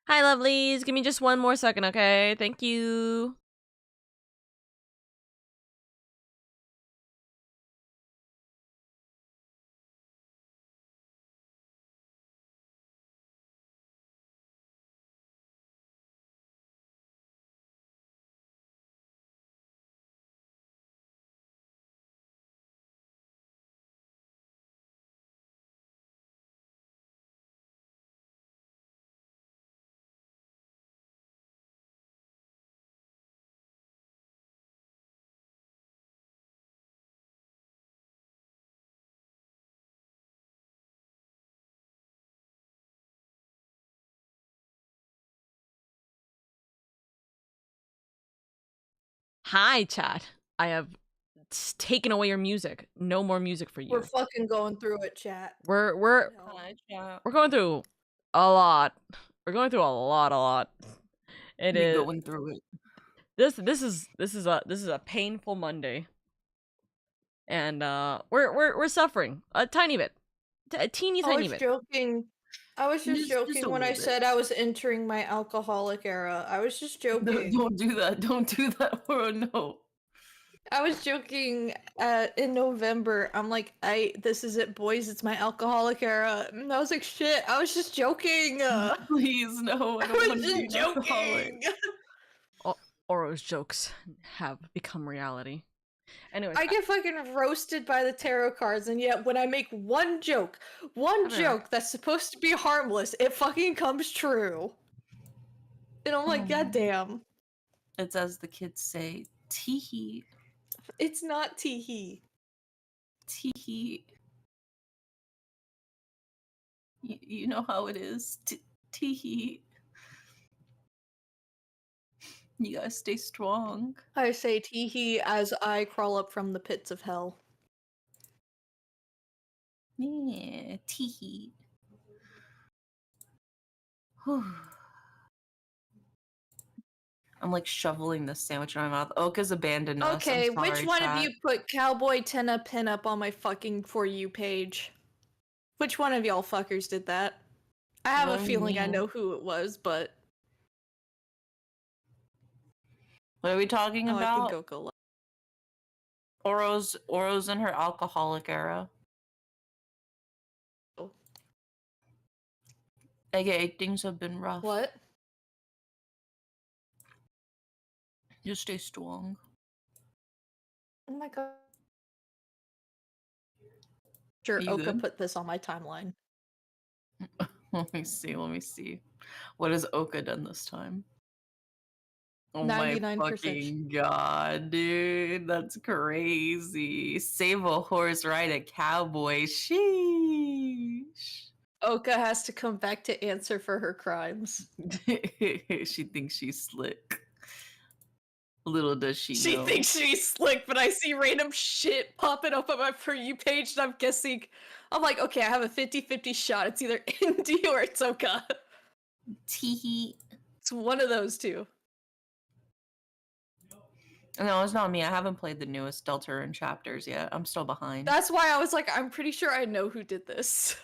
Hi, lovelies. Give me just one more second, okay? Thank you. Hi, chat. I have taken away your music. No more music for you. We're fucking going through it, chat. We're Hi, chat. we're going through a lot. We're going through a lot. It is going through it. this is a painful Monday, and we're suffering a tiny bit, a teeny tiny bit. Joking. I was just Just joking a when I little bit. said I was entering my alcoholic era. I was just joking. Don't do that. Don't do that. Oh no. I was joking in November. I'm like, this is it, boys. It's my alcoholic era. And I was like, shit. I was just joking. Please, no. I don't want to be an alcoholic. Oro's jokes have become reality. Anyways, I get fucking roasted by the tarot cards, and yet when I make one joke that's supposed to be harmless, it fucking comes true. And I'm like, goddamn. It's as the kids say, teehee. It's not teehee. Teehee. You know how it is. Teehee. You gotta stay strong. I say teehee as I crawl up from the pits of hell. Yeah, teehee. I'm like shoveling this sandwich in my mouth. Oka's abandoned us. Okay, I'm sorry, which one chat. of you put Cowboy Tenna pinup on my fucking For You page? Which one of y'all fuckers did that? I have a feeling I know who it was, but... What are we talking about? I think Oka left. Oro's in her alcoholic era. Oh. Okay, things have been rough. What? Just stay strong. Oh my god. Sure, Oka put this on my timeline. Let me see. What has Oka done this time? Oh 99%. my fucking god, dude. That's crazy. Save a horse, ride a cowboy. Sheesh. Oka has to come back to answer for her crimes. She thinks she's slick. Little does she know. She thinks she's slick, but I see random shit popping up on my For You page, and I'm guessing... I'm like, okay, I have a 50-50 shot. It's either Indy or it's Oka. Teehee. It's one of those two. No, it's not me. I haven't played the newest Deltarune chapters yet. I'm still behind. That's why I was like, I'm pretty sure I know who did this.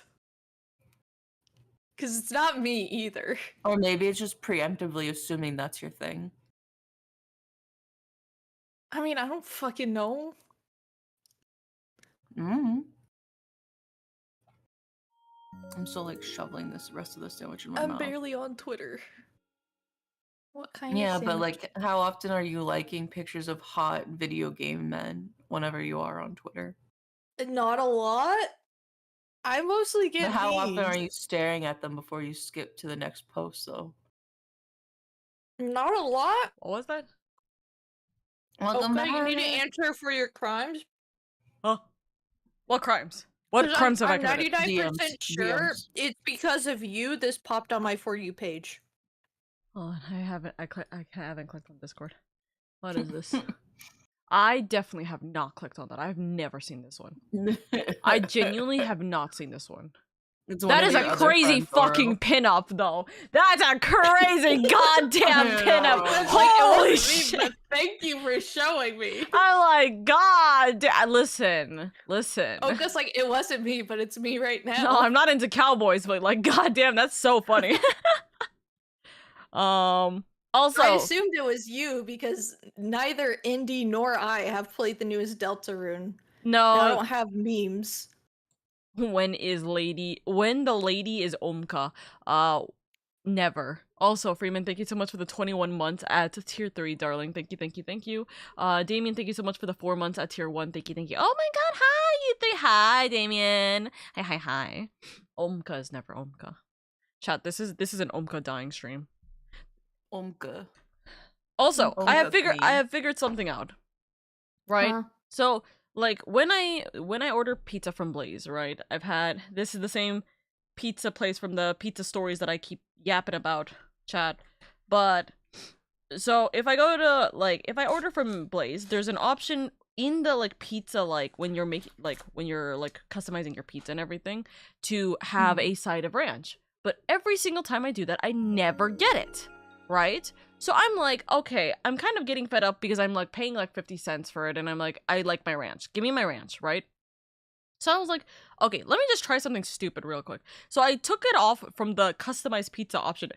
Because it's not me either. Or maybe it's just preemptively assuming that's your thing. I mean, I don't fucking know. I'm still like shoveling this rest of the sandwich in my mouth. I'm barely on Twitter. What kind of sandwich? But like, how often are you liking pictures of hot video game men whenever you are on Twitter? Not a lot. I mostly get But how often are you staring at them before you skip to the next post, though? Not a lot. What was that? Welcome Okay, back. you need to answer for your crimes. Huh? What crimes? What crimes have I committed? I'm 99% sure DMs. it's because of you this popped on my For You page. Oh, I haven't clicked on Discord. What is this? I definitely have not clicked on that. I've never seen this one. I genuinely have not seen this one. That is a crazy fucking pinup, though. That's a crazy goddamn pinup. Holy shit! Thank you for showing me. I'm like, God, listen. Oka's like, it wasn't me, but it's me right now. No, I'm not into cowboys, but like, goddamn, that's so funny. Also, I assumed it was you because neither Indy nor I have played the newest Deltarune. And I no. don't have memes. When the lady is Omka? Never. Also, Freeman, thank you so much for the 21 months at tier 3, darling. Thank you, thank you, thank you. Damien, thank you so much for the 4 months at tier 1. Thank you, thank you. Oh my god, hi, you three. Hi, Damien. Hi, hi, hi. Omka is never Omka. Chat, this is an Omka dying stream. Omka. Also, I have Omka figured something out. Right? Huh? So, like, when I order pizza from Blaze, right? This is the same pizza place from the pizza stories that I keep yapping about, chat. But so if I order from Blaze, there's an option in the like pizza, like when you're customizing your pizza and everything, to have a side of ranch. But every single time I do that, I never get it, right? So I'm like, okay, I'm kind of getting fed up because I'm like paying like 50 cents for it, and I'm like, I like my ranch. Give me my ranch, right? So I was like, okay, let me just try something stupid real quick. So I took it off from the customized pizza option.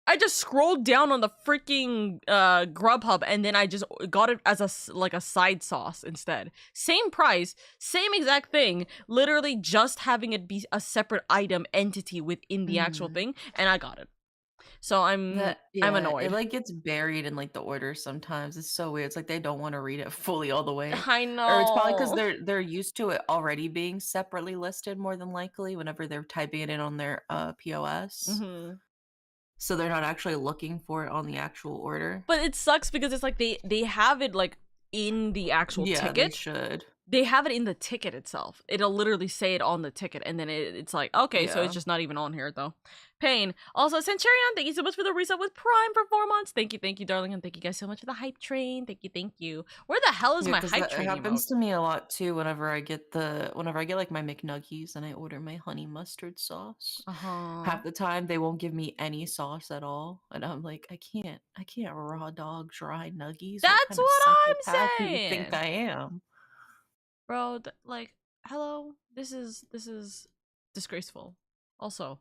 I just scrolled down on the freaking Grubhub, and then I just got it as a side sauce instead. Same price, same exact thing, literally just having it be a separate item entity within the actual thing, and I got it. So I'm annoyed. It like gets buried in like the order sometimes. It's so weird. It's like they don't want to read it fully all the way. I know. Or it's probably because they're used to it already being separately listed more than likely whenever they're typing it in on their POS. So they're not actually looking for it on the actual order. But it sucks because it's like they have it like in the actual ticket. They should. They have it in the ticket itself. It'll literally say it on the ticket, and then it's like, okay, so it's just not even on here, though. Pain. Also, Centurion, thank you so much for the reset with Prime for 4 months. Thank you, darling, and thank you guys so much for the hype train. Thank you. Where the hell is my hype train emote? It happens to me a lot, too, whenever I get like my McNuggies and I order my honey mustard sauce. Half the time, they won't give me any sauce at all, and I'm like, I can't raw dog dry nuggies. That's what I'm saying! Who do you think I am? Bro, like, hello? This is disgraceful. Also,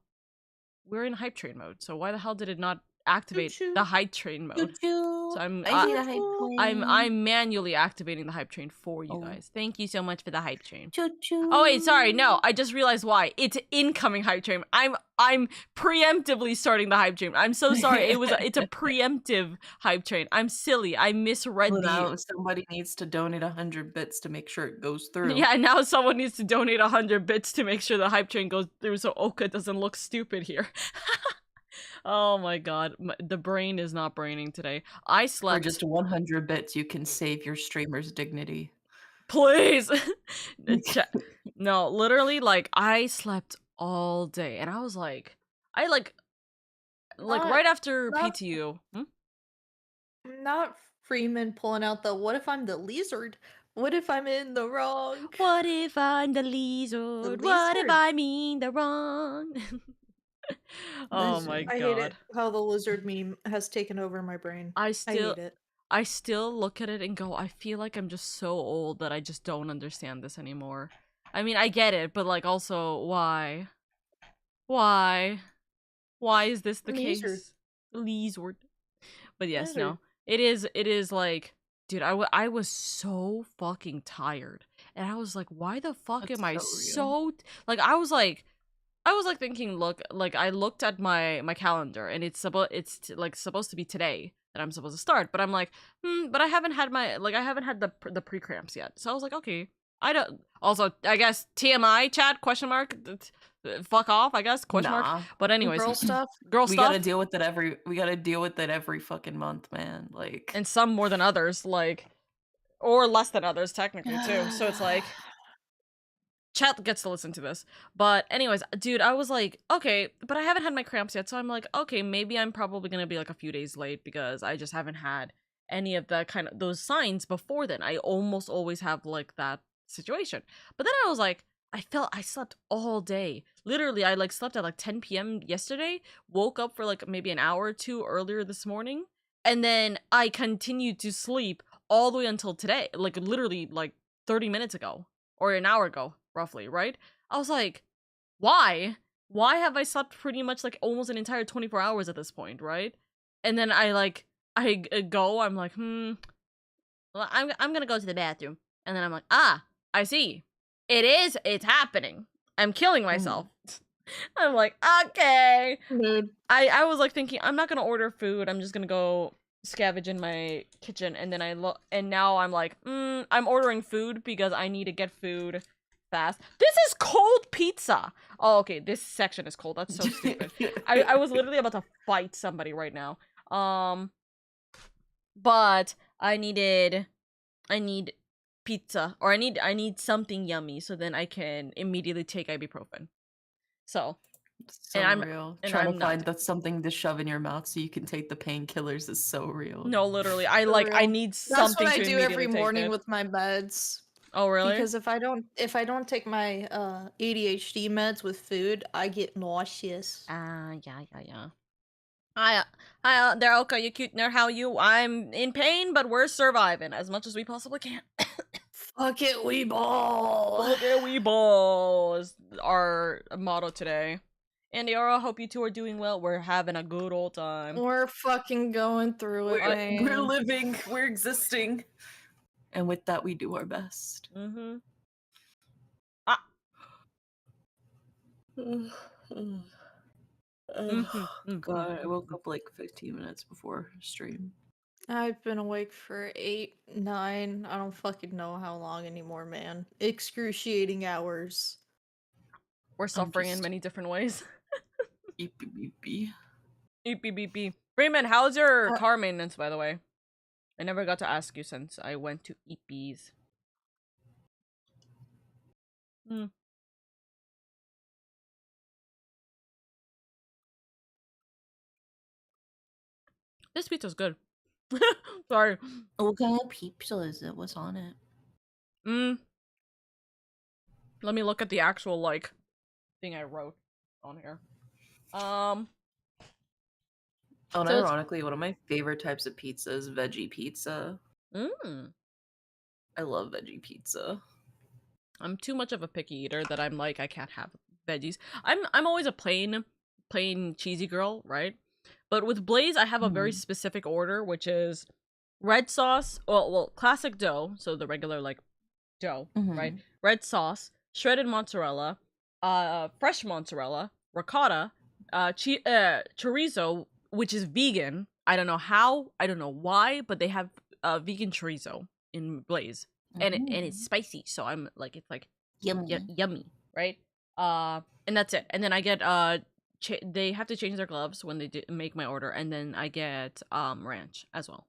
we're in hype train mode, so why the hell did it not activate the hype train mode? So I'm manually activating the hype train for you guys. Thank you so much for the hype train. Oh wait, sorry, no, I just realized why. It's incoming hype train. I'm preemptively starting the hype train. I'm so sorry. It's a preemptive hype train. I'm silly. I misread now somebody needs to donate 100 bits to make sure it goes through. Yeah, now someone needs to donate 100 bits to make sure the hype train goes through so Oka doesn't look stupid here. Oh my god, the brain is not braining today. I slept. For just 100 bits, you can save your streamer's dignity. Please. No, literally, like, I slept all day, and I was like, right after PTU. Not Freeman pulling out the what if I'm the lizard? What if I'm in the wrong? What if I'm the lizard? What if I mean the wrong? Oh my god. I hate it how the lizard meme has taken over my brain. I hate it. I still look at it and go, I feel like I'm just so old that I just don't understand this anymore. I mean, I get it, but like also, why? Why? Why is this the case? Lizard. But yes, no. It is like, dude, I was so fucking tired. And I was like, why the fuck am I so like I was like thinking, look, like I looked at my calendar and it's supposed to be today that I'm supposed to start, but I'm like, but I haven't had the pre-cramps yet. So I was like, okay, I don't. Also, I guess TMI chat ? Fuck off, I guess ? But anyways, girl stuff. We gotta deal with it every fucking month, man. Like, and some more than others, like, or less than others technically too. So it's like, chat gets to listen to this. But anyways, dude, I was like, okay, but I haven't had my cramps yet. So I'm like, okay, maybe I'm probably gonna be like a few days late because I just haven't had any of the kind of those signs before then. I almost always have like that situation. But then I was like, I slept all day. Literally, I like slept at like 10 p.m. yesterday, woke up for like maybe an hour or two earlier this morning, and then I continued to sleep all the way until today, like literally like 30 minutes ago or an hour ago, roughly, right? I was like, why? Why have I slept pretty much like almost an entire 24 hours at this point, right? and then I go. I'm like, well, I'm gonna go to the bathroom, and then I'm like, I see. It's happening. I'm killing myself. I'm like, okay. Mood. I was like thinking, I'm not gonna order food. I'm just gonna go scavenge in my kitchen, and then and now I'm like, I'm ordering food because I need to get food fast. This is cold pizza. Oh, okay. This section is cold. That's so stupid. I was literally about to fight somebody right now. But I need pizza, or I need something yummy, so then I can immediately take ibuprofen. So I'm real. Trying to find that's something to shove in your mouth so you can take the painkillers is so real. No, literally, I need something. That's what I do every morning with my meds. Oh, really? Because if I don't take my ADHD meds with food, I get nauseous. Yeah. Hi, there, Oka. You cute nerd. How you? I'm in pain, but we're surviving as much as we possibly can. Fuck it, we ball. Fuck it, we ball is our motto today. And Yara, hope you two are doing well. We're having a good old time. We're fucking going through it. We're living. We're existing. And with that, we do our best. God, I woke up like 15 minutes before stream. I've been awake for 8, 9, I don't fucking know how long anymore, man. Excruciating hours. We're suffering in many different ways. Eepy beepy. Freeman, how's your car maintenance, by the way? I never got to ask you since I went to EP's. This pizza's good. Sorry. What kind of pizza is it? What's on it? Let me look at the actual, like, thing I wrote on here. Oh, and so ironically, one of my favorite types of pizza is veggie pizza. I love veggie pizza. I'm too much of a picky eater that I'm like, I can't have veggies. I'm always a plain cheesy girl, right? But with Blaze, I have a very specific order, which is red sauce, well, classic dough, so the regular, like, dough, right? Red sauce, shredded mozzarella, fresh mozzarella, ricotta, chorizo, which is vegan. I don't know how, I don't know why, but they have vegan chorizo in Blaze, and it's spicy, so I'm like, it's like yummy, right? And that's it. And then I get they have to change their gloves when they make my order, and then I get ranch as well.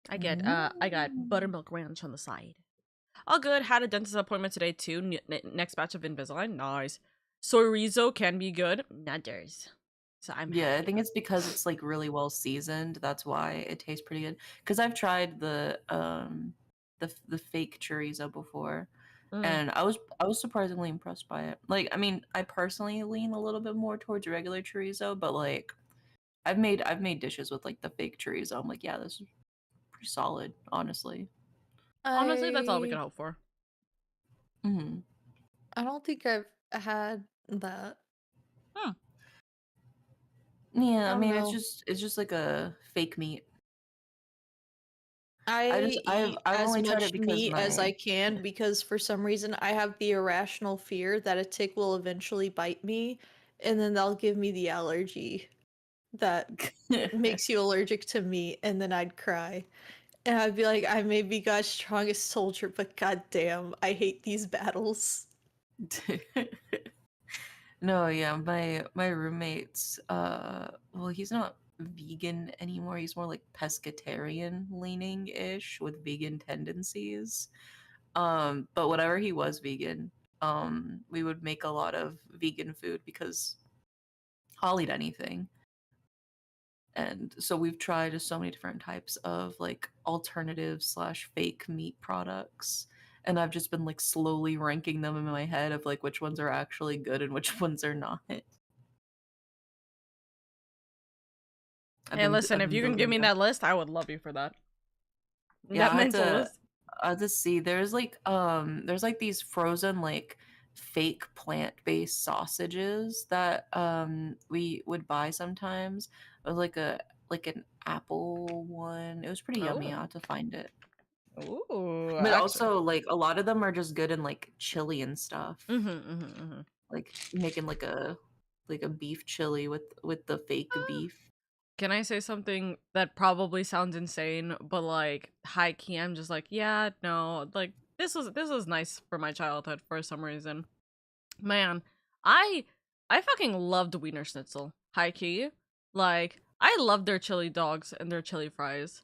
I got buttermilk ranch on the side. All good. Had a dentist appointment today too. Next batch of Invisalign. Nice. Chorizo can be good. Not theirs. So I'm happy. I think it's because it's like really well seasoned. That's why it tastes pretty good. Because I've tried the fake chorizo before, and I was surprisingly impressed by it. Like, I mean, I personally lean a little bit more towards regular chorizo, but like, I've made dishes with like the fake chorizo. I'm like, yeah, this is pretty solid, honestly. Honestly, that's all we can hope for. I don't think I've had that. Yeah, I mean, it's just like a fake meat. I eat as much meat as I can because for some reason I have the irrational fear that a tick will eventually bite me, and then they'll give me the allergy that makes you allergic to meat, and then I'd cry. And I'd be like, I may be God's strongest soldier, but goddamn, I hate these battles. No, yeah, my roommate's well, he's not vegan anymore. He's more like pescatarian leaning-ish with vegan tendencies. But whenever he was vegan, we would make a lot of vegan food because I'll eat anything. And so we've tried so many different types of like alternative / fake meat products. And I've just been like slowly ranking them in my head of like which ones are actually good and which ones are not. Hey, listen, if you can give me that list, I would love you for that. Yeah, that mental list. I'll just see. There's like these frozen like fake plant-based sausages that we would buy sometimes. It was like an apple one. It was pretty yummy. I'll have to find it. Ooh, But actually. also, like, a lot of them are just good in like chili and stuff. Like making like a beef chili with the fake beef. Can I say something that probably sounds insane, but like high key, I'm just like, yeah, no, like this was nice for my childhood for some reason. Man, I fucking loved Wiener Schnitzel. High key, like I loved their chili dogs and their chili fries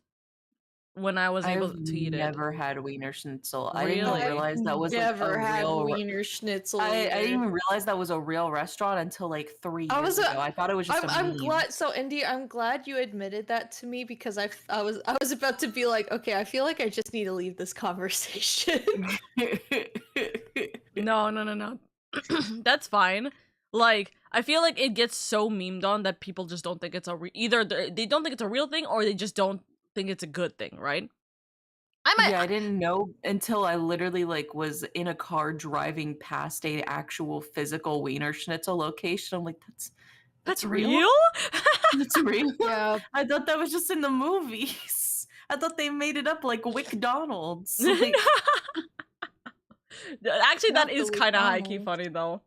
when I was able to eat it. I've never had Wiener Schnitzel. Really? I didn't even realize that was like a real Wiener Schnitzel. I didn't even realize that was a real restaurant until like 3 years ago. I thought it was just a I'm meme. glad. So Indy, I'm glad you admitted that to me because I was about to be like, okay, I feel like I just need to leave this conversation. No. That's fine. Like, I feel like it gets so memed on that people just don't think it's either they don't think it's a real thing or they just don't think it's a good thing, right? I didn't know until I literally like was in a car driving past a actual physical Wiener Schnitzel location. I'm like, that's real? That's real? Yeah. I thought that was just in the movies. I thought they made it up like McDonald's. Like... Actually, that is kind of high-key funny though.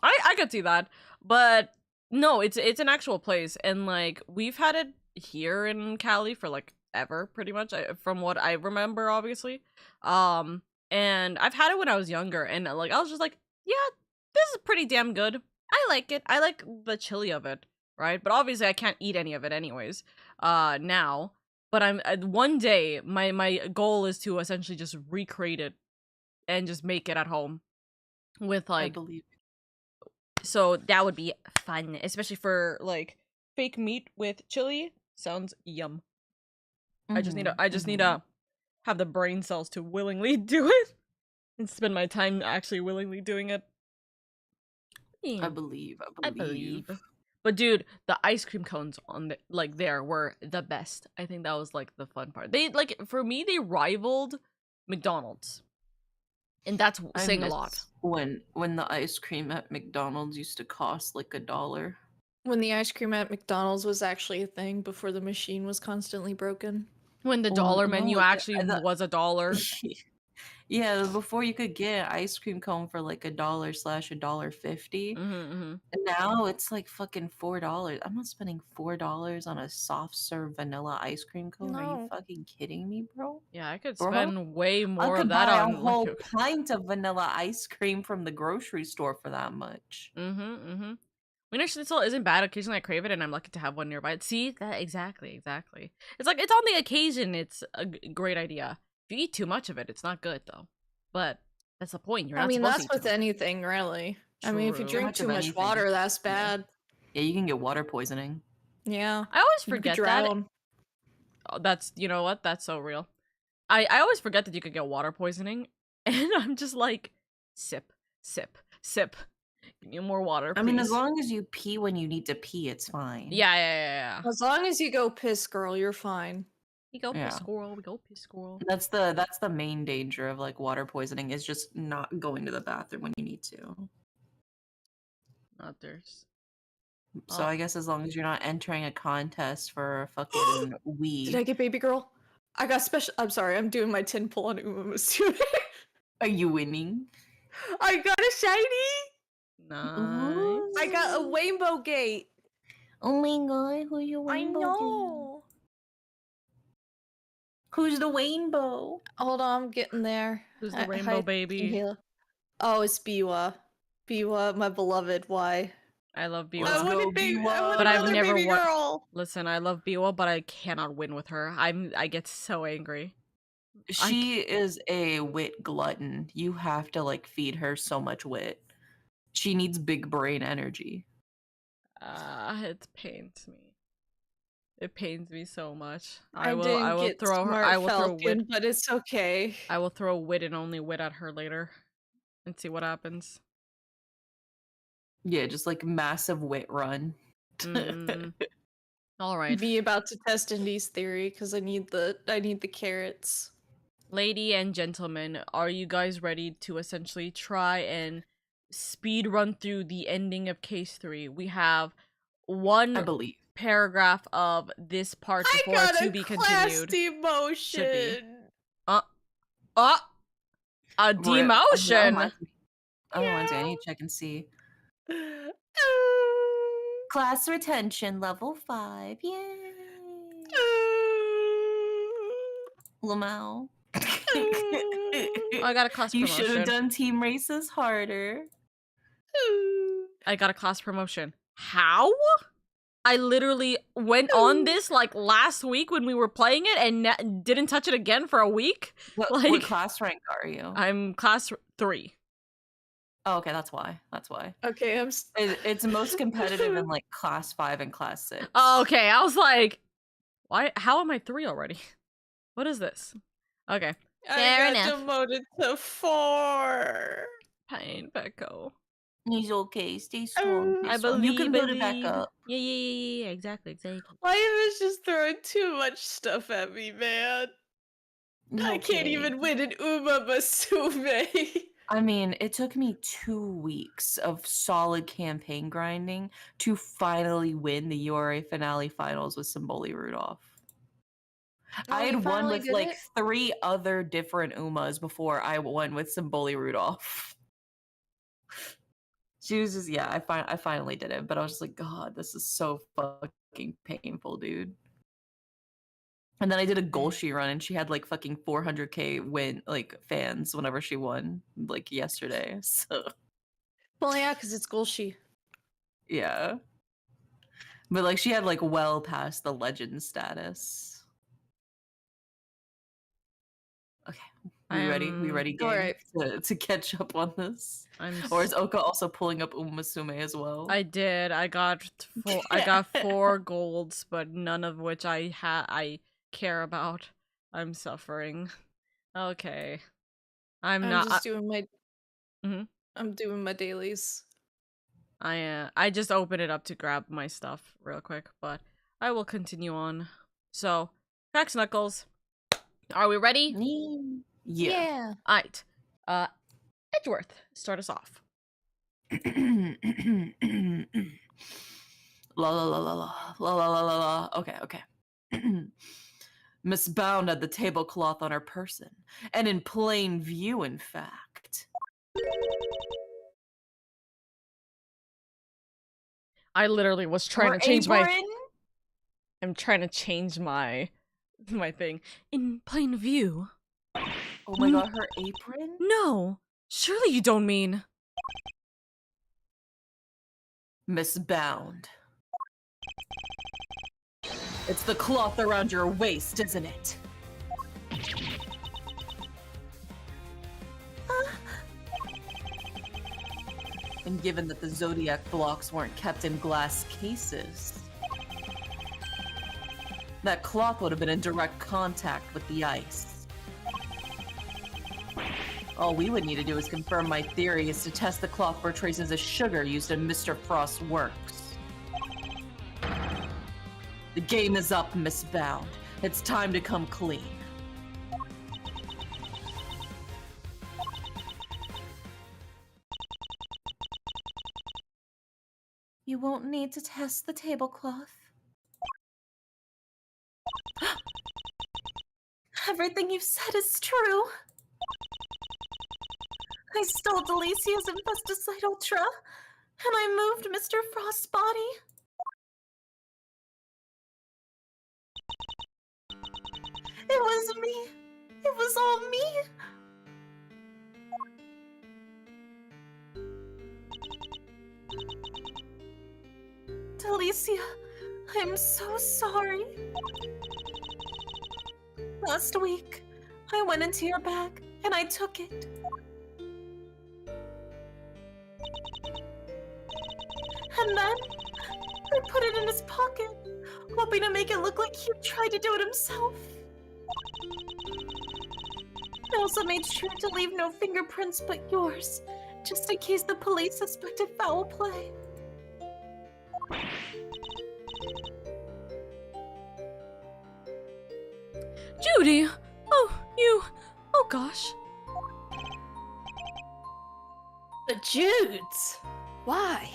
I could see that, but no, it's an actual place, and like we've had it here in Cali for like ever, pretty much, from what I remember, obviously. And I've had it when I was younger, and like I was just like, yeah, this is pretty damn good. I like it. I like the chili of it, right? But obviously, I can't eat any of it anyways. Now, but I'm one day my goal is to essentially just recreate it and just make it at home with like. I believe. So that would be fun, especially for like fake meat with chili. Sounds yum. I just need to have the brain cells to willingly do it and spend my time actually willingly doing it. Yeah. I believe. But dude, the ice cream cones on there were the best. I think that was like the fun part. They like for me they rivaled McDonald's. And that's saying a lot. When the ice cream at McDonald's used to cost like $1. When the ice cream at McDonald's was actually a thing before the machine was constantly broken. When the dollar menu actually was $1. Yeah, before you could get an ice cream cone for like $1/$1.50. And now it's like fucking $4. I'm not spending $4 on a soft serve vanilla ice cream cone. No. Are you fucking kidding me, bro? Yeah, I could spend way more of that on a whole pint of vanilla ice cream from the grocery store for that much. Wiener Schnitzel isn't bad. Occasionally I crave it, and I'm lucky to have one nearby. See that exactly. It's like it's on the occasion. It's a great idea. If you eat too much of it, it's not good though. But that's the point. You're not. That's with anything, really. True. I mean, if you drink too much water, that's bad. Yeah, you can get water poisoning. Yeah, I always forget that. Oh, that's what? That's so real. I always forget that you could get water poisoning, and I'm just like, sip. Give me more water, please. I mean, as long as you pee when you need to pee, it's fine. Yeah. As long as you go piss, girl, you're fine. We go piss squirrel. That's the main danger of like water poisoning is just not going to the bathroom when you need to. Not thirst. So I guess as long as you're not entering a contest for fucking weed. Did I get baby girl? I got special. I'm sorry, I'm doing my 10 pull on Uma Musume. Are you winning? I got a shiny. Nice. I got a rainbow gate. Oh my god, who's your rainbow? I know. Who's the rainbow? Hold on, I'm getting there. Who's the rainbow baby? Oh, it's Biwa. Biwa, my beloved. Why? I love Biwa. But I've never won. Listen, I love Biwa, but I cannot win with her. I get so angry. She is a wit glutton. You have to like feed her so much wit. She needs big brain energy. It pains me. It pains me so much. I will throw her. I will throw wit, but it's okay. I will throw wit and only wit at her later, and see what happens. Yeah, just like massive wit run. All right. Be about to test Indy's theory because I need the carrots. Lady and gentlemen, are you guys ready to essentially try and speed run through the ending of case 3? We have one paragraph of this part before to be continued. Demotion. Should be. A demotion. I need to check and see. Class retention level 5. Yay. Lamau. I got a class promotion. You should have done team races harder. I got a class promotion. How? I literally went on this like last week when we were playing it and didn't touch it again for a week. What class rank are you? I'm class 3. Oh, okay, that's why. Okay, it's most competitive in like class 5 and class 6. Oh, okay. I was like, why? How am I 3 already? What is this? Okay. Fair enough. I got demoted to 4. Pain, Becco. He's okay. Stay strong. I believe you can build it back up. Yeah. Exactly. Life is just throwing too much stuff at me, man. Okay. I can't even win an Uma Musume. I mean, it took me 2 weeks of solid campaign grinding to finally win the URA finale finals with Symboli Rudolph. I had won with like 3 other different Umas before I won with Symboli Rudolph. She was just, I finally did it, but I was just like, God, this is so fucking painful, dude. And then I did a Golshi run, and she had like fucking 400k fans whenever she won, like yesterday. So, well, yeah, because it's Golshi. Yeah, but like she had like well past the legend status. Okay, we ready, gang, right, to catch up on this? Or is Oka also pulling up Umasume as well? I did. I got 4 golds, but none of which I care about. I'm suffering. Okay. I'm not doing my I'm doing my dailies. I just opened it up to grab my stuff real quick, but I will continue on. So, Cracks Knuckles. Are we ready? Yeah. Alright. Edgeworth, start us off. La. Okay. Miss Bound had the tablecloth on her person, and in plain view, in fact. I literally was trying to change I'm trying to change my thing. In plain view. Oh my god, her apron? No! Surely you don't mean... Miss Bound. It's the cloth around your waist, isn't it? And given that the Zodiac blocks weren't kept in glass cases, that cloth would have been in direct contact with the ice. All we would need to do is confirm my theory is to test the cloth for traces of sugar used in Mr. Frost's works. The game is up, Miss Bound. It's time to come clean. You won't need to test the tablecloth. Everything you've said is true. I stole Delicia's Infesticide Ultra, and I moved Mr. Frost's body. It was me. It was all me. Delicia, I'm so sorry. Last week, I went into your bag and I took it. And then, I put it in his pocket, hoping to make it look like he tried to do it himself. I also made sure to leave no fingerprints but yours, just in case the police suspected foul play. Judy! Oh, gosh. The Judes! Why?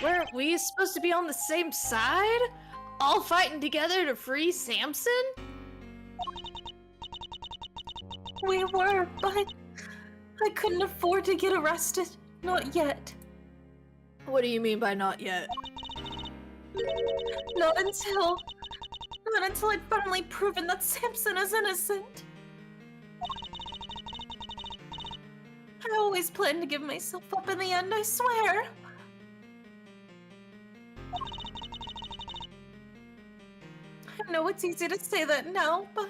Weren't we supposed to be on the same side? All fighting together to free Samson? We were, but I couldn't afford to get arrested. Not yet. What do you mean by not yet? Not until I'd finally proven that Samson is innocent. I always planned to give myself up in the end, I swear. I know it's easy to say that now, but...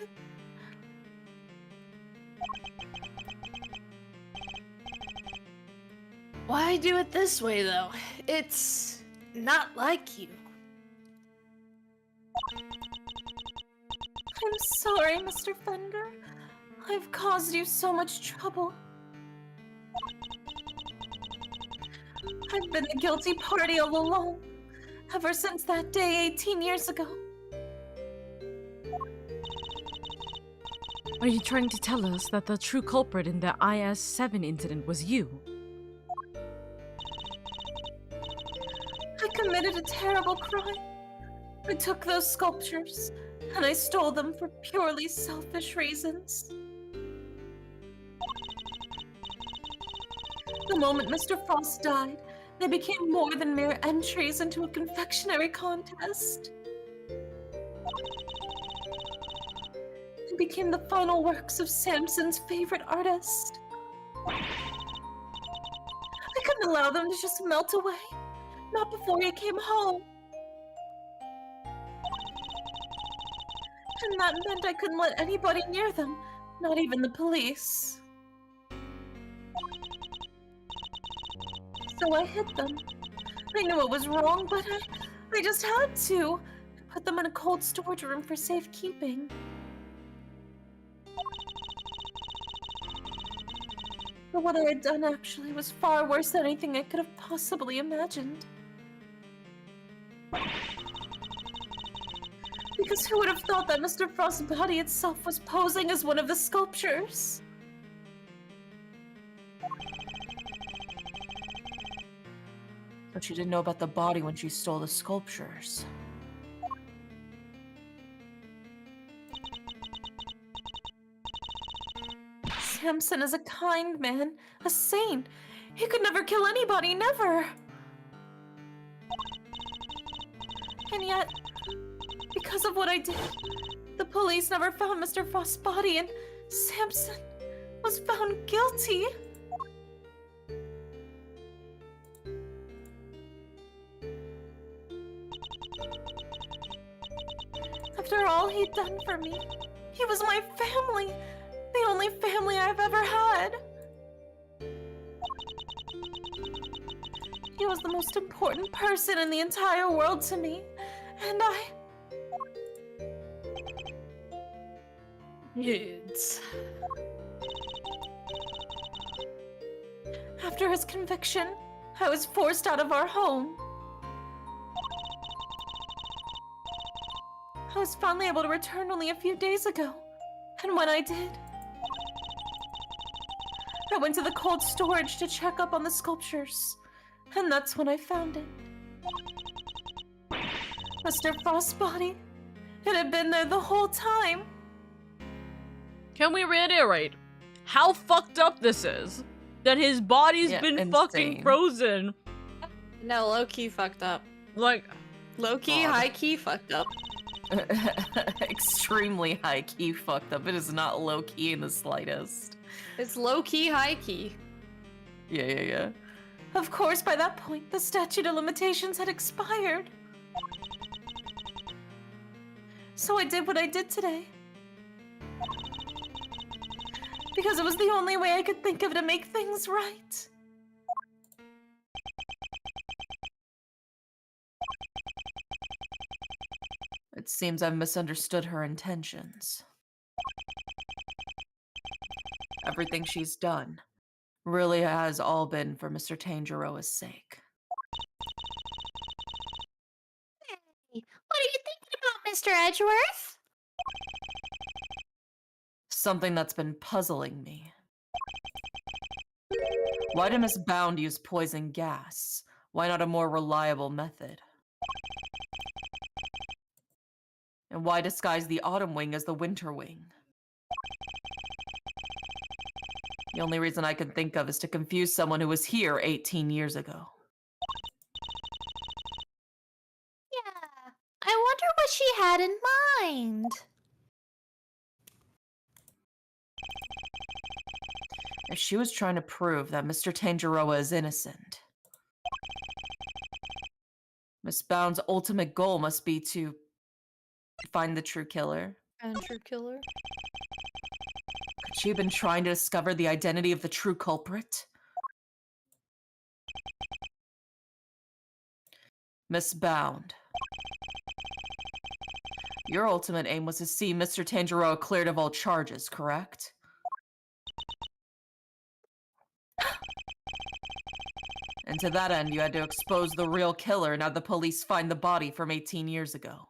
Why do it this way, though? It's not like you. I'm sorry, Mr. Fender. I've caused you so much trouble. I've been the guilty party all along, ever since that day 18 years ago. Are you trying to tell us that the true culprit in the IS-7 incident was you? I committed a terrible crime. I took those sculptures, and I stole them for purely selfish reasons. The moment Mr. Frost died, they became more than mere entries into a confectionery contest. They became the final works of Samson's favorite artist. I couldn't allow them to just melt away, not before he came home. And that meant I couldn't let anybody near them, not even the police. So I hid them. I knew it was wrong, but I just had to. I put them in a cold storage room for safekeeping. But what I had done actually was far worse than anything I could have possibly imagined. Because who would have thought that Mr. Frost's body itself was posing as one of the sculptures? But she didn't know about the body when she stole the sculptures. Samson is a kind man, a saint. He could never kill anybody, never. And yet, because of what I did, the police never found Mr. Frost's body, and Samson was found guilty. After all he'd done for me, he was my family, the only family I've ever had. He was the most important person in the entire world to me, and Dudes. After his conviction, I was forced out of our home. I was finally able to return only a few days ago, and when I did, I went to the cold storage to check up on the sculptures, and that's when I found it. Mr. Frost's body. It had been there the whole time. Can we reiterate how fucked up this is? That his body's been insane. fucking frozen. No, low-key fucked up. Like, low-key, high-key fucked up. Extremely high-key fucked up. It is not low-key in the slightest. It's low-key, high-key. Yeah. Of course, by that point, the statute of limitations had expired. So I did what I did today. Because it was the only way I could think of to make things right. It seems I've misunderstood her intentions. Everything she's done really has all been for Mr. Tangeroa's sake. Hey, what are you thinking about, Mr. Edgeworth? something that's been puzzling me. Why did Miss Bound use poison gas? Why not a more reliable method? And why disguise the autumn wing as the winter wing? The only reason I can think of is to confuse someone who was here 18 years ago. Yeah, I wonder what she had in mind. If she was trying to prove that Mr. Tanjiro is innocent, Miss Bound's ultimate goal must be to find the true killer. And true killer? Could she have been trying to discover the identity of the true culprit? Miss Bound, your ultimate aim was to see Mr. Tanjiro cleared of all charges, correct? And to that end, you had to expose the real killer and have the police find the body from 18 years ago.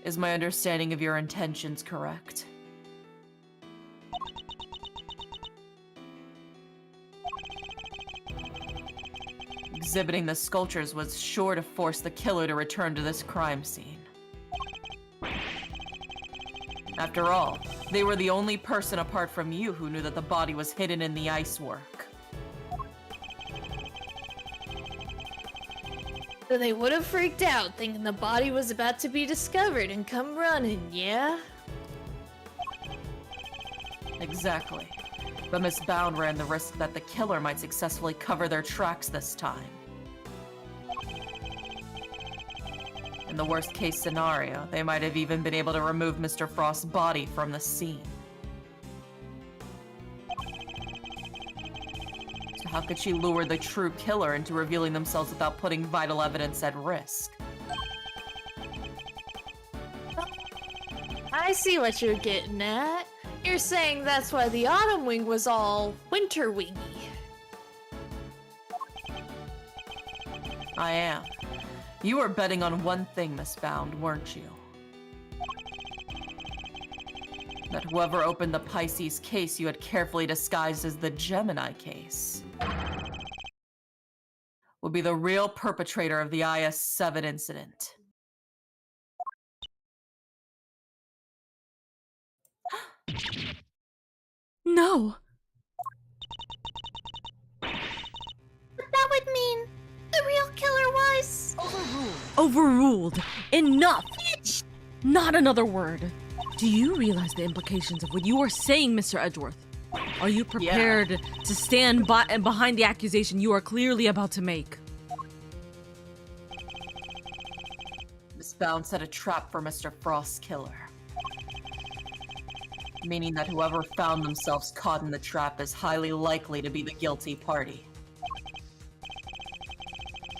Is my understanding of your intentions correct? Exhibiting the sculptures was sure to force the killer to return to this crime scene. After all, they were the only person apart from you who knew that the body was hidden in the icework. So they would have freaked out thinking the body was about to be discovered and come running, yeah? Exactly. But Miss Bound ran the risk that the killer might successfully cover their tracks this time. In the worst case scenario, they might have even been able to remove Mr. Frost's body from the scene. So how could she lure the true killer into revealing themselves without putting vital evidence at risk? I see what you're getting at. You're saying that's why the autumn wing was all winter wingy. I am. You were betting on one thing, Miss Bound, weren't you? That whoever opened the Pisces case you had carefully disguised as the Gemini case would be the real perpetrator of the IS-7 incident. No! But that would mean the real killer was... Overruled. Enough! Bitch. Not another word. Do you realize the implications of what you are saying, Mr. Edgeworth? Are you prepared to stand behind the accusation you are clearly about to make? Miss Bound set a trap for Mr. Frost's killer. Meaning that whoever found themselves caught in the trap is highly likely to be the guilty party.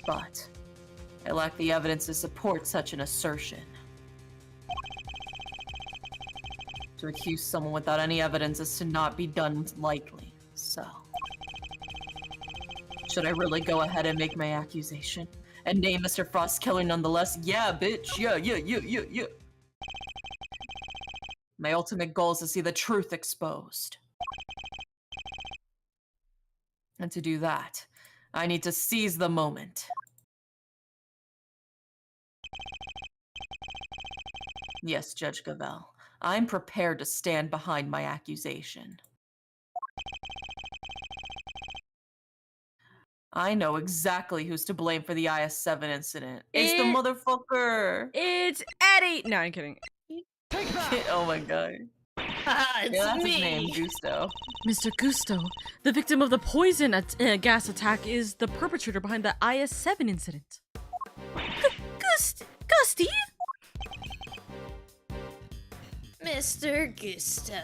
But I lack the evidence to support such an assertion. To accuse someone without any evidence is to not be done lightly, so... Should I really go ahead and make my accusation? And name Mr. Frost's killer nonetheless? Yeah, bitch! Yeah. My ultimate goal is to see the truth exposed. And to do that, I need to seize the moment. Yes, Judge Gavel. I'm prepared to stand behind my accusation. I know exactly who's to blame for the IS-7 incident. It's the motherfucker! It's Eddie! No, I'm kidding. Oh my god. It's Yeah, that's me. his name, Gusto. Mr. Gusto, the victim of the poison gas attack is the perpetrator behind the IS-7 incident. Gusty? Mr. Gusto.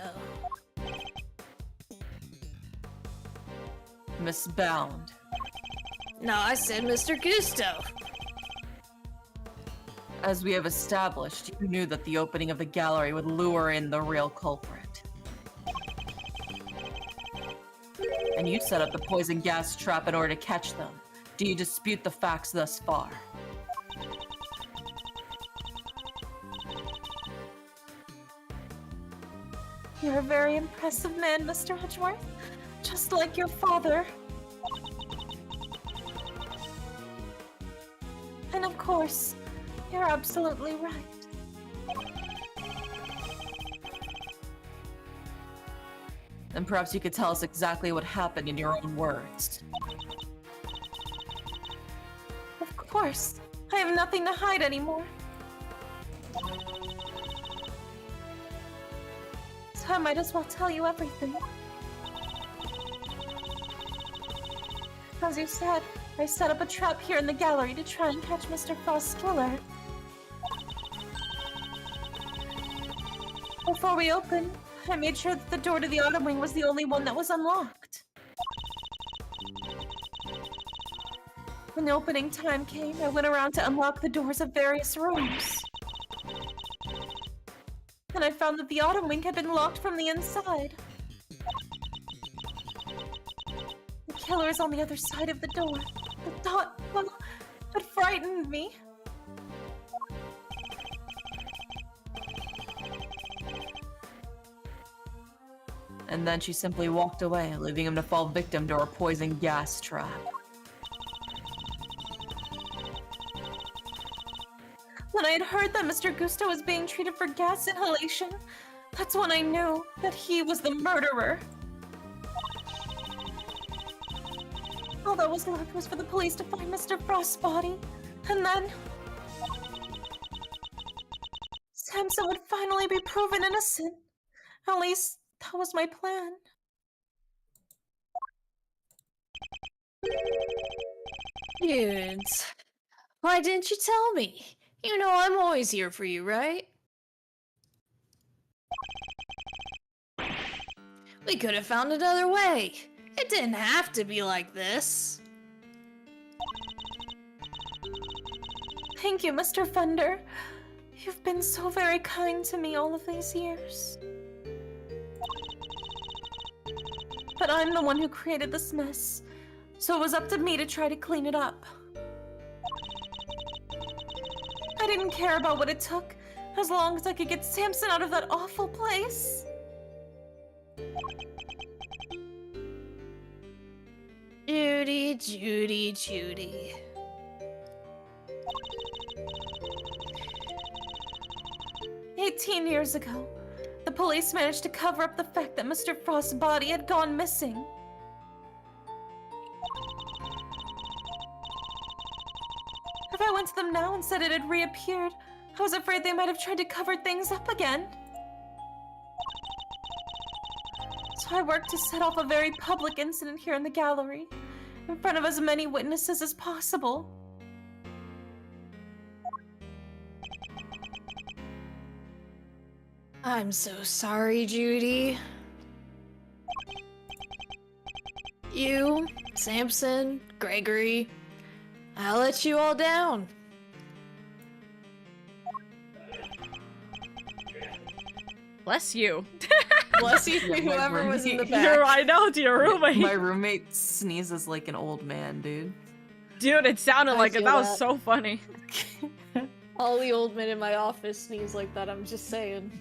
Miss Bound. No, I said Mr. Gusto. As we have established, you knew that the opening of the gallery would lure in the real culprit. And you set up the poison gas trap in order to catch them. Do you dispute the facts thus far? You're a very impressive man, Mr. Edgeworth. Just like your father. And of course, you're absolutely right. And perhaps you could tell us exactly what happened in your own words. Of course. I have nothing to hide anymore. So I might as well tell you everything. As you said, I set up a trap here in the gallery to try and catch Mr. Frost's killer. Before we opened, I made sure that the door to the autumn wing was the only one that was unlocked. When the opening time came, I went around to unlock the doors of various rooms. And I found that the autumn wing had been locked from the inside. The killer is on the other side of the door. The thought, well, it frightened me. And then she simply walked away, leaving him to fall victim to her poison gas trap. When I had heard that Mr. Gusto was being treated for gas inhalation, that's when I knew that he was the murderer. All that was left was for the police to find Mr. Frost's body, and then Samson would finally be proven innocent. At least, that was my plan. Dudes, why didn't you tell me? You know I'm always here for you, right? We could have found another way. It didn't have to be like this. Thank you, Mr. Fender. You've been so very kind to me all of these years. But I'm the one who created this mess, so it was up to me to try to clean it up. I didn't care about what it took, as long as I could get Samson out of that awful place. Judy, Judy, Judy. "18 years ago, the police managed to cover up the fact that Mr. Frost's body had gone missing. If I went to them now and said it had reappeared, I was afraid they might have tried to cover things up again. So I worked to set off a very public incident here in the gallery, in front of as many witnesses as possible. I'm so sorry, Judy. You, Samson, Gregory, I let you all down. Bless you. Bless you, whoever was in the back. I know, to your roommate. My roommate sneezes like an old man, dude. Dude, it sounded like it. That was so funny. All the old men in my office sneeze like that, I'm just saying.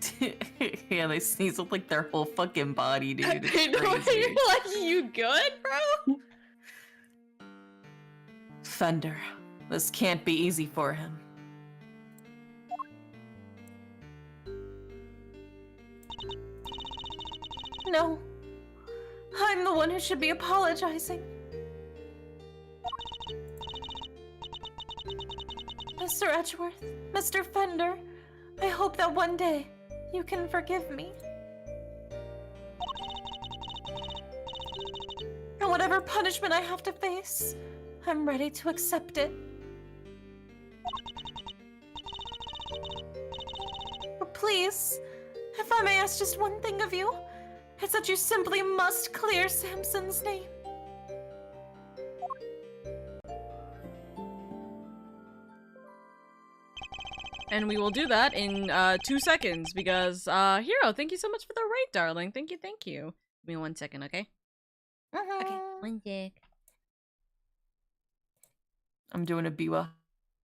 Yeah, they sneeze with like their whole fucking body, dude. It's I know, crazy. you're like, you good, bro? Fender, this can't be easy for him. No, I'm the one who should be apologizing. Mr. Edgeworth, Mr. Fender, I hope that one day you can forgive me. And whatever punishment I have to face, I'm ready to accept it. But please, if I may ask just one thing of you, it's that you simply must clear Samson's name. And we will do that in 2 seconds because, Hero, thank you so much for the raid, darling. Thank you, thank you. Give me 1 second, okay? Okay, 1 sec. I'm doing a biwa.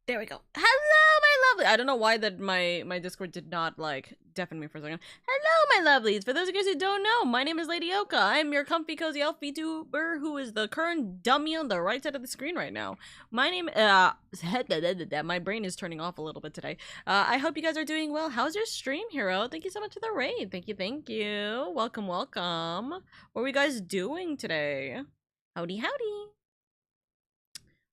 There we go. Hello, my lovely. I don't know why that my Discord did not like deafen me for a second. Hello, my lovelies! For those of you guys who don't know, my name is LadyOka. I'm your comfy cozy elf Vtuber who is the current dummy on the right side of the screen right now. My name, my brain is turning off a little bit today. I hope you guys are doing well. How's your stream, hero? Thank you so much for the raid. Thank you. Welcome. What are you guys doing today? Howdy.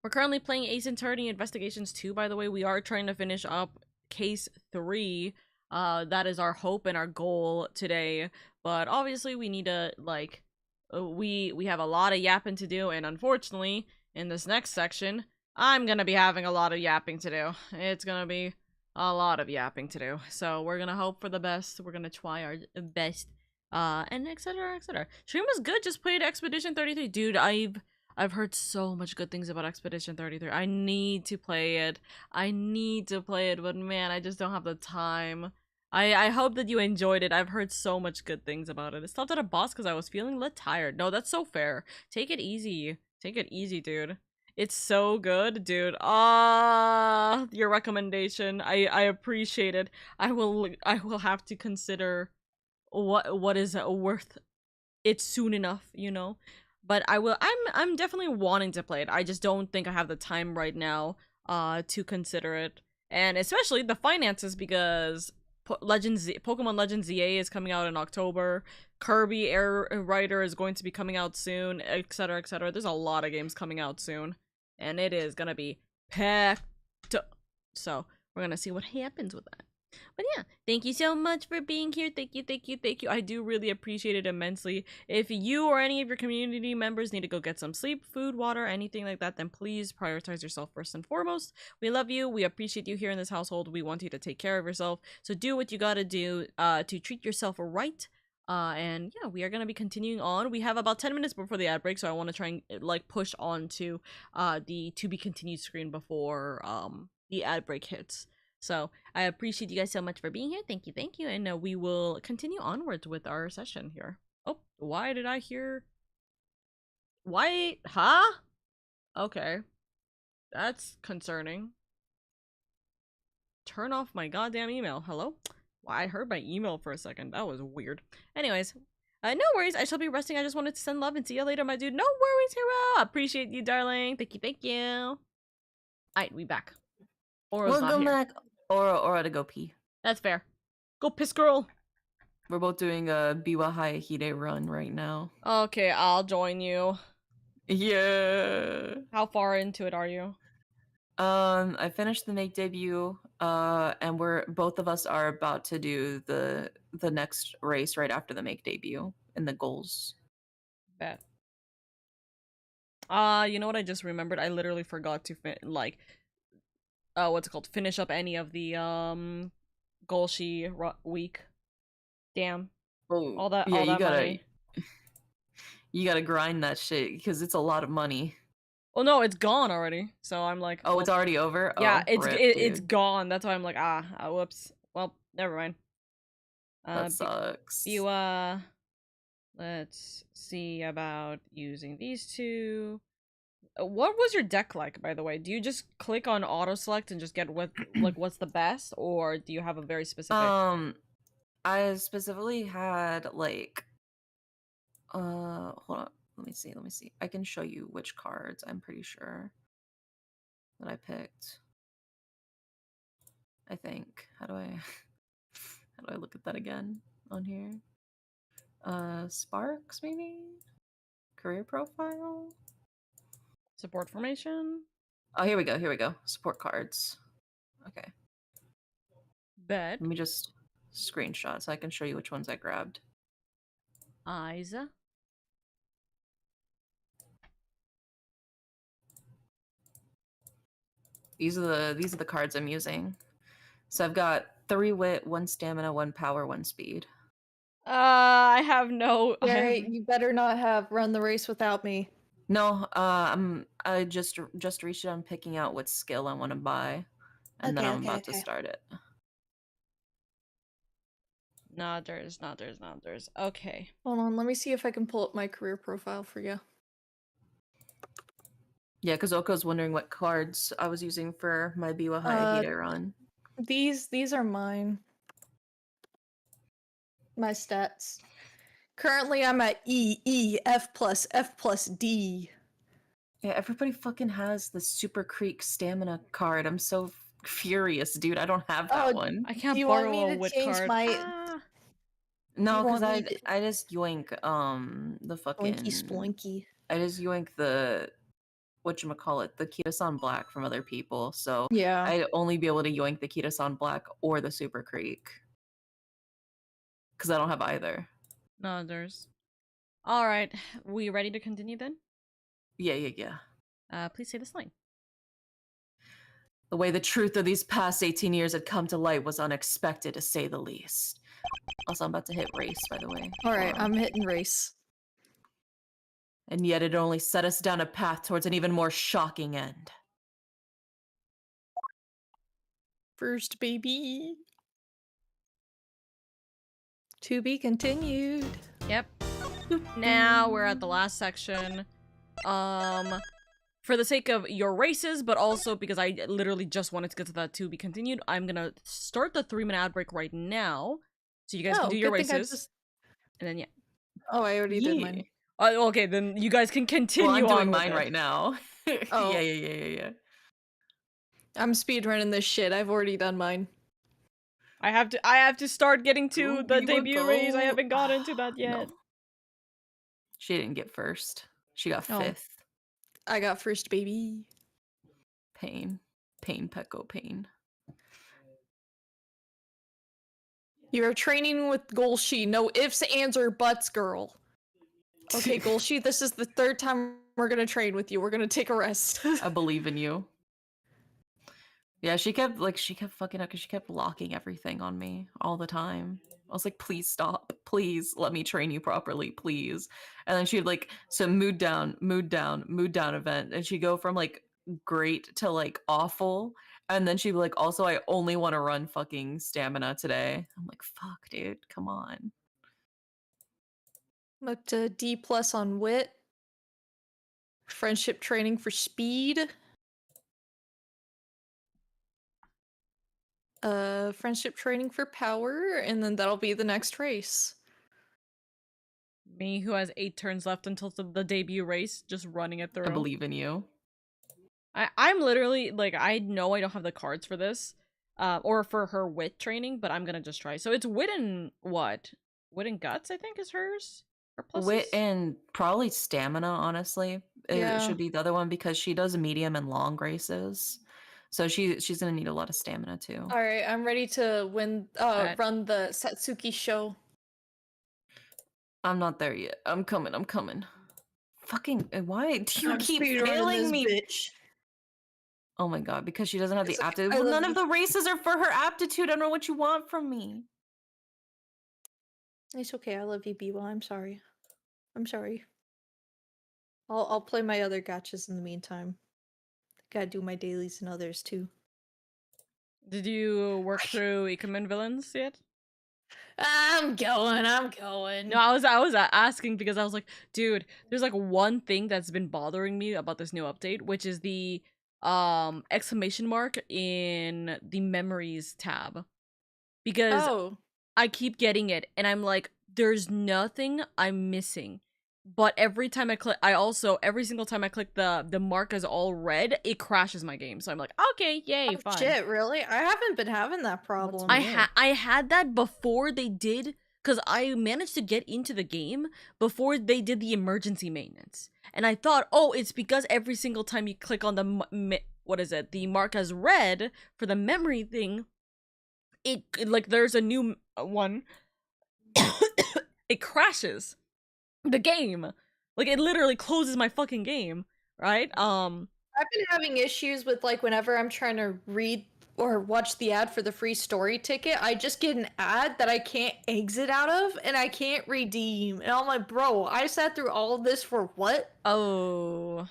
We're currently playing Ace Attorney Investigations 2, by the way. We are trying to finish up Case 3. That is our hope and our goal today. But obviously we need to, like, we have a lot of yapping to do, and unfortunately, in this next section, I'm gonna be having a lot of yapping to do. It's gonna be a lot of yapping to do. So we're gonna hope for the best. We're gonna try our best. And etc. Stream was good, just played Expedition 33. Dude, I've heard so much good things about Expedition 33. I need to play it. But man, I just don't have the time. I hope that you enjoyed it. I've heard so much good things about it. I stopped at a boss because I was feeling a little tired. No, that's so fair. Take it easy. Dude. It's so good, dude. Your recommendation. I appreciate it. I will have to consider what is worth it soon enough, you know? But I'm definitely wanting to play it. I just don't think I have the time right now to consider it. And especially the finances, because Pokemon Legends ZA is coming out in October. Kirby Air Rider is going to be coming out soon, etc. There's a lot of games coming out soon, and it is gonna be packed. So we're gonna see what happens with that. But yeah, thank you so much for being here. Thank you. I do really appreciate it immensely. If you or any of your community members need to go get some sleep, food, water, anything like that, then please prioritize yourself first and foremost. We love you. We appreciate you here in this household. We want you to take care of yourself. So do what you gotta do to treat yourself right. And yeah, we are going to be continuing on. We have about 10 minutes before the ad break, so I want to try and like push on to the to be continued screen before the ad break hits. So I appreciate you guys so much for being here. Thank you. And we will continue onwards with our session here. Oh, why did I hear? Why? Huh? Okay. That's concerning. Turn off my goddamn email. Hello? Why, I heard my email for a second. That was weird. Anyways, no worries. I shall be resting. I just wanted to send love and see you later, my dude. No worries, hero. Appreciate you, darling. Thank you. Alright, we back. Aura's not here. Back. Aura to go pee. That's fair. Go piss, girl. We're both doing a Biwa Hayahide run right now. Okay, I'll join you. Yeah. How far into it are you? I finished the make debut, and both of us are about to do the next race right after the make debut in the goals. Bet. You know what I just remembered? I literally forgot to what's it called? Finish up any of the Golshi week. Damn. Oh, all that money. You gotta grind that shit because it's a lot of money. Oh no, it's gone already. So I'm like, oh, it's already over. Yeah, it's gone. That's why I'm like, whoops. Well, never mind. That sucks. Let's see about using these two. What was your deck like, by the way? Do you just click on auto select and just get what's the best, or do you have a very specific? I specifically had like, hold on. Let me see. I can show you which cards I'm pretty sure that I picked. I think. How do I look at that again on here? Sparks maybe? Career profile? Support formation? Oh, here we go. Support cards. Okay. Bet. Let me just screenshot so I can show you which ones I grabbed. Isa. These are the cards I'm using. So I've got 3 wit, 1 stamina, 1 power, 1 speed. I have no. Gary, you better not have run the race without me. No, I just reached out and picking out what skill I want to buy, and then I'm about to start it. Not theirs. Okay. Hold on, let me see if I can pull up my career profile for you. Yeah, because Oka's wondering what cards I was using for my Biwa Hayahide run. These are mine. my stats. Currently, I'm at E, F plus, F plus D. Yeah, everybody fucking has the Super Creek stamina card. I'm so furious, dude. I don't have that one. I can't Do you borrow want me a to wit change card. my... No, because I just yoink the fucking Sploinky. I just yoink the whatchamacallit, the Kitasan Black from other people. So yeah, I'd only be able to yoink the Kitasan Black or the Super Creek. Because I don't have either. No, there's. Alright, we ready to continue then? Yeah. Please say this line. The way the truth of these past 18 years had come to light was unexpected, to say the least. Also, I'm about to hit race, by the way. Alright, I'm hitting race. And yet it only set us down a path towards an even more shocking end. First baby. To be continued. Yep. Now we're at the last section. For the sake of your races, but also because I literally just wanted to get to that to be continued, I'm gonna start the 3-minute ad break right now, so you guys can do your races. And then Oh, I already did mine. Okay, then you guys can continue. Well, I'm doing on mine right now. Oh. Yeah. I'm speedrunning this shit. I've already done mine. I have to start getting to the debut race. I haven't gotten to that yet. No. She didn't get first. She got 5th. I got first, baby. Pain, Pecco, pain. You're training with Golshi. No ifs, ands, or buts, girl. Okay, Golshi, this is the 3rd time we're gonna train with you. We're gonna take a rest. I believe in you. Yeah, she kept fucking up because she kept locking everything on me all the time. I was like, please stop. Please let me train you properly, please. And then she'd like, so mood down event. And she'd go from like great to like awful. And then she'd be like, also, I only want to run fucking stamina today. I'm like, fuck, dude, come on. I'm up to D+ on wit. Friendship training for speed. Friendship training for power, and then that'll be the next race. Me, who has 8 turns left until the debut race, just running it through. I believe in you. I'm literally, like, I know I don't have the cards for this, or for her wit training, but I'm gonna just try. So it's wit and what? Wit and guts, I think, is hers? Wit and probably stamina, honestly. It should be the other one because she does medium and long races. So she's gonna need a lot of stamina too. Alright, I'm ready to run the Satsuki show. I'm not there yet. I'm coming. Fucking why do you keep failing me? Bitch. Oh my god, because she doesn't have the aptitude. Well, none of the races are for her aptitude. I don't know what you want from me. It's okay, I love you, Biwa. I'm sorry. I'll play my other gachas in the meantime. Gotta do my dailies and others too. Did you work through Ikemen villains yet? I'm going. No, I was asking because I was like, dude, there's like one thing that's been bothering me about this new update, which is the exclamation mark in the memories tab. Because I keep getting it and I'm like, there's nothing I'm missing. But every time I click, every single time I click the mark as all red, it crashes my game. So I'm like, okay, yay, fine. Shit, really? I haven't been having that problem. I had that before they did, because I managed to get into the game before they did the emergency maintenance. And I thought, oh, it's because every single time you click on the mark as red for the memory thing, it like there's a new one, it crashes the game. Like, it literally closes my fucking game, right? I've been having issues with, like, whenever I'm trying to read or watch the ad for the free story ticket, I just get an ad that I can't exit out of, and I can't redeem. And I'm like, bro, I sat through all of this for what? Oh.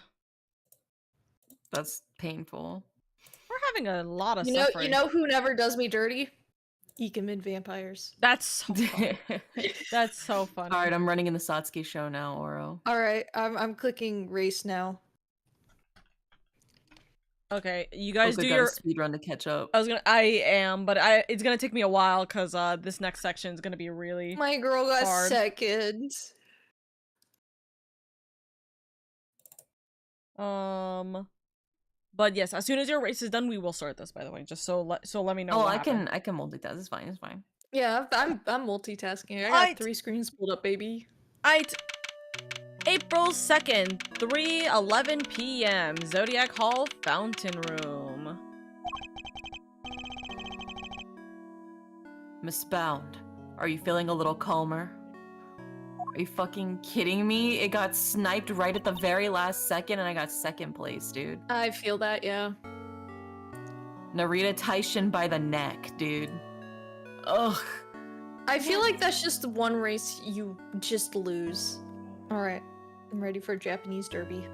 That's painful. We're having a lot of suffering. You know who never does me dirty? Ikemen vampires. That's so fun. That's so funny. Alright, I'm running in the Satsuki show now, Oro. Alright, I'm clicking race now. Okay, you guys do got your a speed run to catch up. I am, but it's gonna take me a while because this next section is gonna be really. My girl got hard. second. But yes, as soon as your race is done, we will start this. By the way, just so let me know. Oh, I can multitask. It's fine. It's fine. Yeah, I'm multitasking. I got 3 screens pulled up, baby. April 2nd, 3:11 p.m. Zodiac Hall Fountain Room. Miss Bound, are you feeling a little calmer? Are you fucking kidding me? It got sniped right at the very last second and I got 2nd place, dude. I feel that, yeah. Narita Taishin by the neck, dude. Ugh. I feel like that's just the one race you just lose. Alright, I'm ready for Japanese Derby.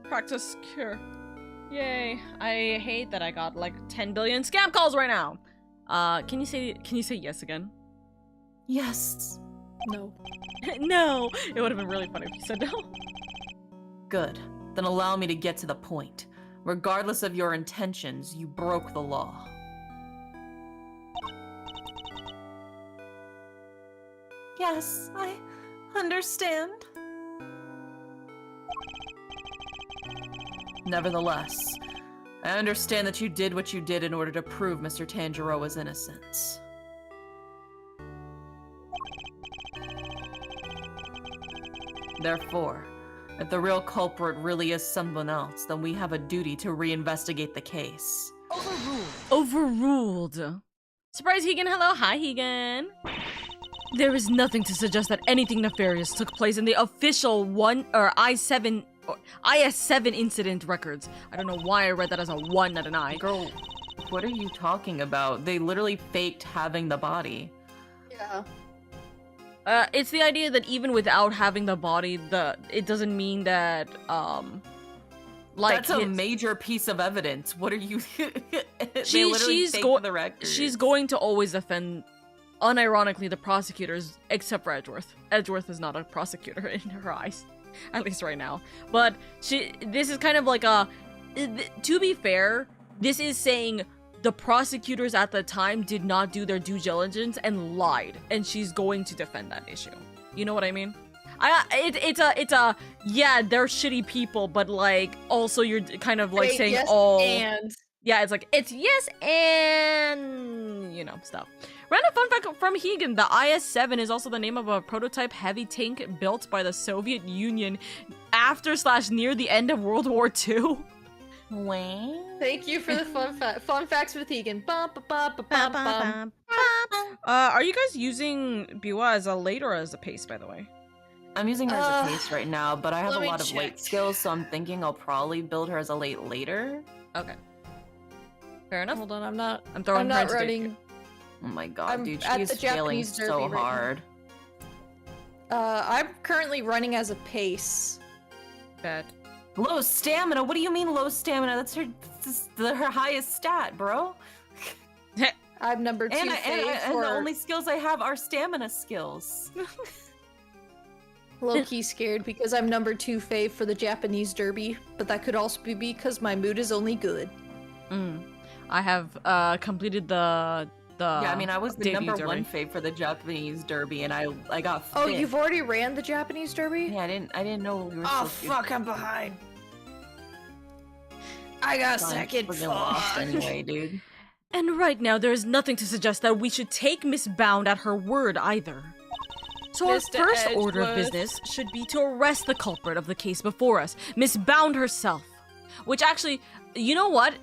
Practice cure. Yay. I hate that I got like 10 billion scam calls right now. Can you say yes again? Yes. No. No! It would have been really funny if you said no. Good. Then allow me to get to the point. Regardless of your intentions, you broke the law. Yes, I understand. Nevertheless, I understand that you did what you did in order to prove Mr. Tanjiroa's innocence. Therefore, if the real culprit really is someone else, then we have a duty to reinvestigate the case. Overruled. Surprise, Hegan. Hello. Hi, Hegan. There is nothing to suggest that anything nefarious took place in the official IS7 incident records. I don't know why I read that as a 1, not an I. Girl, what are you talking about? They literally faked having the body. Yeah. It's the idea that even without having the body, it doesn't mean that, like... That's a major piece of evidence. What are you... She's going to always defend, unironically, the prosecutors, except for Edgeworth. Edgeworth is not a prosecutor in her eyes. At least right now. But this is kind of like a... To be fair, this is saying... The prosecutors at the time did not do their due diligence and lied, and she's going to defend that issue. You know what I mean? It's a yeah, they're shitty people, but like also you're kind of like wait, saying yes, and yeah, it's like it's yes and you know stuff. Random fun fact from Hegan: the IS-7 is also the name of a prototype heavy tank built by the Soviet Union after/near the end of World War II. Thank you for the fun facts with Egan. Are you guys using Biwa as a late or as a pace, by the way? I'm using her as a pace right now, but I have a lot of late skills, so I'm thinking I'll probably build her as a late later. Okay. Fair enough. Hold on, I'm not running. Oh my god, dude, she's failing so hard. I'm currently running as a pace. Bad. Low stamina? What do you mean low stamina? That's her highest stat, bro. I'm number 2 and the only skills I have are stamina skills. Low-key scared because I'm number 2 fave for the Japanese Derby, but that could also be because my mood is only good. I have completed the yeah, I mean, I was the number 1 fave for the Japanese Derby, and I got 5th. Oh, you've already ran the Japanese Derby? Yeah, I didn't know we were Oh, fuck, I'm behind. I got second. Lost anyway, dude. And right now, there is nothing to suggest that we should take Miss Bound at her word either. So our first order of business should be to arrest the culprit of the case before us, Miss Bound herself. Which actually, you know what?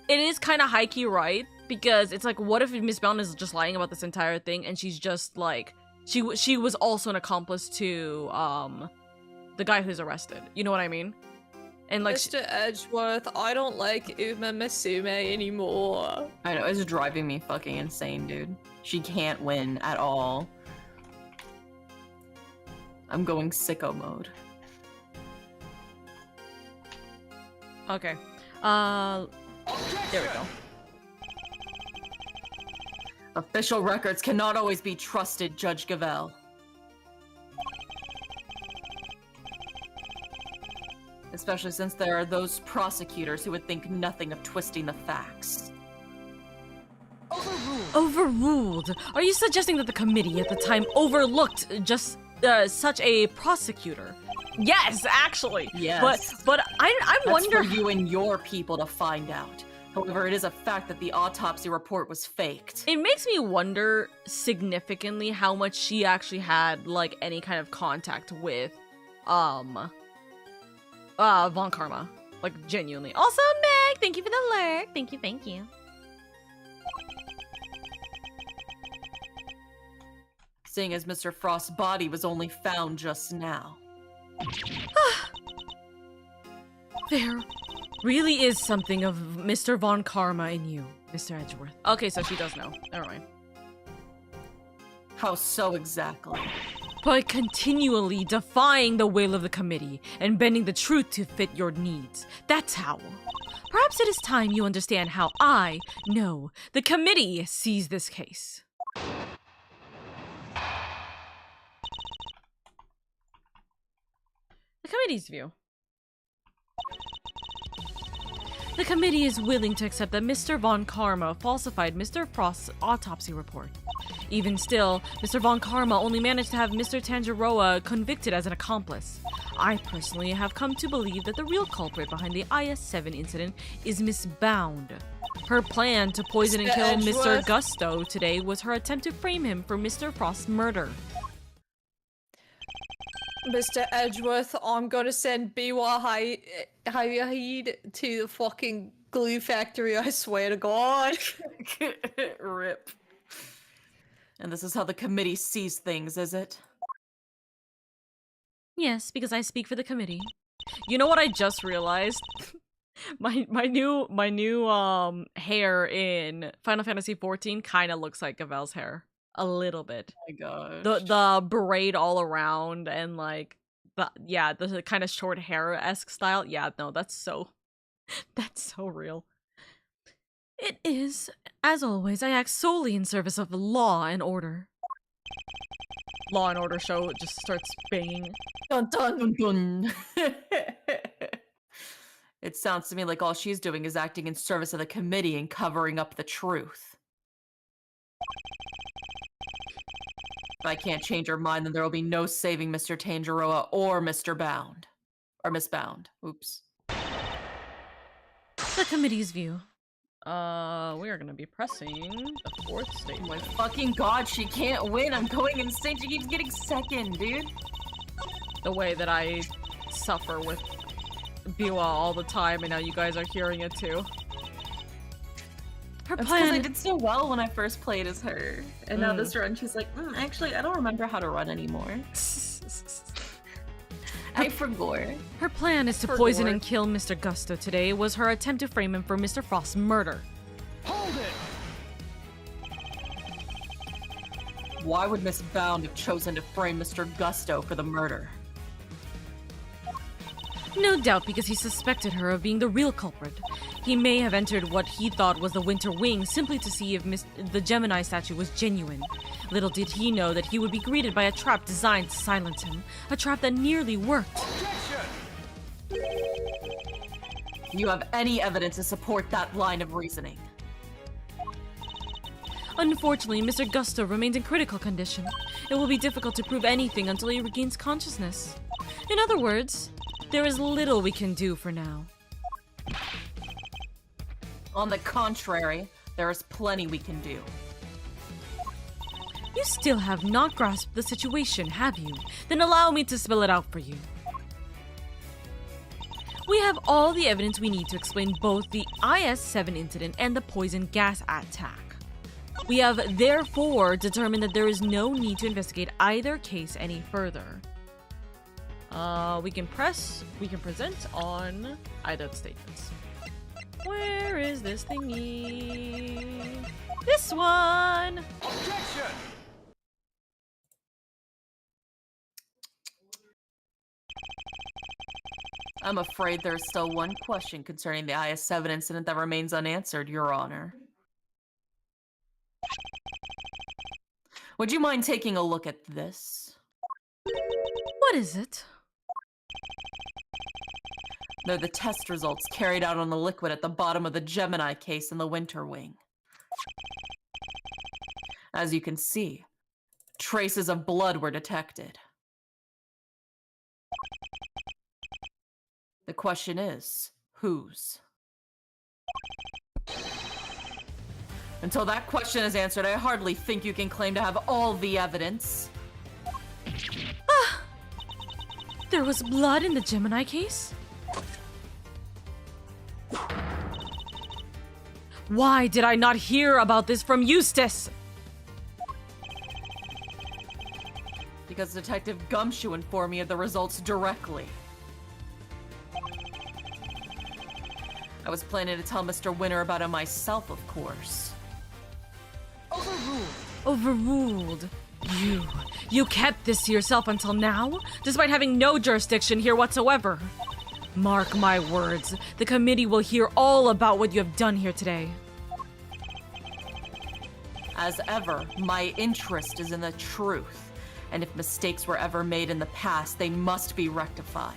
It is kind of high-key right. Because it's like, what if Miss Bound is just lying about this entire thing, and she's just like, she was also an accomplice to the guy who's arrested. You know what I mean? And like, Mr. Edgeworth, I don't like Uma Musume anymore. I know, it's driving me fucking insane, dude. She can't win at all. I'm going sicko mode. Okay. There we go. Official records cannot always be trusted, Judge Gavel. Especially since there are those prosecutors who would think nothing of twisting the facts. Overruled. Overruled? Are you suggesting that the committee at the time overlooked just such a prosecutor? Yes, actually. Yes. But I wonder. That's for you and your people to find out. However, it is a fact that the autopsy report was faked. It makes me wonder significantly how much she actually had, like, any kind of contact with, Von Karma. Like, genuinely. Also, Meg, thank you for the lurk. Thank you. Seeing as Mr. Frost's body was only found just now. There really is something of Mr. Von Karma in you, Mr. Edgeworth. Okay, so she does know. Never mind. How so exactly? By continually defying the will of the committee and bending the truth to fit your needs. That's how. Perhaps it is time you understand how I, no, the committee sees this case. The committee's view. The committee is willing to accept that Mr. Von Karma falsified Mr. Frost's autopsy report. Even still, Mr. Von Karma only managed to have Mr. Tanjiro convicted as an accomplice. I personally have come to believe that the real culprit behind the IS-7 incident is Miss Bound. Her plan to poison and kill Mr. Gusto today was her attempt to frame him for Mr. Frost's murder. Mr. Edgeworth, I'm gonna send Biwa Hayid to the fucking glue factory, I swear to God. Rip. And this is how the committee sees things, is it? Yes, because I speak for the committee. You know what I just realized? my new hair in Final Fantasy XIV kind of looks like Gavel's hair. A little bit. Oh my gosh. The braid all around and like the kind of short hair-esque style. Yeah, no, that's so real. It is, as always, I act solely in service of law and order. Law and Order show just starts banging. Dun dun dun dun. It sounds to me like all she's doing is acting in service of the committee and covering up the truth. If I can't change her mind, then there will be no saving Mr. Tanjiro or Mr. Bound. Or Miss Bound. Oops. The committee's view. We are gonna be pressing the fourth statement. Oh my fucking god, she can't win! I'm going insane, she keeps getting second, dude! The way that I suffer with Biwa all the time, and now you guys are hearing it too. Her That's plan. because I did so well when I first played as her, and now this run she's like, actually, I don't remember how to run anymore. I forgot. Her plan is to poison and kill Mr. Gusto today was her attempt to frame him for Mr. Frost's murder. Hold it! Why would Miss Bound have chosen to frame Mr. Gusto for the murder? No doubt because he suspected her of being the real culprit. He may have entered what he thought was the Winter Wing simply to see if the Gemini statue was genuine. Little did he know that he would be greeted by a trap designed to silence him. A trap that nearly worked. Objection! Do you have any evidence to support that line of reasoning? Unfortunately, Mr. Gusto remains in critical condition. It will be difficult to prove anything until he regains consciousness. In other words, there is little we can do for now. On the contrary, there is plenty we can do. You still have not grasped the situation, have you? Then allow me to spell it out for you. We have all the evidence we need to explain both the IS-7 incident and the poison gas attack. We have therefore determined that there is no need to investigate either case any further. We can present on either of the statements. Where is this thingy? This one! Objection! I'm afraid there's still one question concerning the IS-7 incident that remains unanswered, Your Honor. Would you mind taking a look at this? What is it? They're the test results carried out on the liquid at the bottom of the Gemini case in the winter wing. As you can see, traces of blood were detected. The question is, whose? Until that question is answered, I hardly think you can claim to have all the evidence. There was blood in the Gemini case? Why did I not hear about this from Eustace? Because Detective Gumshoe informed me of the results directly. I was planning to tell Mr. Winter about it myself, of course. Overruled. Overruled. You kept this to yourself until now, despite having no jurisdiction here whatsoever. Mark my words, the committee will hear all about what you have done here today. As ever, my interest is in the truth, and if mistakes were ever made in the past, they must be rectified.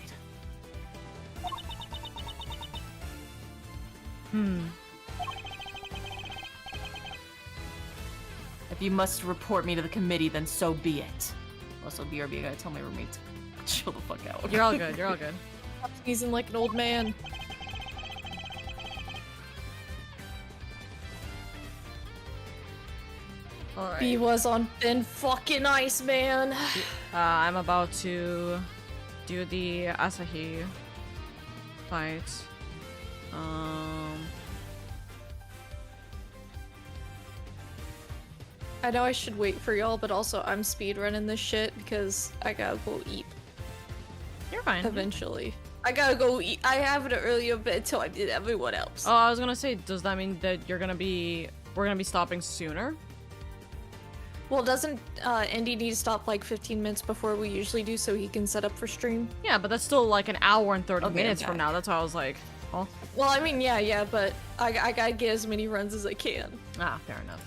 If you must report me to the committee, then so be it. Also, BRB, I gotta tell my roommate to chill the fuck out. You're all good, you're all good. I'm sneezing like an old man. Alright. B was on thin fucking ice, man. I'm about to do the Asahi fight. I know I should wait for y'all, but also I'm speedrunning this shit because I gotta go eat You're fine. eventually. I gotta go eat. I have an earlier bedtime I did everyone else. Oh, I was gonna say, does that mean that we're gonna be stopping sooner? Well, doesn't Indy need to stop like 15 minutes before we usually do so he can set up for stream? Yeah, but that's still like an hour and 30 Okay, minutes okay. from now. That's why I was like, oh. Well, I mean, yeah, but I gotta get as many runs as I can. Ah, fair enough.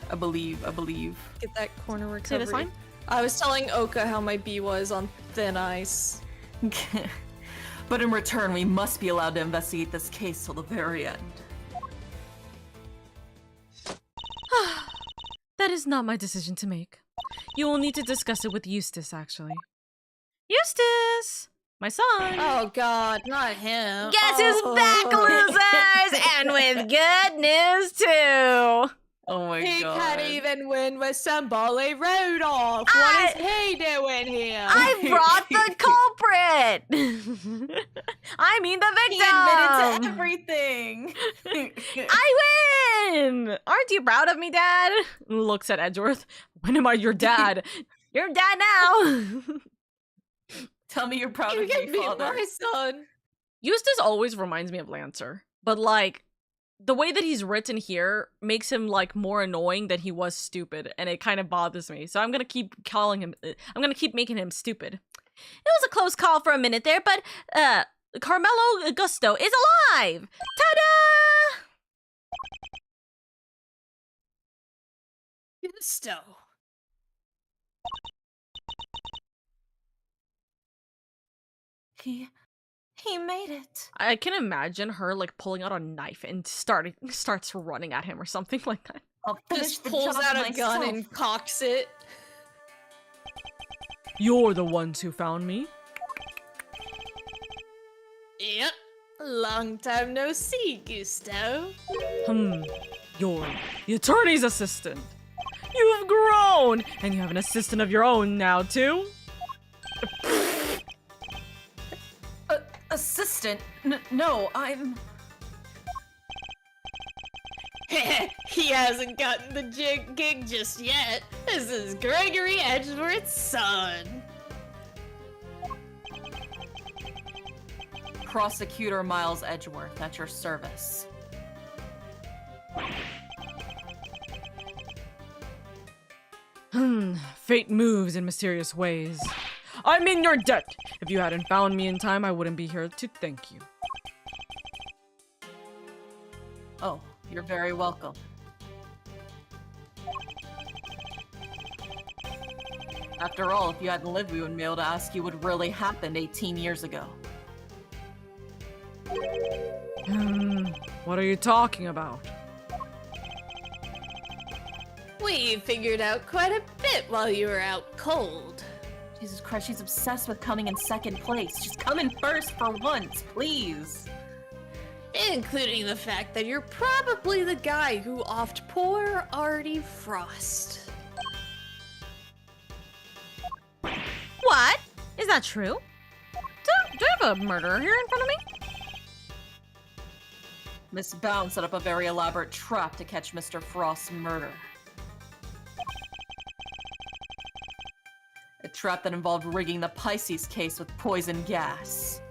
I believe. Get that corner recovery. Say this line? I was telling Oka how my B was on thin ice. But in return, we must be allowed to investigate this case till the very end. That is not my decision to make. You will need to discuss it with Eustace, actually. Eustace! My son! Oh god, not him. Guess who's back, losers! And with good news, too! Oh my He god. can't even win with somebody rode off. What is he doing here? I brought the culprit! I mean the He victim! admitted to everything! I win! Aren't you proud of me, Dad? Looks at Edgeworth. When am I your dad? You're dad now! Tell me you're proud You of can me, be father. my son. Eustace always reminds me of Lancer, but like, the way that he's written here makes him like more annoying than he was stupid, and it kind of bothers me. So I'm gonna keep calling him, I'm gonna keep making him stupid. It was a close call for a minute there, but Carmelo Gusto is alive! Ta-da! Gusto. He made it. I can imagine her like pulling out a knife and starts running at him or something like that. I'll finish Just the pulls job out a myself. gun and cocks it. You're the ones who found me. Yep. Long time no see, Gusto. You're the attorney's assistant. You've grown, and you have an assistant of your own now, too. Assistant? No, I'm... He hasn't gotten the gig just yet. This is Gregory Edgeworth's son. Prosecutor Miles Edgeworth, at your service. Fate moves in mysterious ways. I'm in your debt. If you hadn't found me in time, I wouldn't be here to thank you. Oh, you're very welcome. After all, if you hadn't lived, we wouldn't be able to ask you what really happened 18 years ago. What are you talking about? We figured out quite a bit while you were out cold. Jesus Christ, she's obsessed with coming in second place. Just come in first for once, please. Including the fact that you're probably the guy who offed poor Artie Frost. What? Is that true? Do you have a murderer here in front of me? Miss Bound set up a very elaborate trap to catch Mr. Frost's murder. A trap that involved rigging the Pisces case with poison gas.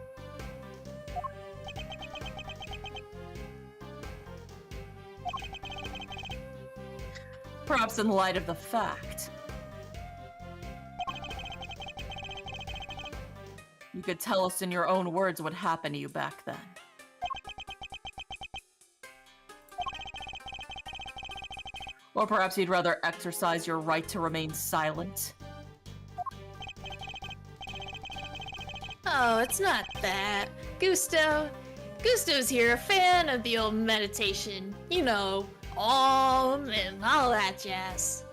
Perhaps in light of the fact you could tell us in your own words what happened to you back then. Or perhaps you'd rather exercise your right to remain silent. Oh, it's not that. Gusto's here, a fan of the old meditation. You know, Om and all that jazz.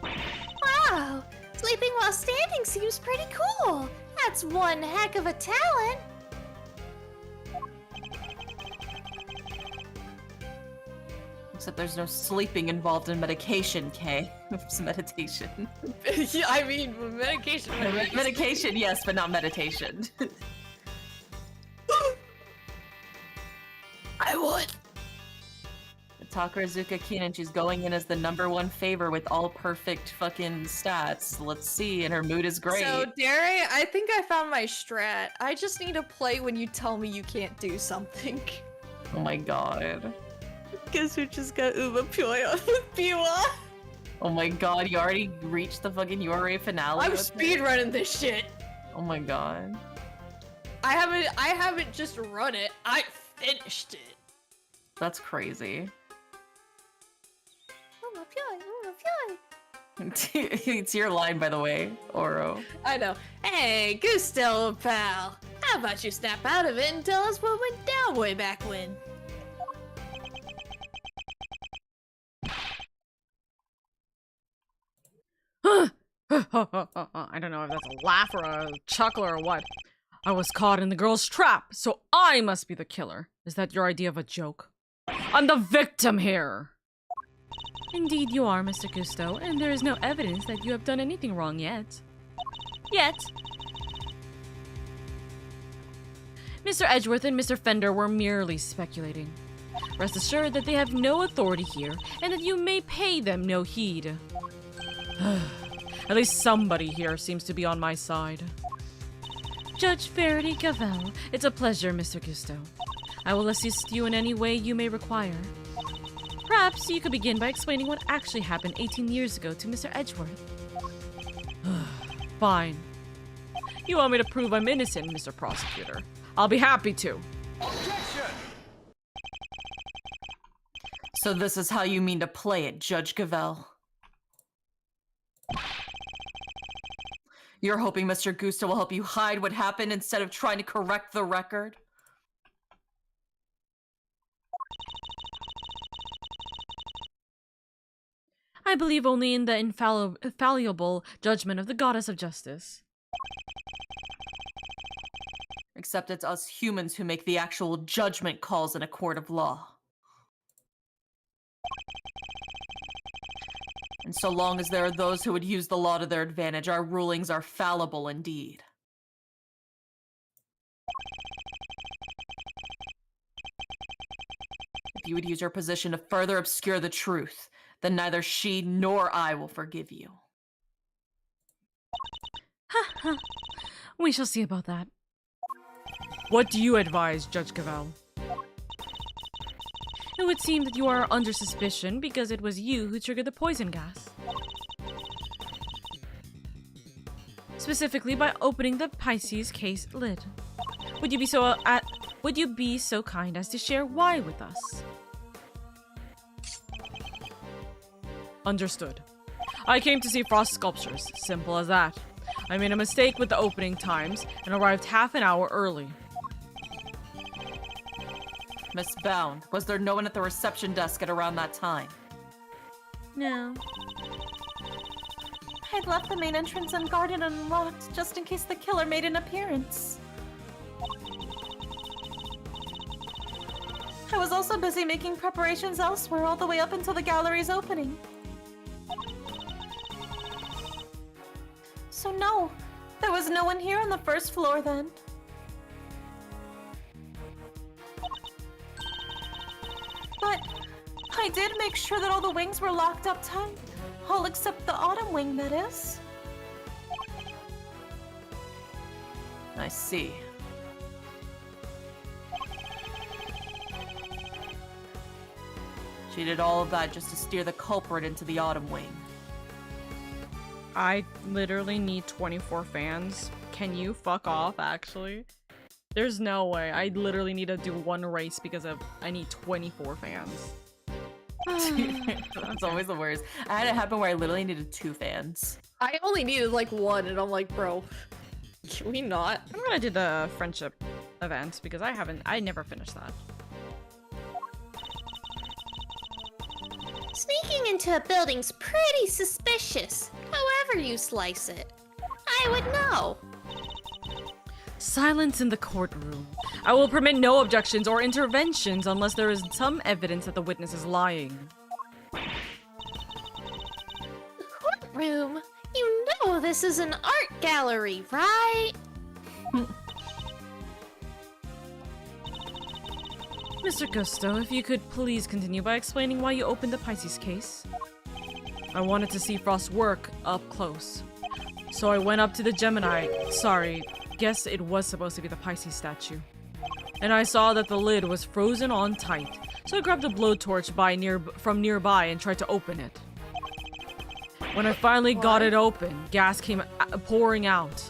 Wow, sleeping while standing seems pretty cool. That's one heck of a talent. Except there's no sleeping involved in medication, Kay. It's meditation. Yeah, I mean, medication. Medication, yes, but not meditation. I would. Takarazuka Keenan, she's going in as the #1 favor with all perfect fucking stats. Let's see, and her mood is great. So, Derry, I think I found my strat. I just need to play when you tell me you can't do something. Oh my god. Guess who just got Uma Pyoy on with Biwa? Oh my god, you already reached the fucking URA finale? I'm speedrunning this shit. Oh my god. I haven't just run it, I finished it. That's crazy. Uma Pyoy. It's your line, by the way, Oro. I know. Hey, Gusto, pal. How about you snap out of it and tell us what went down way back when? I don't know if that's a laugh or a chuckle or what. I was caught in the girl's trap, so I must be the killer. Is that your idea of a joke? I'm the victim here! Indeed you are, Mr. Gusto, and there is no evidence that you have done anything wrong yet. Mr. Edgeworth and Mr. Fender were merely speculating. Rest assured that they have no authority here, and that you may pay them no heed. At least somebody here seems to be on my side. Judge Verity Gavel, it's a pleasure, Mr. Gusto. I will assist you in any way you may require. Perhaps you could begin by explaining what actually happened 18 years ago to Mr. Edgeworth. Fine. You want me to prove I'm innocent, Mr. Prosecutor? I'll be happy to. Objection! So this is how you mean to play it, Judge Gavel. You're hoping Mr. Gusto will help you hide what happened instead of trying to correct the record? I believe only in the infallible judgment of the Goddess of Justice. Except it's us humans who make the actual judgment calls in a court of law. And so long as there are those who would use the law to their advantage, our rulings are fallible indeed. If you would use your position to further obscure the truth, then neither she nor I will forgive you. Ha ha. We shall see about that. What do you advise, Judge Gavel? It would seem that you are under suspicion because it was you who triggered the poison gas. Specifically by opening the Pisces case lid. Would you be so kind as to share why with us? Understood. I came to see Frost sculptures. Simple as that. I made a mistake with the opening times and arrived half an hour early. Miss Bound, was there no one at the reception desk at around that time? No. I'd left the main entrance unguarded and unlocked just in case the killer made an appearance. I was also busy making preparations elsewhere all the way up until the gallery's opening. So no, there was no one here on the first floor then. But I did make sure that all the wings were locked up tight. All except the autumn wing, that is. I see. She did all of that just to steer the culprit into the autumn wing. I literally need 24 fans. Can you fuck off, actually? There's no way. I literally need to do one race because I need 24 fans. That's always the worst. I had it happen where I literally needed 2 fans. I only needed like 1, and I'm like, bro, can we not? I'm gonna do the friendship event because I never finished that. Sneaking into a building's pretty suspicious, however you slice it. I would know. Silence in the courtroom. I will permit no objections or interventions unless there is some evidence that the witness is lying. Courtroom? You know this is an art gallery, right? Mr. Gusto, if you could please continue by explaining why you opened the Pisces case. I wanted to see Frost's work up close. So I went up to the Gemini, guess it was supposed to be the Pisces statue. And I saw that the lid was frozen on tight, so I grabbed a blowtorch from nearby and tried to open it. When I finally got it open, gas came pouring out.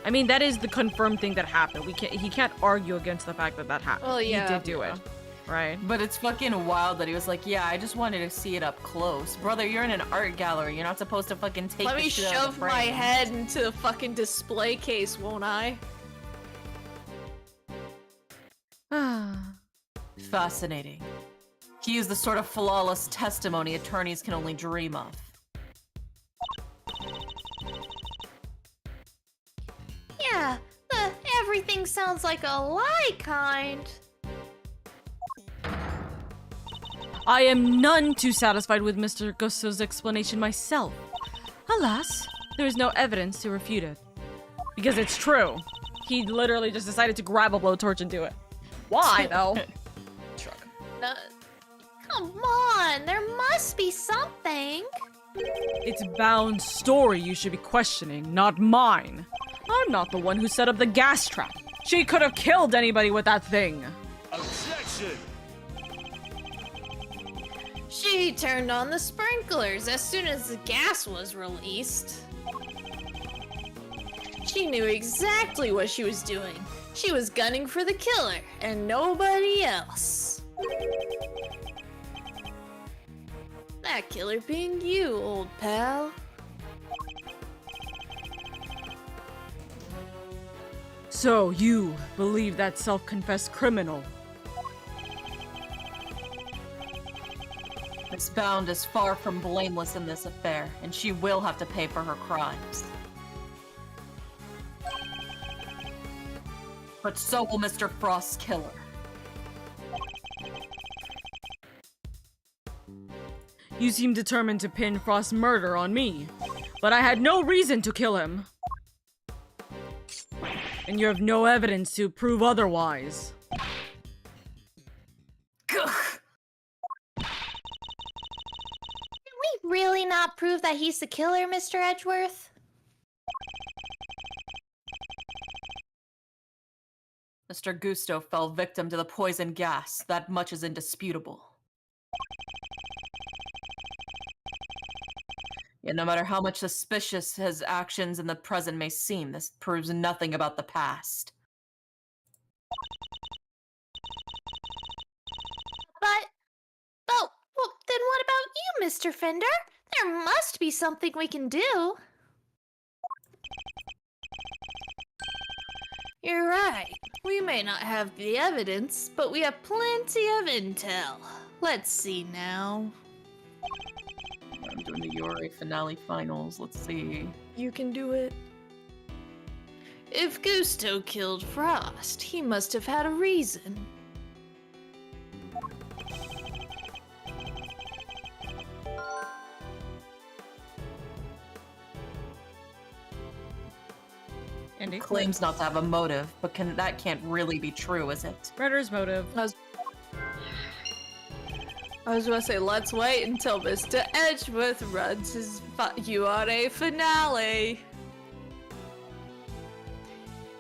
I mean, that is the confirmed thing that happened. He can't argue against the fact that happened. Well, yeah. He did do it, right? But it's fucking wild that he was like, yeah, I just wanted to see it up close. Brother, you're in an art gallery. You're not supposed to fucking take Let the me shit out of shove the my frame. head into the fucking display case, won't I? Fascinating. He is the sort of flawless testimony attorneys can only dream of. Yeah, the everything sounds like a lie kind. I am none too satisfied with Mr. Gusto's explanation myself. Alas, there is no evidence to refute it. Because it's true. He literally just decided to grab a blowtorch and do it. Why, though? Shrug. Come on, there must be something. It's Bound's story you should be questioning, not mine. I'm not the one who set up the gas trap. She could have killed anybody with that thing. Objection! She turned on the sprinklers as soon as the gas was released. She knew exactly what she was doing. She was gunning for the killer, and nobody else. That killer being you, old pal. So you believe that self-confessed criminal? Miss Bound is far from blameless in this affair, and she will have to pay for her crimes. But so will Mr. Frost's killer. You seem determined to pin Frost's murder on me, but I had no reason to kill him. And you have no evidence to prove otherwise. Can we really not prove that he's the killer, Mr. Edgeworth? Mr. Gusto fell victim to the poison gas. That much is indisputable. Yet no matter how much suspicious his actions in the present may seem, this proves nothing about the past. But, well, then what about you, Mr. Fender? There must be something we can do. You're right. We may not have the evidence, but we have plenty of intel. Let's see now. I'm doing the Yuri finale finals. Let's see. You can do it. If Gusto killed Frost, he must have had a reason. Andy? Claims not to have a motive, but that can't really be true, is it? Murder's motive. I was gonna say, let's wait until Mr. Edgeworth runs his URA finale.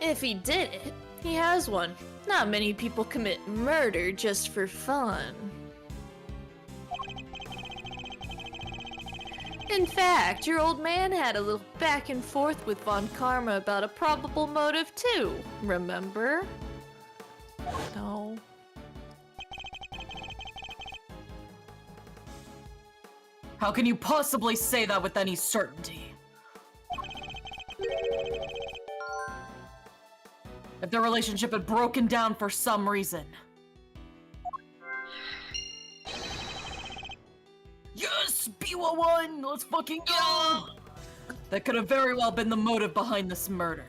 If he did it, he has one. Not many people commit murder just for fun. In fact, your old man had a little back and forth with Von Karma about a probable motive too, remember? No. How can you possibly say that with any certainty? If their relationship had broken down for some reason. Yes! Biwa1! Let's fucking go! That could have very well been the motive behind this murder.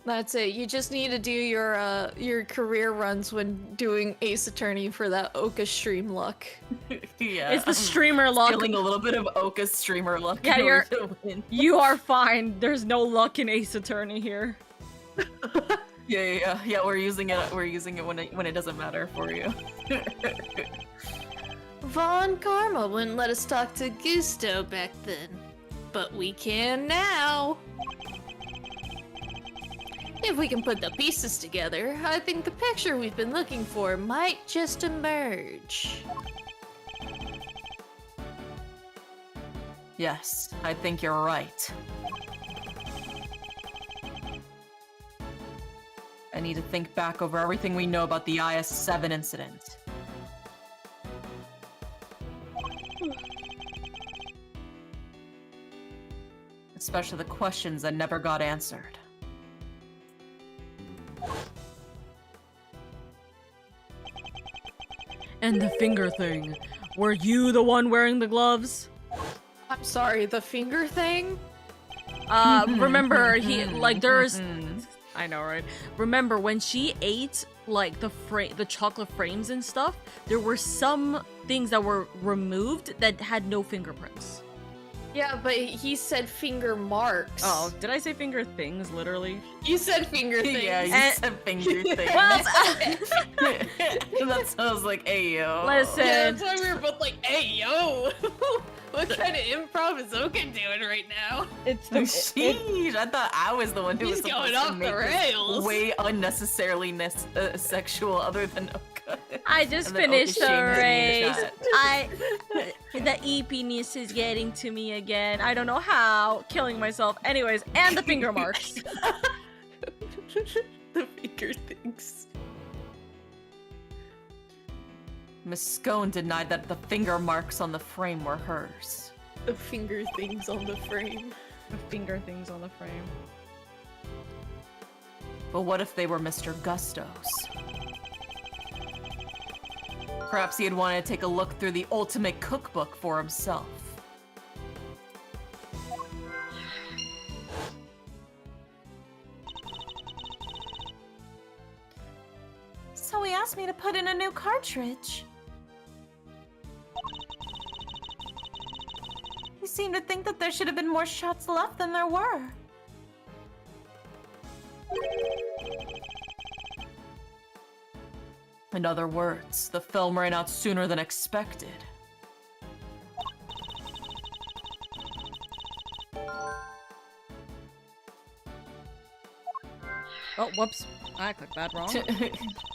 That's it. You just need to do your career runs when doing Ace Attorney for that Oka stream luck. Yeah, It's the streamer luck. Feeling a little bit of Oka's streamer luck. Yeah, win. you are fine. There's no luck in Ace Attorney here. Yeah. We're using it. We're using it when it doesn't matter for you. Von Karma wouldn't let us talk to Gusto back then, but we can now. If we can put the pieces together, I think the picture we've been looking for might just emerge. Yes, I think you're right. I need to think back over everything we know about the IS-7 incident. Especially the questions that never got answered. And the finger thing. Were you the one wearing the gloves? I'm sorry, the finger thing? Remember, there's... I know, right? Remember, when she ate, like, the chocolate frames and stuff, there were some things that were removed that had no fingerprints. Yeah, but he said finger marks. Oh, did I say finger things, literally? You said finger things. Yeah, you said finger things. Well, that's why I was like, hey, yo. Listen. Yeah, that's why we were both like, hey, yo. What kind of improv is Oka doing right now? It's the... Sheesh, I thought I was the one who was He's supposed going to off make the this rails. way unnecessarily sexual other than Oka. I just And then finished Oka the shamed me in race. the chat. The epiness is getting to me again. I don't know how. Killing myself. Anyways, and the finger marks. The finger things. Miss Scone denied that the finger marks on the frame were hers. The finger things on the frame. The finger things on the frame. But what if they were Mr. Gusto's? Perhaps he had wanted to take a look through the ultimate cookbook for himself. So he asked me to put in a new cartridge. He seemed to think that there should have been more shots left than there were. In other words, the film ran out sooner than expected. Oh, whoops. I clicked that wrong.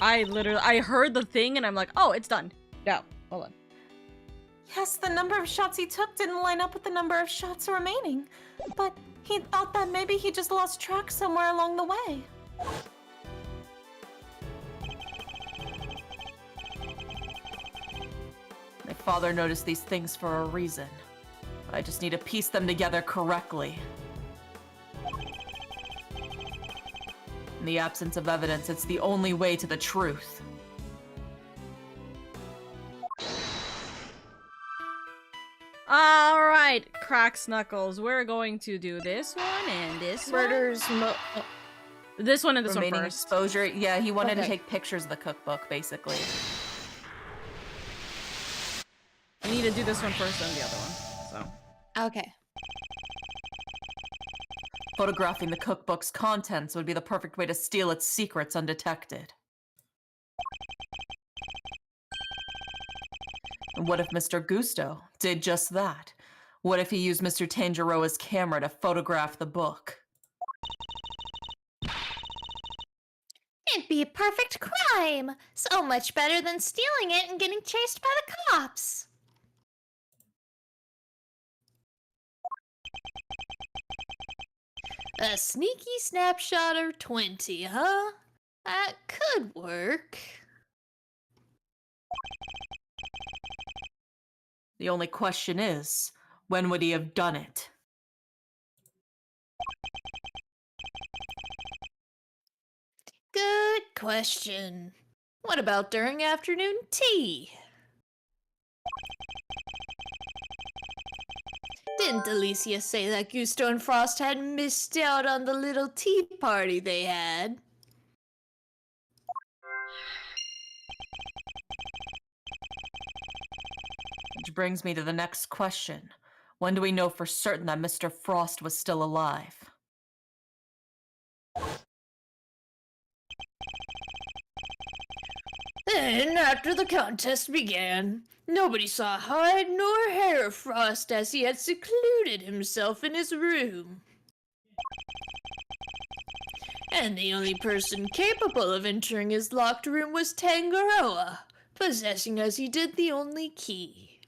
I heard the thing and I'm like, oh, it's done. No, hold on. Yes, the number of shots he took didn't line up with the number of shots remaining. But he thought that maybe he just lost track somewhere along the way. My father noticed these things for a reason. But I just need to piece them together correctly. the absence of evidence, it's the only way to the truth. Alright, Cracks Knuckles. We're going to do this one and this Murders. This one and this Remaining one first. exposure. Yeah, he wanted to take pictures of the cookbook, basically. We need to do this one first, then the other one. So. Okay. Photographing the cookbook's contents would be the perfect way to steal its secrets undetected. And what if Mr. Gusto did just that? What if he used Mr. Tanjiroa's camera to photograph the book? It'd be a perfect crime! So much better than stealing it and getting chased by the cops! A sneaky snapshot or 20, huh? That could work. The only question is, when would he have done it? Good question. What about during afternoon tea? Didn't Alicia say that Gusto and Frost had missed out on the little tea party they had? Which brings me to the next question. When do we know for certain that Mr. Frost was still alive? Then, after the contest began, nobody saw hide nor hair of Frost as he had secluded himself in his room. And the only person capable of entering his locked room was Tangaroa, possessing as he did the only key.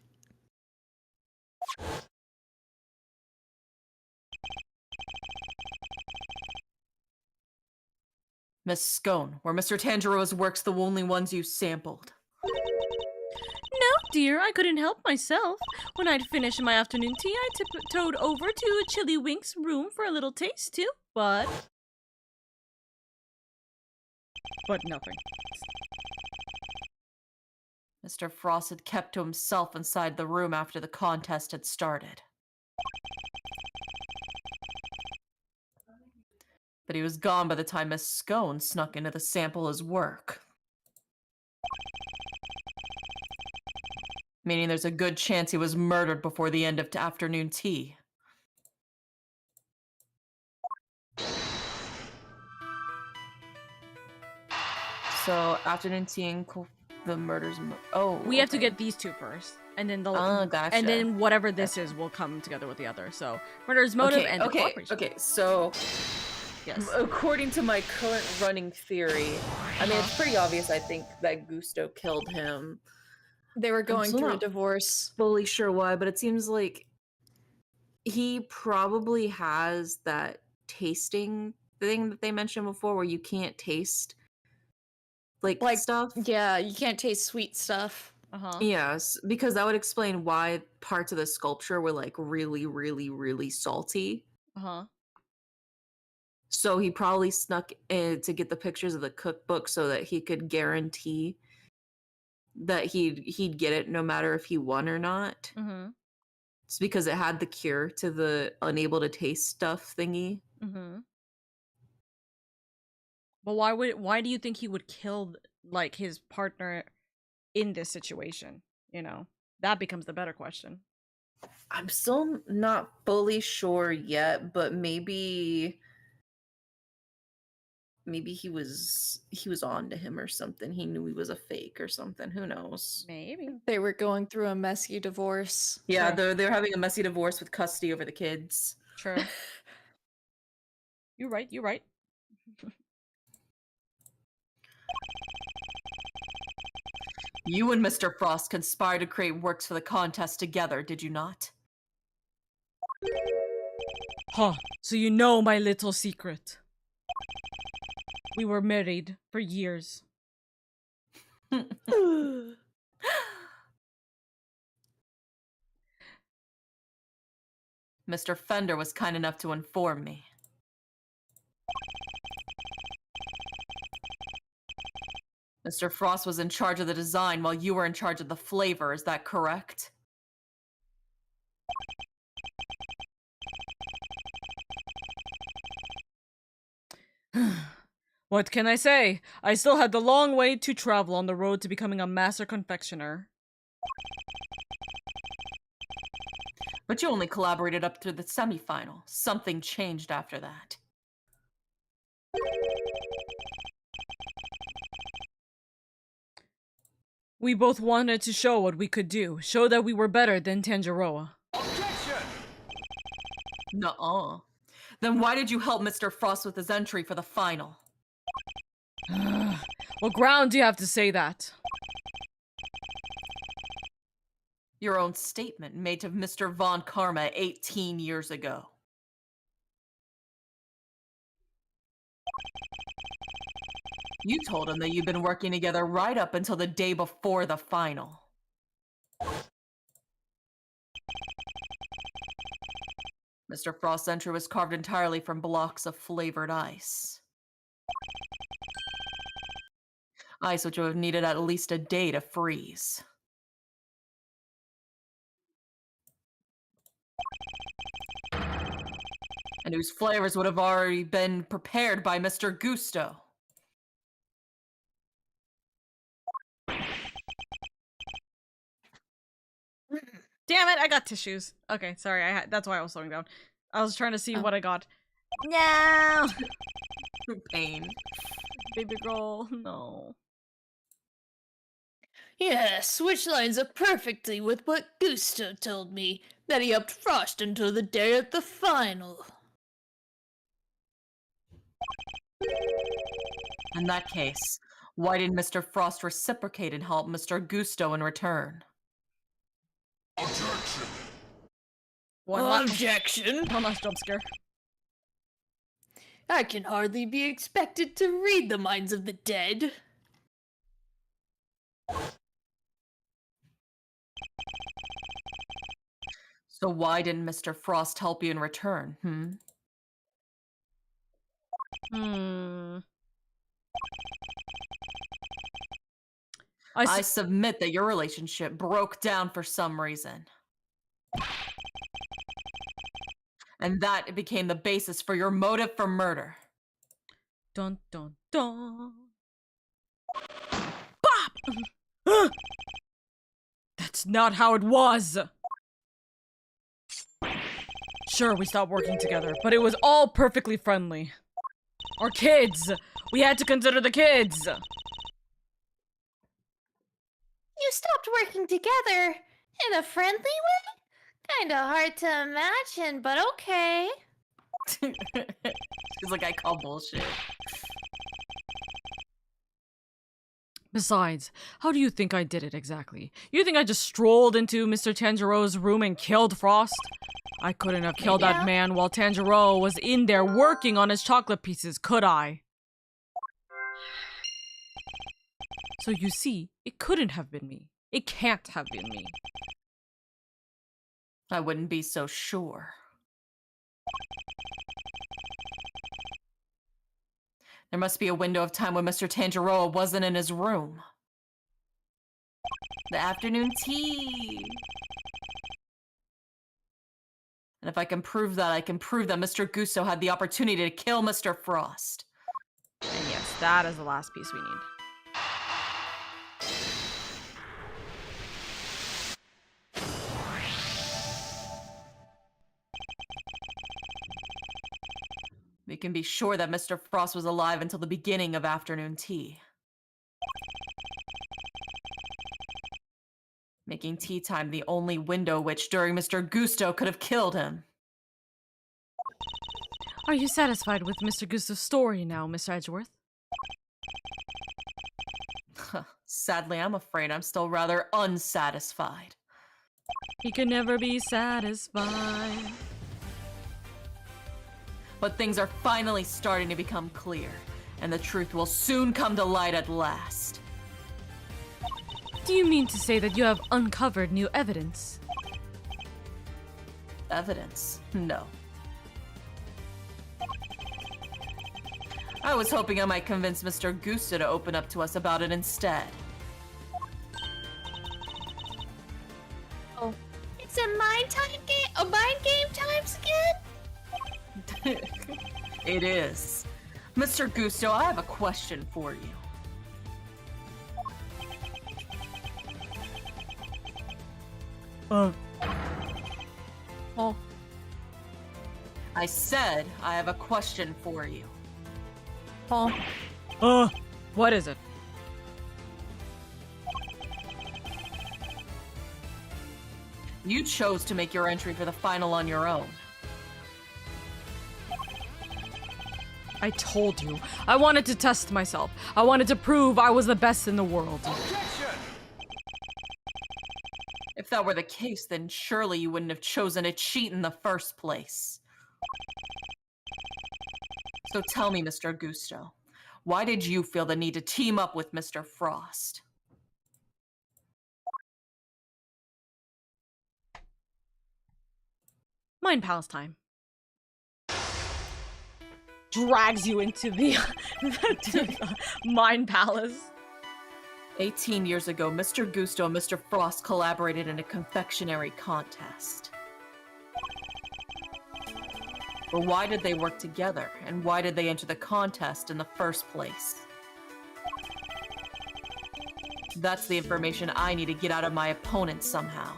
Miss Scone, were Mr. Tanjiroa's works the only ones you sampled? No, dear, I couldn't help myself. When I'd finished my afternoon tea, I tiptoed over to Chili Wink's room for a little taste, too, but nothing. Mr. Frost had kept to himself inside the room after the contest had started. But he was gone by the time Miss Scone snuck into to sample his work. Meaning there's a good chance he was murdered before the end of afternoon tea. So, afternoon tea and the murders... We have to get these two first, and then the gotcha. and then whatever this is will come together with the other. So, murder's motive and the cooperation. Okay, so... Yes. According to my current running theory, I mean, it's pretty obvious, I think, that Gusto killed him. They were going through a divorce. Fully sure why, but it seems like he probably has that tasting thing that they mentioned before where you can't taste like stuff. Yeah, you can't taste sweet stuff. Yes, because that would explain why parts of the sculpture were like really, really, really salty. So he probably snuck in to get the pictures of the cookbook so that he could guarantee that he'd get it no matter if he won or not. It's because it had the cure to the unable to taste stuff thingy. But why do you think he would kill like his partner in this situation? You know, that becomes the better question. I'm still not fully sure yet, but maybe he was on to him or something. He knew he was a fake or something. Who knows? Maybe. They were going through a messy divorce. Yeah, they're having a messy divorce with custody over the kids. True. You're right. You and Mr. Frost conspired to create works for the contest together, did you not? Huh. So you know my little secret. We were married for years. Mr. Fender was kind enough to inform me. Mr. Frost was in charge of the design while you were in charge of the flavor, is that correct? What can I say? I still had the long way to travel on the road to becoming a master confectioner. But you only collaborated up to the semi-final. Something changed after that. We both wanted to show what we could do, show that we were better than Tanjiro. Objection! Nuh-uh. Then why did you help Mr. Frost with his entry for the final? What ground do you have to say that? Your own statement made to Mr. Von Karma 18 years ago. You told him that you'd been working together right up until the day before the final. Mr. Frost's entry was carved entirely from blocks of flavored ice. Ice which would have needed at least a day to freeze. And whose flavors would have already been prepared by Mr. Gusto. Damn it, I got tissues. Okay, sorry, that's why I was slowing down. I was trying to see what I got. No! Pain. Baby girl, no. Yes, which lines up perfectly with what Gusto told me, that he helped Frost until the day of the final. In that case, why didn't Mr. Frost reciprocate and help Mr. Gusto in return? Objection! Objection! One last jump scare. I can hardly be expected to read the minds of the dead. So why didn't Mr. Frost help you in return, I submit that your relationship broke down for some reason. And that became the basis for your motive for murder. Dun dun dun. Bop! That's not how it was! Sure, we stopped working together, but it was all perfectly friendly. Our kids! We had to consider the kids! You stopped working together in a friendly way? Kinda hard to imagine, but okay. She's like, I call bullshit. Besides, how do you think I did it exactly? You think I just strolled into Mr. Tanjiro's room and killed Frost? I couldn't have killed that man while Tanjiro was in there working on his chocolate pieces, could I? So you see, it couldn't have been me. It can't have been me. I wouldn't be so sure. There must be a window of time when Mr. Tanjiro wasn't in his room. The afternoon tea. And if I can prove that, I can prove that Mr. Gusto had the opportunity to kill Mr. Frost. And yes, that is the last piece we need. We can be sure that Mr. Frost was alive until the beginning of afternoon tea. Making tea time the only window which, during Mr. Gusto, could have killed him. Are you satisfied with Mr. Gusto's story now, Mr. Edgeworth? Sadly, I'm afraid I'm still rather unsatisfied. He can never be satisfied. But things are finally starting to become clear, and the truth will soon come to light at last. Do you mean to say that you have uncovered new evidence? Evidence? No. I was hoping I might convince Mr. Gusto to open up to us about it instead. Oh. It's a mind game times again? It is. Mr. Gusto, I have a question for you. Oh. I said I have a question for you. What is it? You chose to make your entry for the final on your own. I told you. I wanted to test myself. I wanted to prove I was the best in the world. If that were the case, then surely you wouldn't have chosen to cheat in the first place. So tell me, Mr. Gusto, why did you feel the need to team up with Mr. Frost? Mind Palace time. Drags you into the Mind Palace. 18 years ago, Mr. Gusto and Mr. Frost collaborated in a confectionery contest. But why did they work together, and why did they enter the contest in the first place? That's the information I need to get out of my opponent somehow.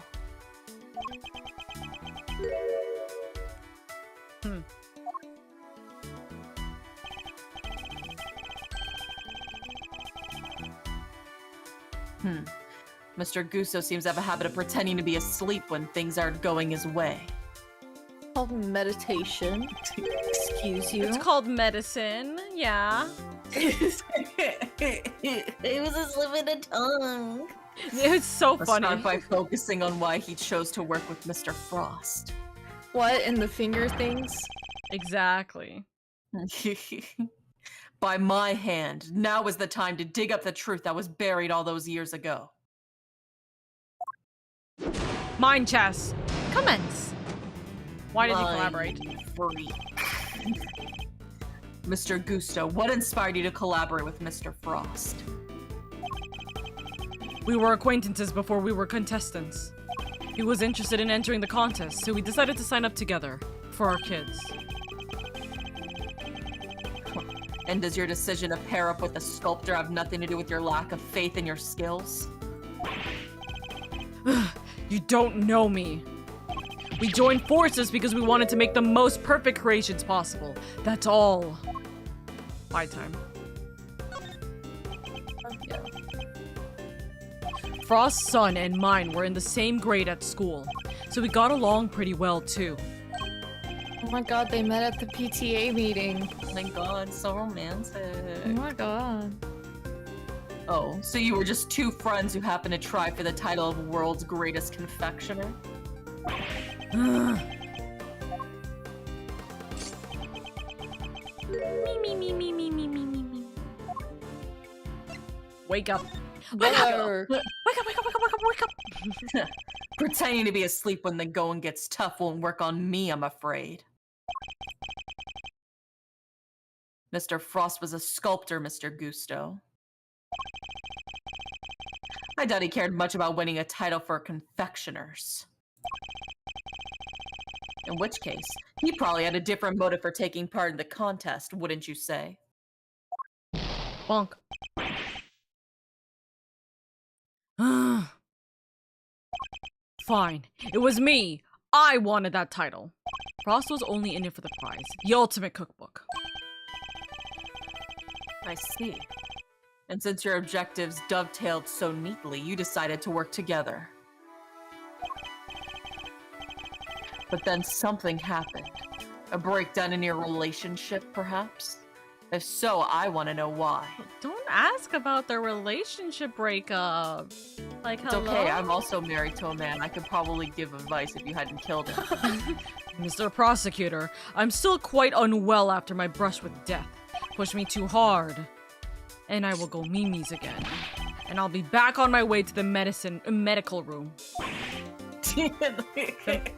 Mr. Gusto seems to have a habit of pretending to be asleep when things aren't going his way. Called meditation. Excuse you. It's called medicine, yeah. It was a slip of the tongue. It's so Let's funny. start by focusing on why he chose to work with Mr. Frost. What, in the finger things? Exactly. By my hand, now is the time to dig up the truth that was buried all those years ago. Mind chess. Commence. Why did you collaborate? Freak. Mr. Gusto, what inspired you to collaborate with Mr. Frost? We were acquaintances before we were contestants. He was interested in entering the contest, so we decided to sign up together for our kids. And does your decision to pair up with a sculptor have nothing to do with your lack of faith in your skills? You don't know me. We joined forces because we wanted to make the most perfect creations possible. That's all. My time. Frost's son and mine were in the same grade at school, so we got along pretty well too. Oh my god, they met at the PTA meeting. Oh my god, so romantic. Oh my god. Oh, so you were just two friends who happened to try for the title of world's greatest confectioner? Wake up. Wake up. Pretending to be asleep when the going gets tough won't work on me, I'm afraid. Mr. Frost was a sculptor, Mr. Gusto. I doubt he cared much about winning a title for confectioners. In which case, he probably had a different motive for taking part in the contest, wouldn't you say? Bonk. Fine. It was me. I wanted that title. Frost was only in it for the prize. The ultimate cookbook. I see. And since your objectives dovetailed so neatly, you decided to work together. But then something happened. A breakdown in your relationship, perhaps? If so, I want to know why. Don't ask about their relationship breakup. Like, hello? It's okay, I'm also married to a man. I could probably give advice if you hadn't killed him. Mr. Prosecutor, I'm still quite unwell after my brush with death. Push me too hard, and I will go Mimi's again. And I'll be back on my way to the medical room. Everything's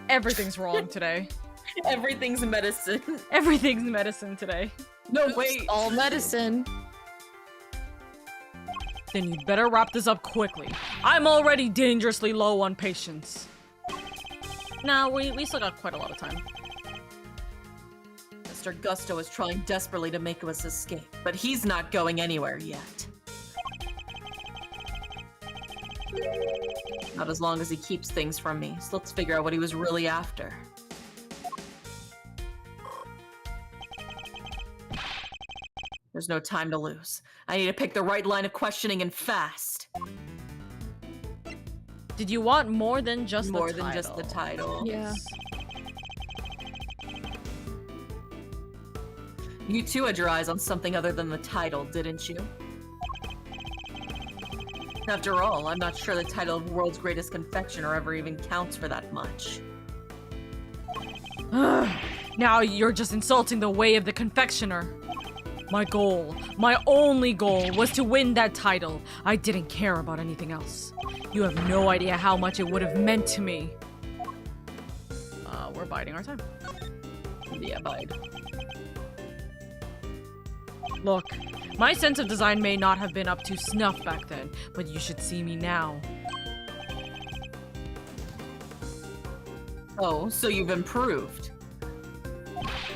Everything's wrong today. Everything's medicine. Everything's medicine today. No, Oops, wait. all medicine. Then you better wrap this up quickly. I'm already dangerously low on patience. Nah, we still got quite a lot of time. Mr. Gusto is trying desperately to make us escape, but he's not going anywhere yet. Not as long as he keeps things from me, so let's figure out what he was really after. There's no time to lose. I need to pick the right line of questioning and fast. Did you want more than just More the title? than just the title. Yeah. You too had your eyes on something other than the title, didn't you? After all, I'm not sure the title of World's Greatest Confectioner ever even counts for that much. Now you're just insulting the way of the confectioner. My goal, my only goal, was to win that title. I didn't care about anything else. You have no idea how much it would have meant to me. We're biding our time. Yeah, bide. Look, my sense of design may not have been up to snuff back then, but you should see me now. Oh, so you've improved.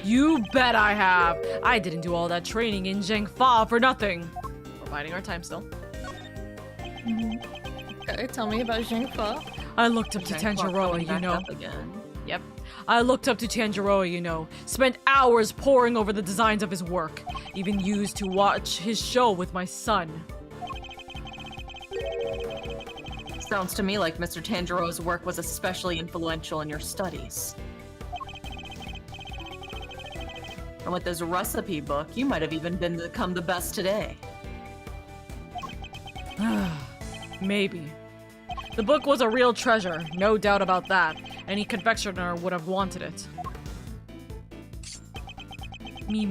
You bet I have! I didn't do all that training in Zhengfa for nothing. We're biding our time still. Okay, tell me about Zhengfa. I looked up to Tanjiro, you know. Yep. I looked up to Tanjiro, you know. Spent hours poring over the designs of his work. Even used to watch his show with my son. Sounds to me like Mr. Tanjiro's work was especially influential in your studies. And with this recipe book, you might have even become the best today. Maybe. The book was a real treasure, no doubt about that. Any confectioner would have wanted it. Me.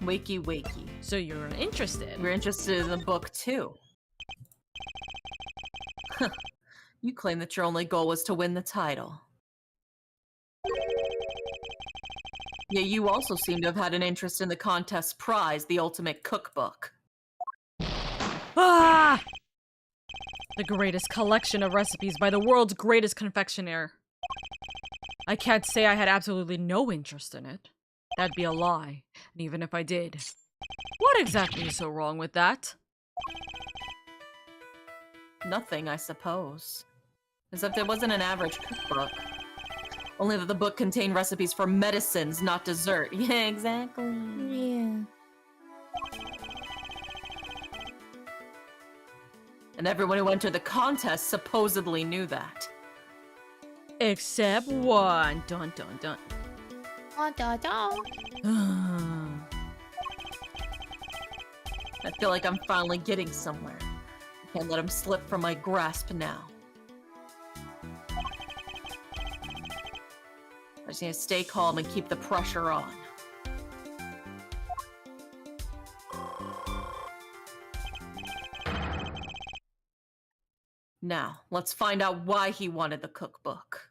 Wakey wakey. So you're interested? You're interested in the book too. You claim that your only goal was to win the title. Yet you also seem to have had an interest in the contest prize, the ultimate cookbook. Ah! The greatest collection of recipes by the world's greatest confectioner. I can't say I had absolutely no interest in it. That'd be a lie, and even if I did. What exactly is so wrong with that? Nothing, I suppose. Except it wasn't an average cookbook. Only that the book contained recipes for medicines, not dessert. Yeah, exactly. Yeah. And everyone who entered the contest supposedly knew that. Except one. Dun dun dun. I feel like I'm finally getting somewhere. I can't let him slip from my grasp now. I just need to stay calm and keep the pressure on. Now, let's find out why he wanted the cookbook.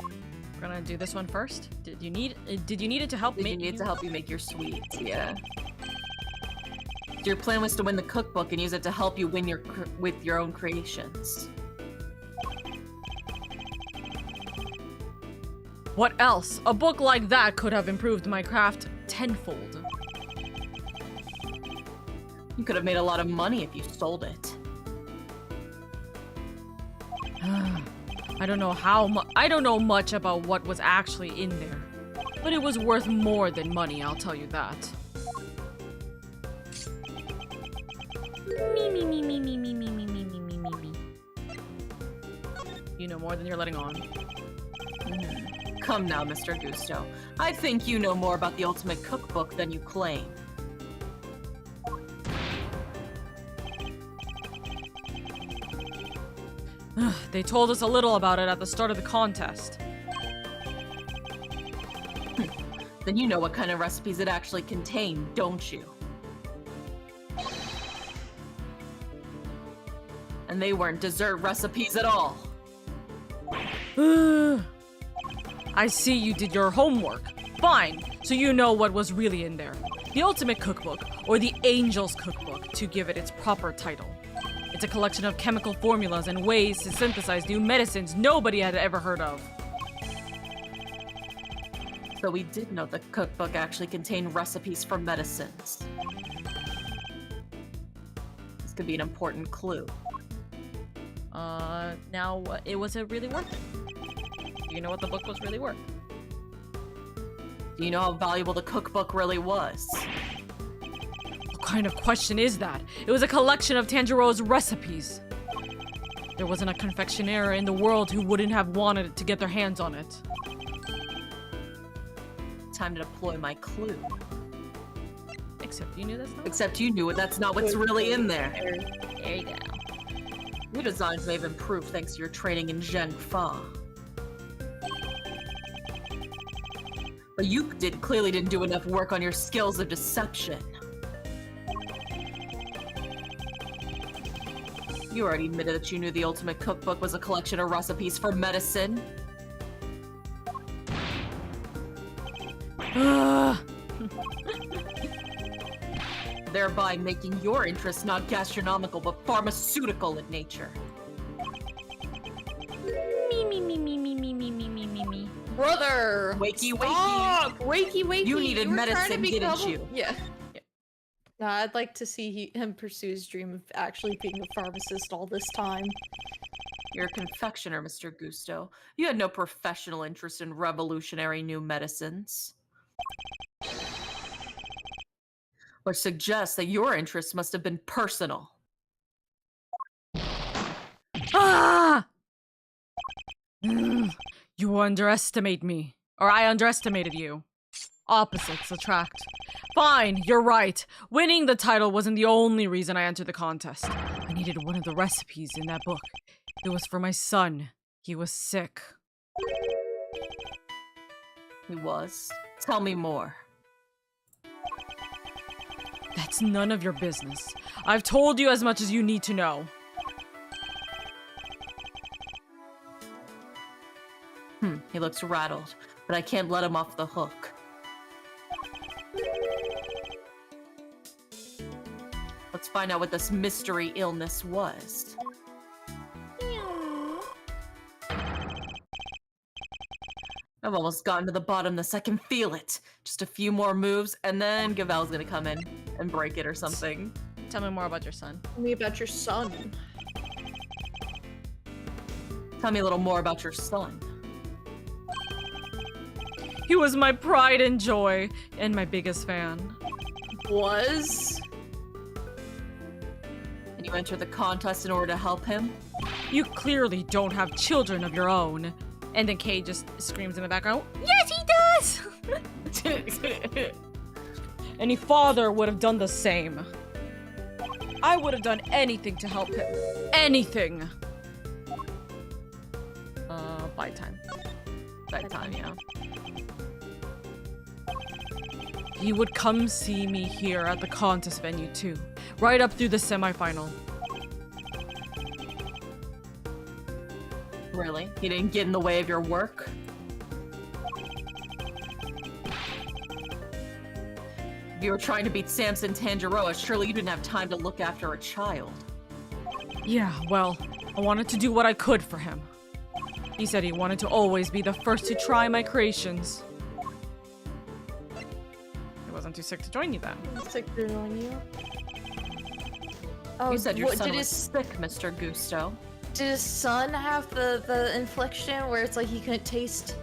We're gonna do this one first. Did you need it to help Did make you need to help you make your sweets? Yeah. So your plan was to win the cookbook and use it to help you win with your own creations. What else? A book like that could have improved my craft tenfold. You could have made a lot of money if you sold it. I don't know much about what was actually in there, but it was worth more than money, I'll tell you that. Me. You know more than you're letting on. Come now, Mr. Gusto. I think you know more about the ultimate cookbook than you claim. They told us a little about it at the start of the contest. Then you know what kind of recipes it actually contained, don't you? And they weren't dessert recipes at all. I see you did your homework. Fine, so you know what was really in there. The Ultimate Cookbook, or the Angel's Cookbook, to give it its proper title. It's a collection of chemical formulas and ways to synthesize new medicines nobody had ever heard of. So we did know the cookbook actually contained recipes for medicines. This could be an important clue. Now, was it really worth it? Do you know what the book was really worth? Do you know how valuable the cookbook really was? What kind of question is that? It was a collection of Tanjiro's recipes. There wasn't a confectioner in the world who wouldn't have wanted to get their hands on it. Time to deploy my clue. Except you knew that's not. Except you knew it. That's not what's really in there. There you go. Your designs may have improved thanks to your training in Zheng Fa. But you clearly didn't do enough work on your skills of deception. You already admitted that you knew the Ultimate Cookbook was a collection of recipes for medicine. Thereby making your interests not gastronomical but pharmaceutical in nature. Me. Brother! Wakey, Stop! wakey. Wakey. You needed were trying to medicine, didn't become you? Yeah. Nah, I'd like to see him pursue his dream of actually being a pharmacist all this time. You're a confectioner, Mr. Gusto. You had no professional interest in revolutionary new medicines. Or suggests that your interests must have been personal. Ah! You underestimate me. Or I underestimated you. Opposites attract. Fine, you're right. Winning the title wasn't the only reason I entered the contest. I needed one of the recipes in that book. It was for my son. He was sick. He was? Tell me more. That's none of your business. I've told you as much as you need to know. He looks rattled, but I can't let him off the hook. Let's find out what this mystery illness was. I've almost gotten to the bottom this. I can feel it. Just a few more moves, and then Gavel's gonna come in and break it or something. Tell me more about your son. Tell me about your son. Tell me a little more about your son. He was my pride and joy, and my biggest fan. Was? And you entered the contest in order to help him? You clearly don't have children of your own. And then Kay just screams in the background, yes, he does! Any father would have done the same. I would have done anything to help him. Anything! By time. That time, yeah. He would come see me here at the contest venue too. Right up through the semifinal. Really? He didn't get in the way of your work? If you were trying to beat Samson Tanjiro, surely you didn't have time to look after a child. Yeah, well, I wanted to do what I could for him. He said he wanted to always be the first to try my creations. He wasn't too sick to join you then. Sick to join you? Oh, You said your son did was sick, Mr. Gusto. Did his son have the infliction where it's like he couldn't taste?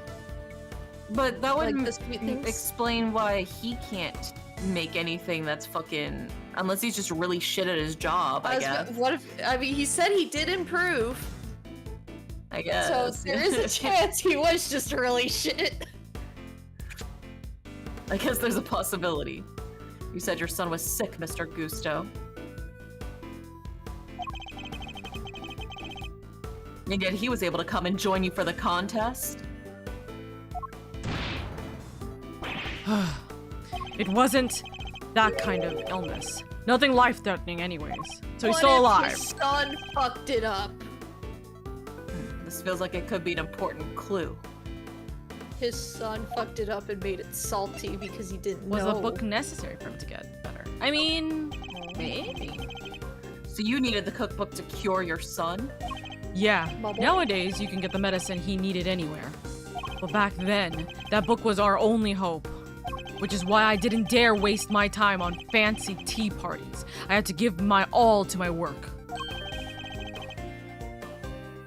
But that Like would the sweet things? explain why he can't make anything that's fucking... Unless he's just really shit at his job, I guess. What if... I mean, he said he did improve. I guess. So there is a chance he was just really shit. I guess there's a possibility. You said your son was sick, Mr. Gusto. And yet he was able to come and join you for the contest? It wasn't that kind of illness. Nothing life-threatening anyways. So he's What still if alive. his son fucked it up? This feels like it could be an important clue. his son fucked it up and made it salty because he didn't know. Was the book necessary for him to get better? I mean, maybe. So you needed the cookbook to cure your son? Yeah. Bubble? Nowadays, you can get the medicine he needed anywhere. But back then, that book was our only hope. Which is why I didn't dare waste my time on fancy tea parties. I had to give my all to my work.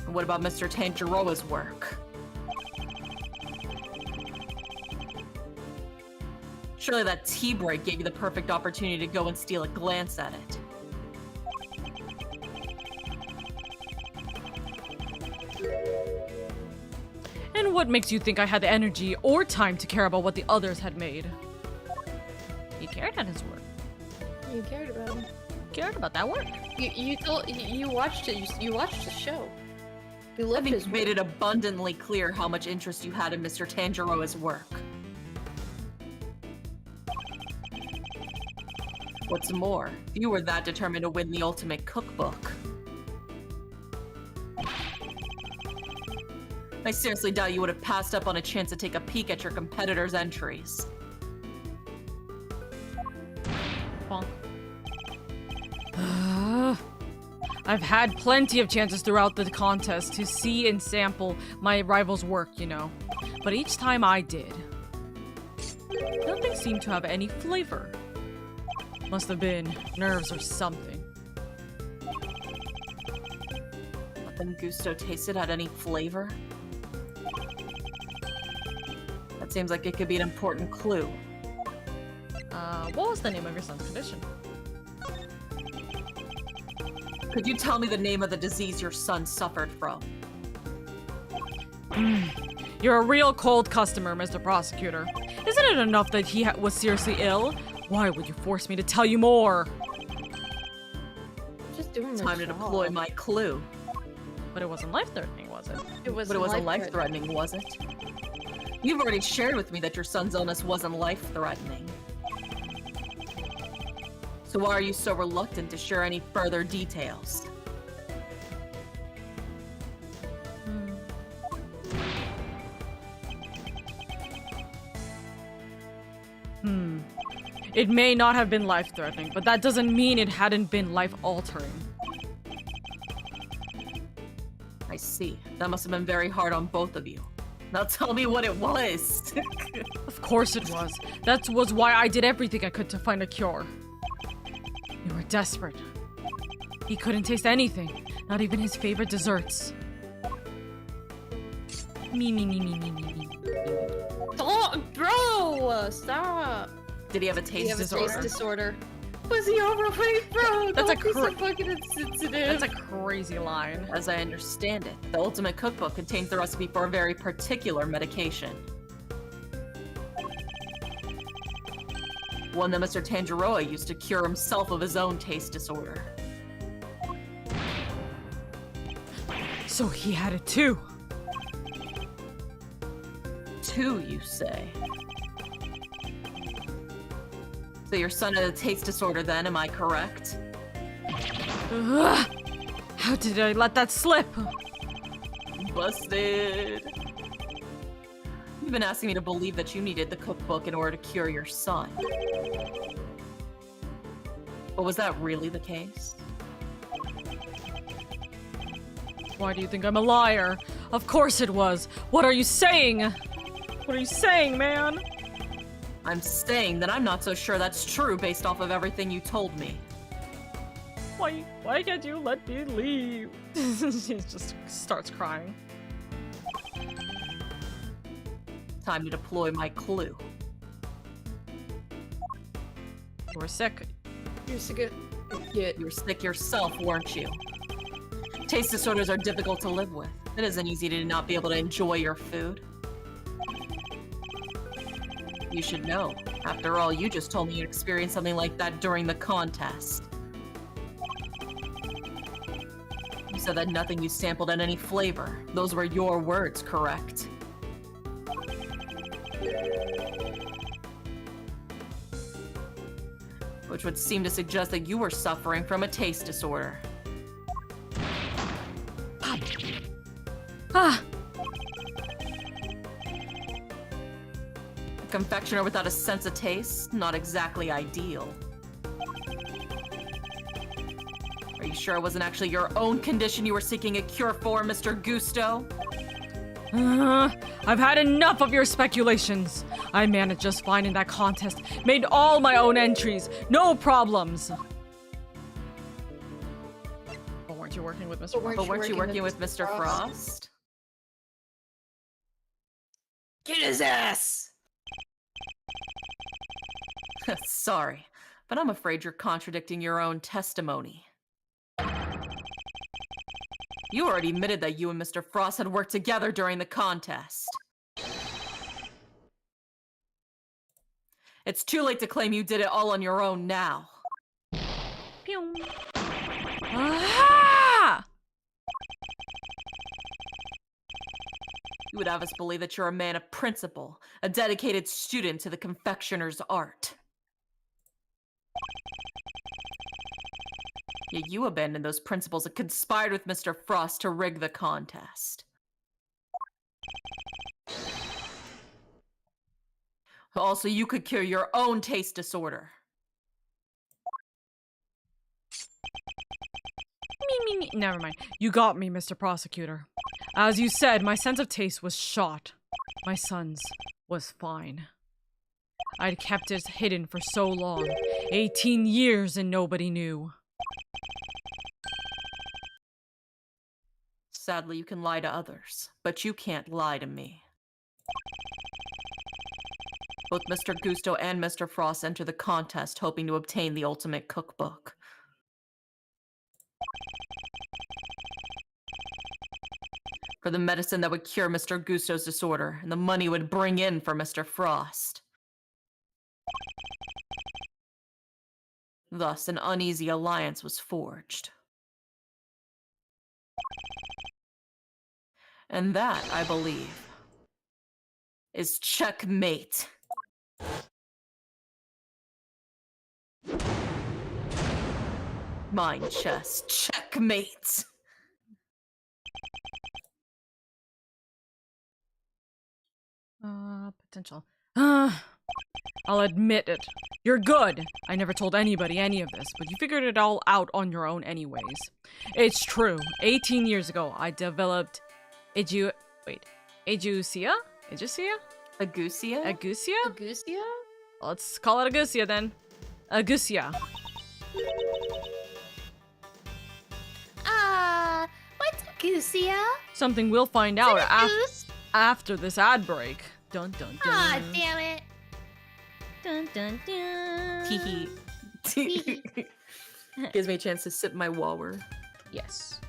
And what about Mr. Tanjiroa's work? Surely that tea break gave you the perfect opportunity to go and steal a glance at it. And what makes you think I had the energy or time to care about what the others had made? He cared about his work. You cared about him. Cared about that work. You watched it. You watched the show. You loved I think his you made work. it abundantly clear how much interest you had in Mr. Tanjiroa's work. What's more, you were that determined to win the ultimate cookbook. I seriously doubt you would have passed up on a chance to take a peek at your competitors' entries. Bonk. I've had plenty of chances throughout the contest to see and sample my rival's work, you know. But each time I did, nothing seemed to have any flavor. Must have been nerves or something. Nothing Gusto tasted had any flavor? That seems like it could be an important clue. What was the name of your son's condition? Could you tell me the name of the disease your son suffered from? You're a real cold customer, Mr. Prosecutor. Isn't it enough that he was seriously ill? Why would you force me to tell you more? Just doing Time to deploy my clue. But it wasn't life-threatening, was it? It was But it wasn't life-threatening, was it? You've already shared with me that your son's illness wasn't life-threatening. So why are you so reluctant to share any further details? It may not have been life-threatening, but that doesn't mean it hadn't been life-altering. I see. That must have been very hard on both of you. Now tell me what it was. Of course it was. That was why I did everything I could to find a cure. You were desperate. He couldn't taste anything, not even his favorite desserts. Me. Stop, bro! Stop. Did he have a taste disorder? Taste disorder. Was he overweight, bro? That's Don't be so fucking insensitive. That's a crazy line. As I understand it, the Ultimate Cookbook contains the recipe for a very particular medication. One that Mr. Tanjiroa used to cure himself of his own taste disorder. So he had it too. Two, you say? So your son had a taste disorder then, am I correct? Ugh. How did I let that slip? Busted. You've been asking me to believe that you needed the cookbook in order to cure your son. But was that really the case? Why do you think I'm a liar? Of course it was. What are you saying? What are you saying, man? I'm saying that I'm not so sure that's true based off of everything you told me. Why can't you let me leave? He just starts crying. Time to deploy my clue. You were sick. You're sick of it. You were sick yourself, weren't you? Taste disorders are difficult to live with. It isn't easy to not be able to enjoy your food. You should know. After all, you just told me you experienced something like that during the contest. You said that nothing you sampled had any flavor. Those were your words, correct? Which would seem to suggest that you were suffering from a taste disorder. Ah! confectioner without a sense of taste, not exactly ideal. Are you sure it wasn't actually your own condition you were seeking a cure for, Mr. Gusto? I've had enough of your speculations. I managed just fine in that contest. Made all my own entries. No problems. But weren't you working with Mr. Frost? But weren't you working with Mr. Frost? Get his ass! Sorry, but I'm afraid you're contradicting your own testimony. You already admitted that you and Mr. Frost had worked together during the contest. It's too late to claim you did it all on your own now. Pew. Ah! You would have us believe that you're a man of principle, a dedicated student to the confectioner's art. Yet you abandoned those principles and conspired with Mr. Frost to rig the contest. Also, you could cure your own taste disorder. Me. Never mind. You got me, Mr. Prosecutor. As you said, my sense of taste was shot. My son's was fine. I'd kept it hidden for so long. 18 years and nobody knew. Sadly, you can lie to others, but you can't lie to me. Both Mr. Gusto and Mr. Frost enter the contest hoping to obtain the ultimate cookbook. For the medicine that would cure Mr. Gusto's disorder, and the money would bring in for Mr. Frost. Thus, an uneasy alliance was forged. And that, I believe, is checkmate. Mind chess, checkmate. Potential. I'll admit it. You're good. I never told anybody any of this, but you figured it all out on your own anyways. It's true. 18 years ago, I developed Agusia? Agusia? Agusia? Let's call it Agusia then. Agusia. What's Agusia? Something we'll find out after this ad break. Dun dun dun. Ah, damn it. Dun dun dun. Teehee. Gives me a chance to sip my water. Yes.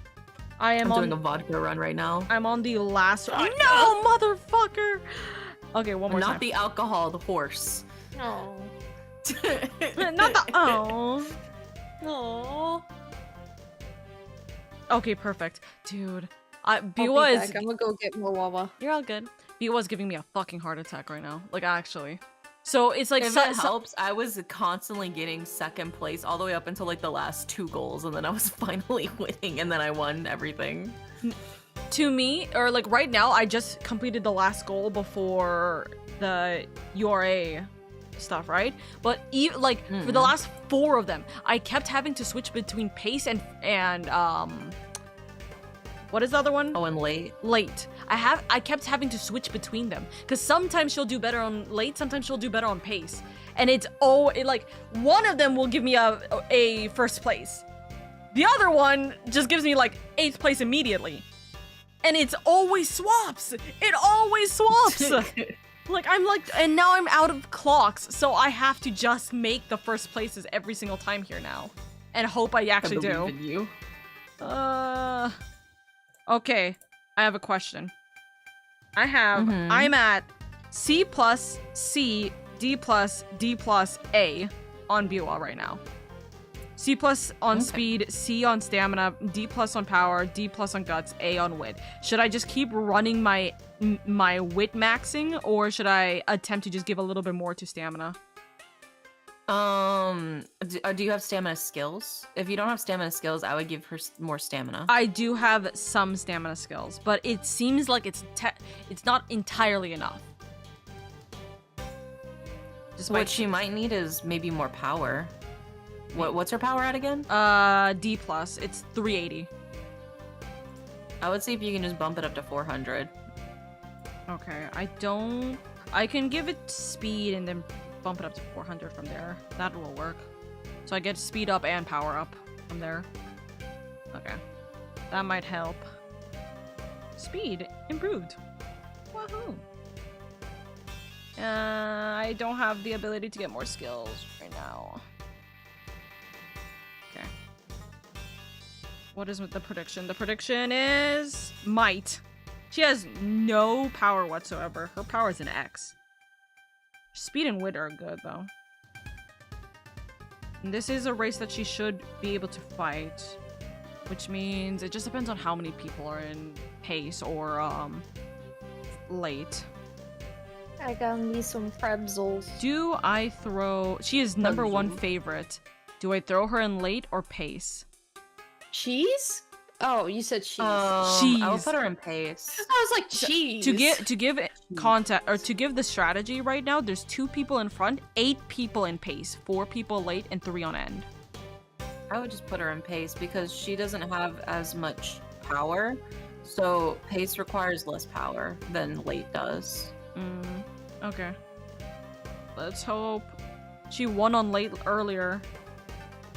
I'm doing a vodka run right now. I'm on the last. No, motherfucker! Okay, one more time. Not the alcohol, the horse. No. Not the. Oh. No. Okay, perfect. Dude. I'm gonna go get more Wawa. You're all good. Biwa's giving me a fucking heart attack right now. Like, actually. So it's like. If that helps, I was constantly getting second place all the way up until like the last 2 goals, and then I was finally winning, and then I won everything. To me, or like right now, I just completed the last goal before the URA stuff, right? But for the last 4 of them, I kept having to switch between pace and what is the other one? Oh, and late. Late. I kept having to switch between them because sometimes she'll do better on late, sometimes she'll do better on pace, and it's like one of them will give me a first place, the other one just gives me like 8th place immediately, and it's always swaps. It always swaps. Like I'm like, and now I'm out of clocks, so I have to just make the first places every single time here now, and hope I actually do. In you. Okay, I have a question. I'm at C+, C, D+, D+, A on Biwa right now. C+ on speed, C on stamina, D+ on power, D+ on guts, A on wit. Should I just keep running my wit maxing, or should I attempt to just give a little bit more to stamina? Do you have stamina skills? If you don't have stamina skills, I would give her more stamina. I do have some stamina skills, but it seems like it's not entirely enough. What she might need is maybe more power. What's her power at again? D+. It's 380. I would see if you can just bump it up to 400. Okay, I can give it speed and then bump it up to 400 from there. That will work. So I get speed up and power up from there. Okay. That might help. Speed improved. Woohoo. I don't have the ability to get more skills right now. Okay. What is with the prediction? The prediction is might. She has no power whatsoever. Her power is an X. Speed and wit are good though. And this is a race that she should be able to fight, which means it just depends on how many people are in pace or late. I got me some pretzels. Do I throw... She is number one favorite. Do I throw her in late or pace? Cheese? Oh, you said cheese. Cheese. I would put her in pace. I was like, cheese. To give context, or to give the strategy right now, there's 2 people in front, 8 people in pace, 4 people late, and 3 on end. I would just put her in pace because she doesn't have as much power. So pace requires less power than late does. Okay. Let's hope. She won on late earlier.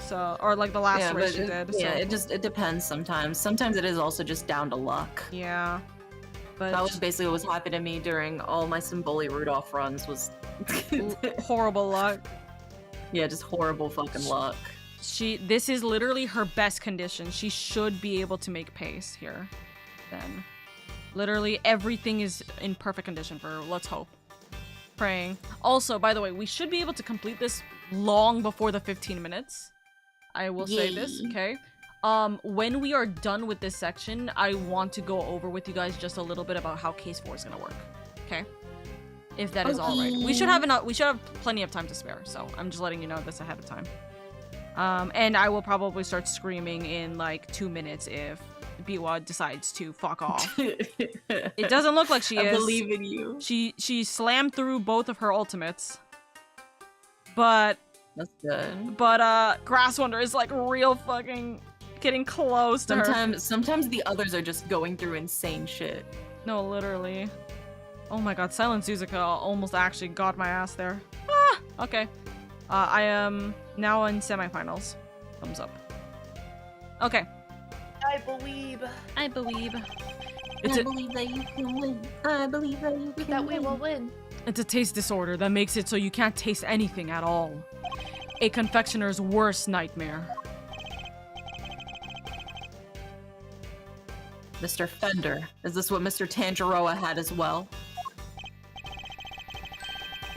So, or like the last race she did. Yeah, so. it depends sometimes. Sometimes it is also just down to luck. Yeah. But that was basically what was happening to me during all my Symboli Rudolph runs was horrible luck. Yeah, just horrible fucking luck. This is literally her best condition. She should be able to make pace here. Then. Literally everything is in perfect condition for her. Let's hope. Praying. Also, by the way, we should be able to complete this long before the 15 minutes. I will say this, okay? When we are done with this section, I want to go over with you guys just a little bit about how case 4 is gonna work. Okay? If that is all right. We should have plenty of time to spare, so I'm just letting you know this ahead of time. And I will probably start screaming in like 2 minutes if Biwa decides to fuck off. It doesn't look like she is. I believe in you. She slammed through both of her ultimates. But that's good. But Grass Wonder is like real fucking getting close to her. Sometimes the others are just going through insane shit. No, literally. Oh my god, Silent Suzuka almost actually got my ass there. Ah, okay. I am now in semifinals. Thumbs up. Okay. I believe. I believe. I believe that you can win. I believe that you can that we will win. It's a taste disorder that makes it so you can't taste anything at all. A confectioner's worst nightmare. Mr. Fender, is this what Mr. Tanjiro had as well?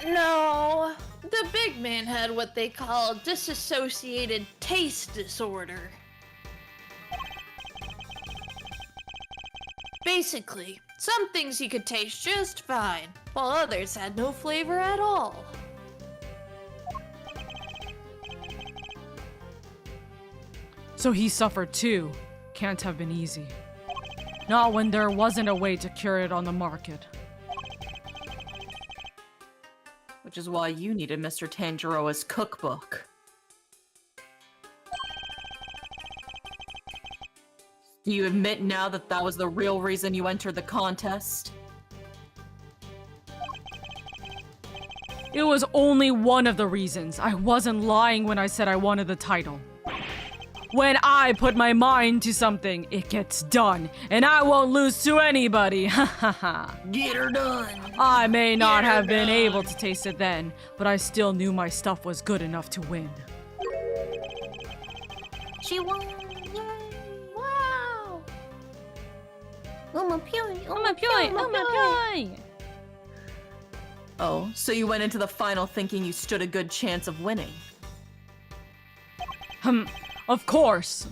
No, the big man had what they call disassociated taste disorder. Basically, some things he could taste just fine, while others had no flavor at all. So he suffered too. Can't have been easy. Not when there wasn't a way to cure it on the market. Which is why you needed Mr. Tanjiro's cookbook. Do you admit now that that was the real reason you entered the contest? It was only one of the reasons. I wasn't lying when I said I wanted the title. When I put my mind to something, it gets done, and I won't lose to anybody. Ha ha ha. Get her done. I may not have been able to taste it then, but I still knew my stuff was good enough to win. She won. Yay. Wow. Oh, so you went into the final thinking you stood a good chance of winning? Of course.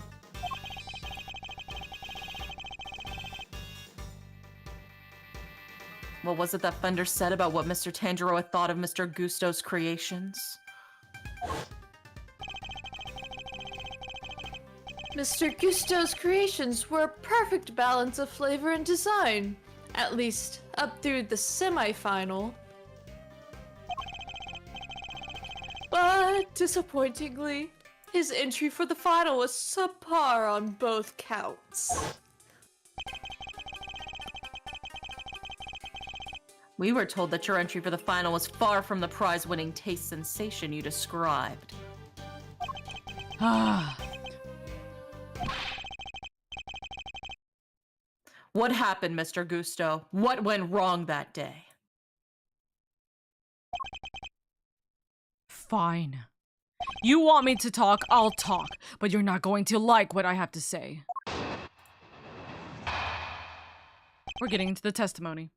What was it that Fender said about what Mr. Tanjiro had thought of Mr. Gusto's creations? Mr. Gusto's creations were a perfect balance of flavor and design, at least up through the semi-final. Disappointingly, his entry for the final was subpar on both counts. We were told that your entry for the final was far from the prize-winning taste sensation you described. What happened, Mr. Gusto? What went wrong that day? Fine. You want me to talk, I'll talk, but you're not going to like what I have to say. We're getting into the testimony.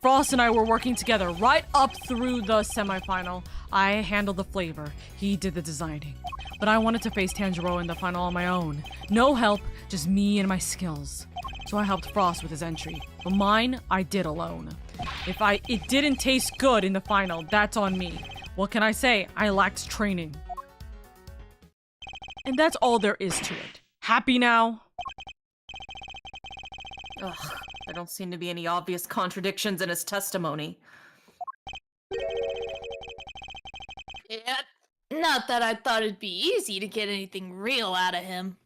Frost and I were working together right up through the semifinal. I handled the flavor, he did the designing. But I wanted to face Tanjiro in the final on my own. No help, just me and my skills. So I helped Frost with his entry, but mine, I did alone. If it didn't taste good in the final, that's on me. What can I say? I lacked training. And that's all there is to it. Happy now? Ugh, there don't seem to be any obvious contradictions in his testimony. Yeah, not that I thought it'd be easy to get anything real out of him.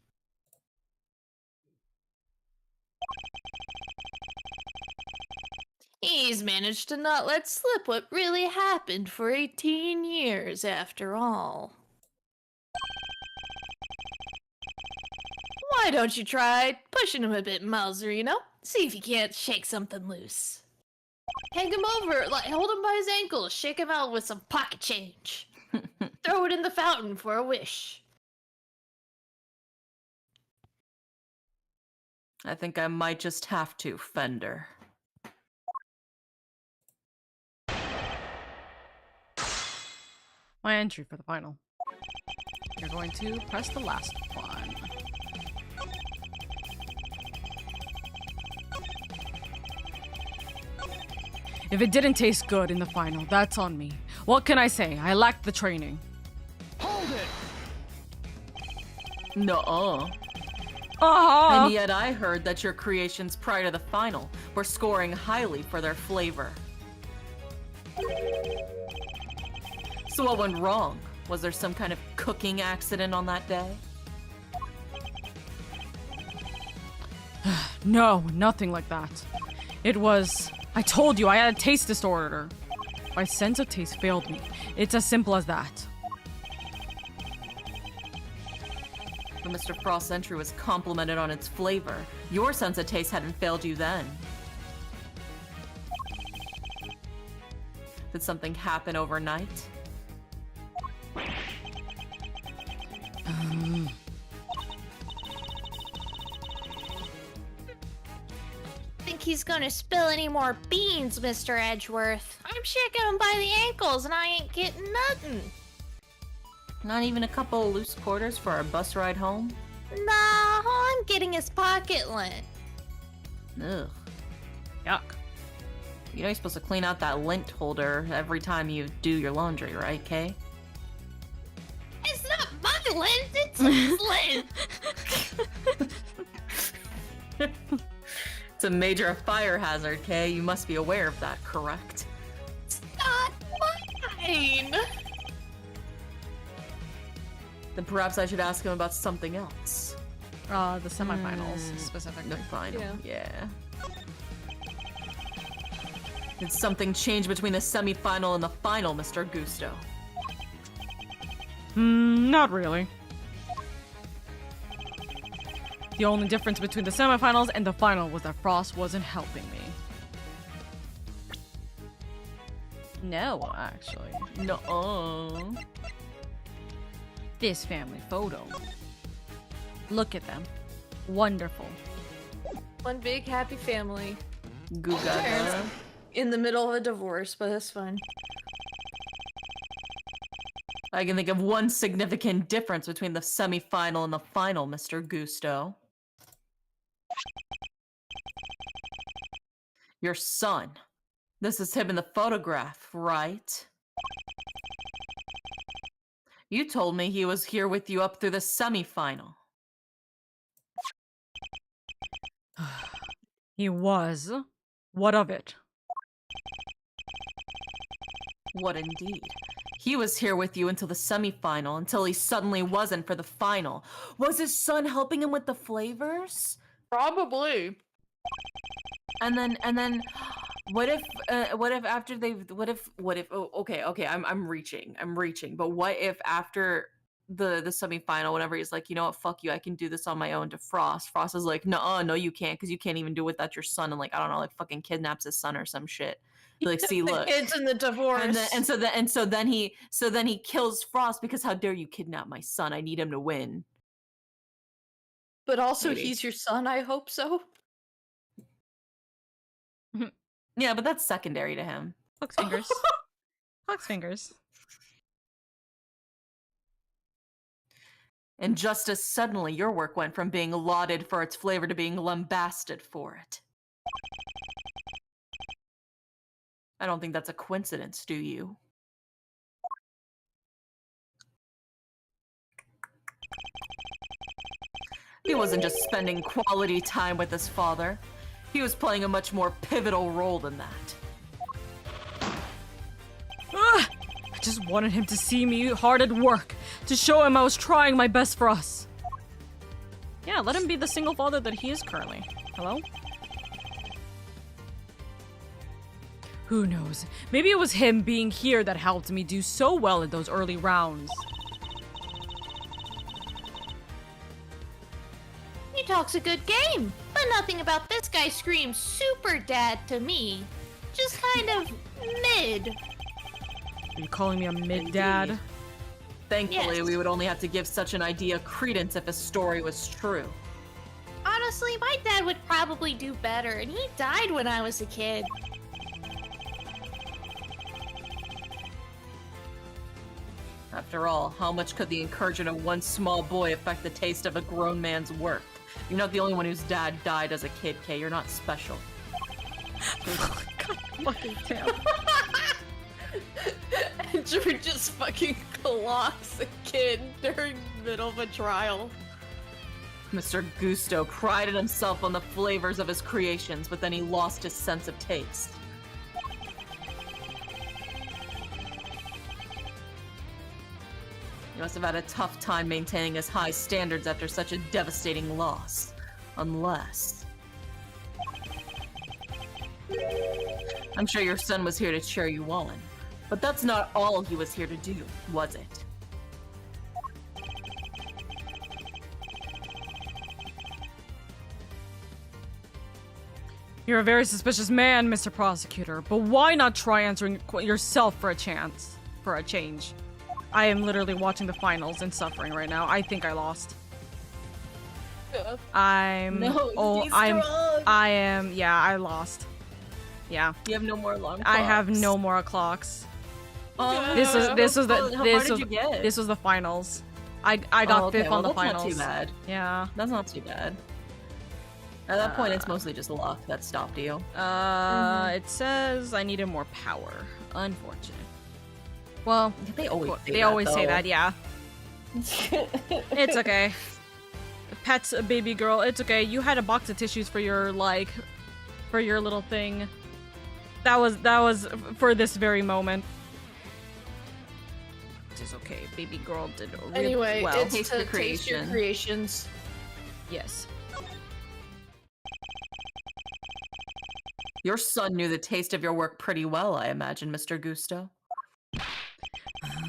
He's managed to not let slip what really happened for 18 years after all. Why don't you try pushing him a bit, Malzerino? See if you can't shake something loose. Hang him over, like hold him by his ankles, shake him out with some pocket change. Throw it in the fountain for a wish. I think I might just have to, Fender. My entry for the final. You're going to press the last one. If it didn't taste good in the final, that's on me. What can I say? I lacked the training. Hold it! Nuh-uh. Uh-huh. And yet I heard that your creations prior to the final were scoring highly for their flavor. So what went wrong? Was there some kind of cooking accident on that day? No, nothing like that. It was... I told you, I had a taste disorder. My sense of taste failed me. It's as simple as that. When Mr. Frost's entry was complimented on its flavor, your sense of taste hadn't failed you then. Did something happen overnight? Think he's gonna spill any more beans, Mr. Edgeworth. I'm shaking him by the ankles and I ain't getting nothing. Not even a couple of loose quarters for our bus ride home? Nah, I'm getting his pocket lint. Ugh. Yuck. You know you're supposed to clean out that lint holder every time you do your laundry, right, Kay? It's not my lint, it's his lint. It's a major fire hazard, Kay. You must be aware of that, correct? It's not mine. Then perhaps I should ask him about something else. The semifinals, specifically. The final, yeah. Did something change between the semifinal and the final, Mr. Gusto? Not really. The only difference between the semifinals and the final was that Frost wasn't helping me. No, actually. No. This family photo. Look at them. Wonderful. One big happy family. Gugaga. In the middle of a divorce, but that's fine. I can think of one significant difference between the semi-final and the final, Mr. Gusto. Your son. This is him in the photograph, right? You told me he was here with you up through the semi-final. He was. What of it? What indeed? He was here with you until the semifinal, until he suddenly wasn't for the final. Was his son helping him with the flavors? Probably. And then, what if after okay, I'm reaching, but what if after the semifinal, whenever he's like, you know what, fuck you, I can do this on my own to Frost. Frost is like, no, you can't, because you can't even do it without your son, and like, I don't know, like fucking kidnaps his son or some shit. Like, see, look, Kids in the divorce, and so then he kills Frost because how dare you kidnap my son? I need him to win. But also, Maybe. he's your son. I hope so. Yeah, but that's secondary to him. Fox fingers. Fox fingers. And just as suddenly, your work went from being lauded for its flavor to being lambasted for it. I don't think that's a coincidence, do you? He wasn't just spending quality time with his father. He was playing a much more pivotal role than that. I just wanted him to see me hard at work, to show him I was trying my best for us. Yeah, let him be the single father that he is currently. Hello? Who knows? Maybe it was him being here that helped me do so well in those early rounds. He talks a good game, but nothing about this guy screams super dad to me. Just kind of mid. Are you calling me a mid-dad? Thankfully, Yes. we would only have to give such an idea credence if his story was true. Honestly, my dad would probably do better, and he died when I was a kid. After all, how much could the encouragement of one small boy affect the taste of a grown man's work? You're not the only one whose dad died as a kid, Kay. You're not special. God fucking damn. Andrew just fucking clocks a kid during the middle of a trial. Mr. Gusto prided himself on the flavors of his creations, but then he lost his sense of taste. He must have had a tough time maintaining his high standards after such a devastating loss. Unless... I'm sure your son was here to cheer you on. But that's not all he was here to do, was it? You're a very suspicious man, Mr. Prosecutor, but why not try answering yourself for a chance? For a change. I am literally watching the finals and suffering right now. I think I lost. I lost. Yeah. You have no more alarm clocks. I have no more clocks. Oh, This was the finals. I got fifth on the finals. That's not too bad. Yeah. That's not too bad. At that point, it's mostly just luck that stopped you. It says I needed more power. Unfortunate. Well, they always say that, yeah. It's okay. Pet's a baby girl. It's okay. You had a box of tissues for your little thing. That was for this very moment. It is okay. Baby girl did really Anyway, well. it's to taste your creations. Yes. Your son knew the taste of your work pretty well, I imagine, Mr. Gusto.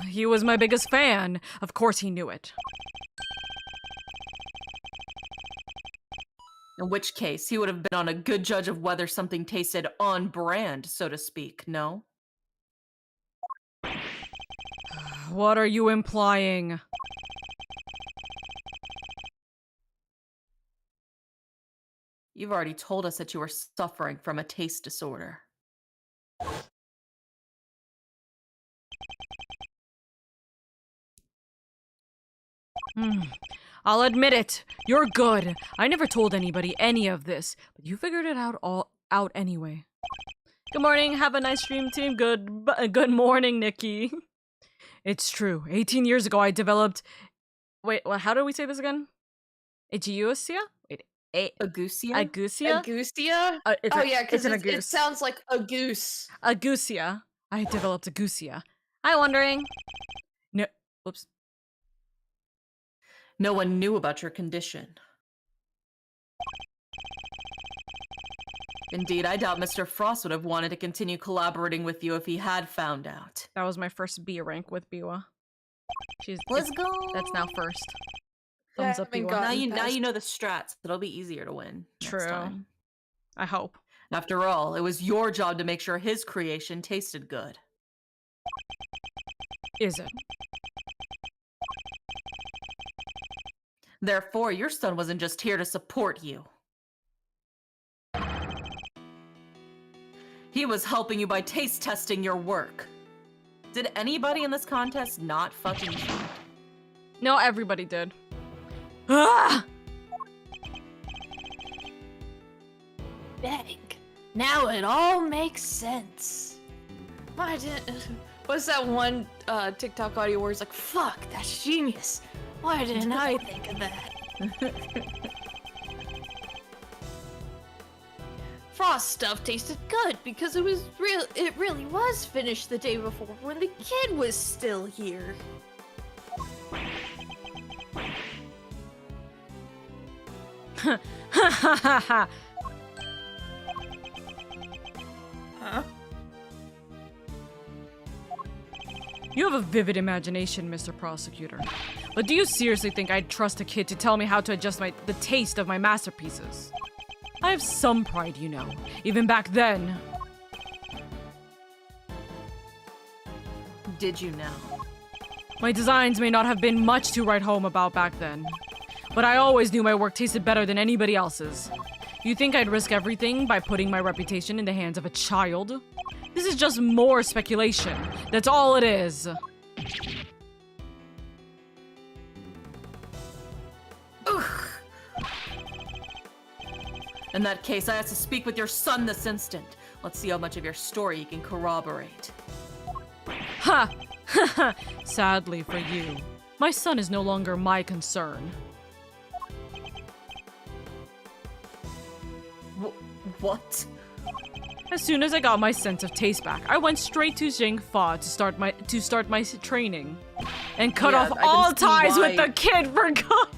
He was my biggest fan. Of course he knew it. In which case, he would have been on a good judge of whether something tasted on brand, so to speak, no? What are you implying? You've already told us that you were suffering from a taste disorder. I'll admit it. You're good. I never told anybody any of this, but you figured it out anyway. Good morning. Have a nice stream, team. Good morning, Nikki. It's true. 18 years ago, I developed... Wait, how do we say this again? Ageusia? Wait, Ageusia? Ageusia? Ageusia? It's an it sounds like a goose. Ageusia. I developed ageusia. Hi, Wondering. No. Whoops. No one knew about your condition. Indeed, I doubt Mr. Frost would have wanted to continue collaborating with you if he had found out. That was my first B rank with Biwa. Let's go. That's now first. Thumbs up, Biwa. Now you know the strats. It'll be easier to win. True. Next time. I hope. After all, it was your job to make sure his creation tasted good. Is it? Therefore, your son wasn't just here to support you. He was helping you by taste testing your work. Did anybody in this contest not fucking cheat? No, everybody did. Ah! Dang. Now it all makes sense. Why didn't... What's that one TikTok audio where it's like, fuck, that's genius. Why didn't I think of that? Frost stuff tasted good because it really was finished the day before when the kid was still here. Huh? You have a vivid imagination, Mr. Prosecutor. But do you seriously think I'd trust a kid to tell me how to adjust the taste of my masterpieces? I have some pride, you know, even back then. Did you now? My designs may not have been much to write home about back then, but I always knew my work tasted better than anybody else's. You think I'd risk everything by putting my reputation in the hands of a child? This is just more speculation. That's all it is. Ugh. In that case, I have to speak with your son this instant. Let's see how much of your story you can corroborate. Ha! Sadly for you, my son is no longer my concern. What? As soon as I got my sense of taste back, I went straight to Jingfa to start my training, and cut off all ties with the kid for good.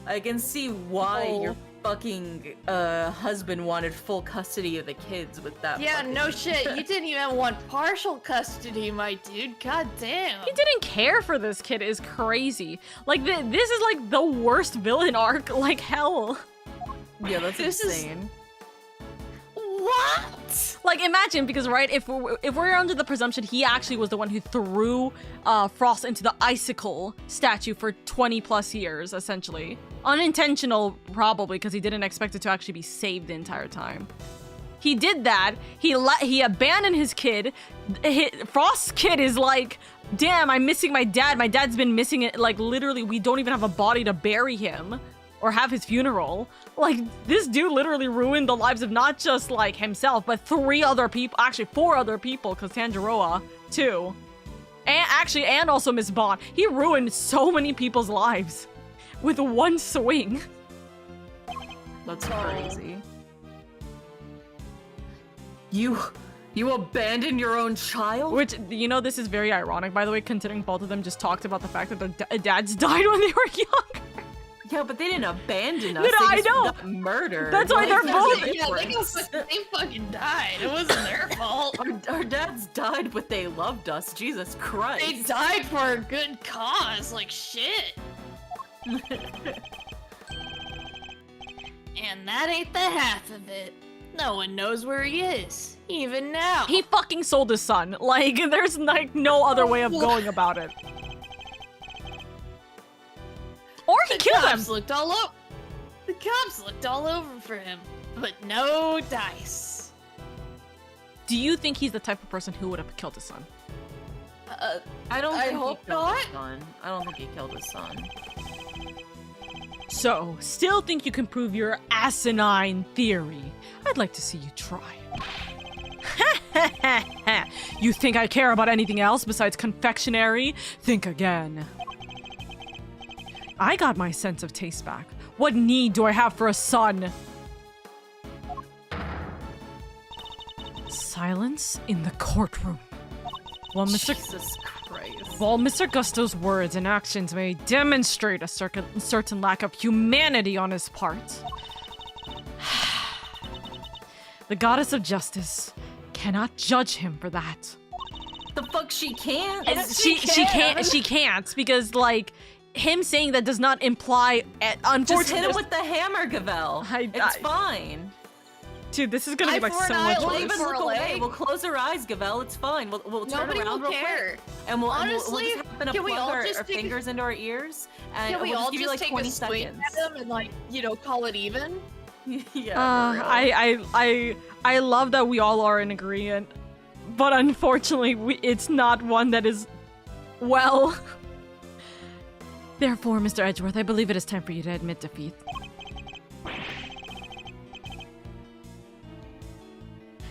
I can see why your fucking husband wanted full custody of the kids with that. Yeah, no shit. You didn't even want partial custody, my dude. God damn. He didn't care for this kid. Is crazy. Like this is like the worst villain arc. Like hell. Yeah, that's insane. What? Like imagine, because right, if we're under the presumption he actually was the one who threw Frost into the icicle statue for 20 plus years, essentially. Unintentional, probably, because he didn't expect it to actually be saved the entire time. He did that. He abandoned his kid. Frost's kid is like, damn, I'm missing my dad. My dad's been missing it. Like literally, we don't even have a body to bury him or have his funeral. Like, this dude literally ruined the lives of not just, like, himself, but 3 other people. Actually, 4 other people, because Tanjiro, too. And also Miss Bond. He ruined so many people's lives with one swing. That's crazy. You abandoned your own child? Which, you know, this is very ironic, by the way, considering both of them just talked about the fact that their dads died when they were young. Yeah, but they didn't abandon us. No, they I just know. got murdered. That's why they're both. Yeah, they fucking died. It wasn't their fault. Our dads died, but they loved us. Jesus Christ. They died for a good cause. Like shit. And that ain't the half of it. No one knows where he is, even now. He fucking sold his son. Like, there's like no other way of going about it. Or he killed him. The cops looked all over for him, but no dice. Do you think he's the type of person who would have killed his son? I don't think hope he killed not. his son. I don't think he killed his son. So, still think you can prove your asinine theory? I'd like to see you try. You think I care about anything else besides confectionery? Think again. I got my sense of taste back. What need do I have for a son? Silence in the courtroom. Well, Jesus Christ. While Mr. Gusto's words and actions may demonstrate a certain lack of humanity on his part, the goddess of justice cannot judge him for that. The fuck she can't? She can't because like him saying that does not imply unfortunately. Just hit him with the hammer, Gavel. It's fine. Dude, this is gonna be like so much worse. We'll even look away. We'll close our eyes, Gavel. It's fine. We'll turn around real quick. And we'll just happen to plug our fingers into our ears. And can we we'll all just give you like take 20 a swing seconds. at him and like, you know, call it even? Yeah. I love that we all are in agreement, but unfortunately, it's not one that is well. Therefore, Mr. Edgeworth, I believe it is time for you to admit defeat.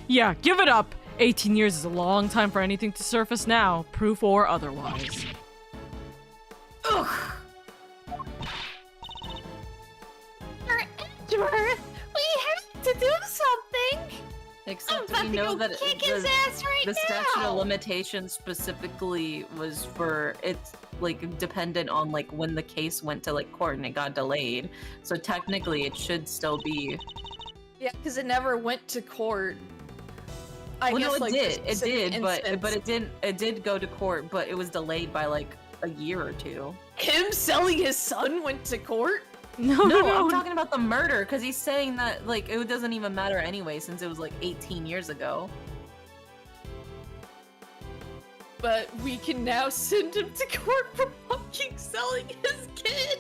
Yeah, give it up! 18 years is a long time for anything to surface now, proof or otherwise. Ugh! Edgeworth, we have to do something! Except we know that the statute of limitations specifically was for, it's like dependent on like when the case went to like court and it got delayed. So technically it should still be. Yeah, because it never went to court. Well, no, it did, but it did go to court, but it was delayed by like a year or two. Him selling his son went to court? No, I'm talking about the murder, because he's saying that like it doesn't even matter anyway, since it was like 18 years ago. But we can now send him to court for fucking selling his kid.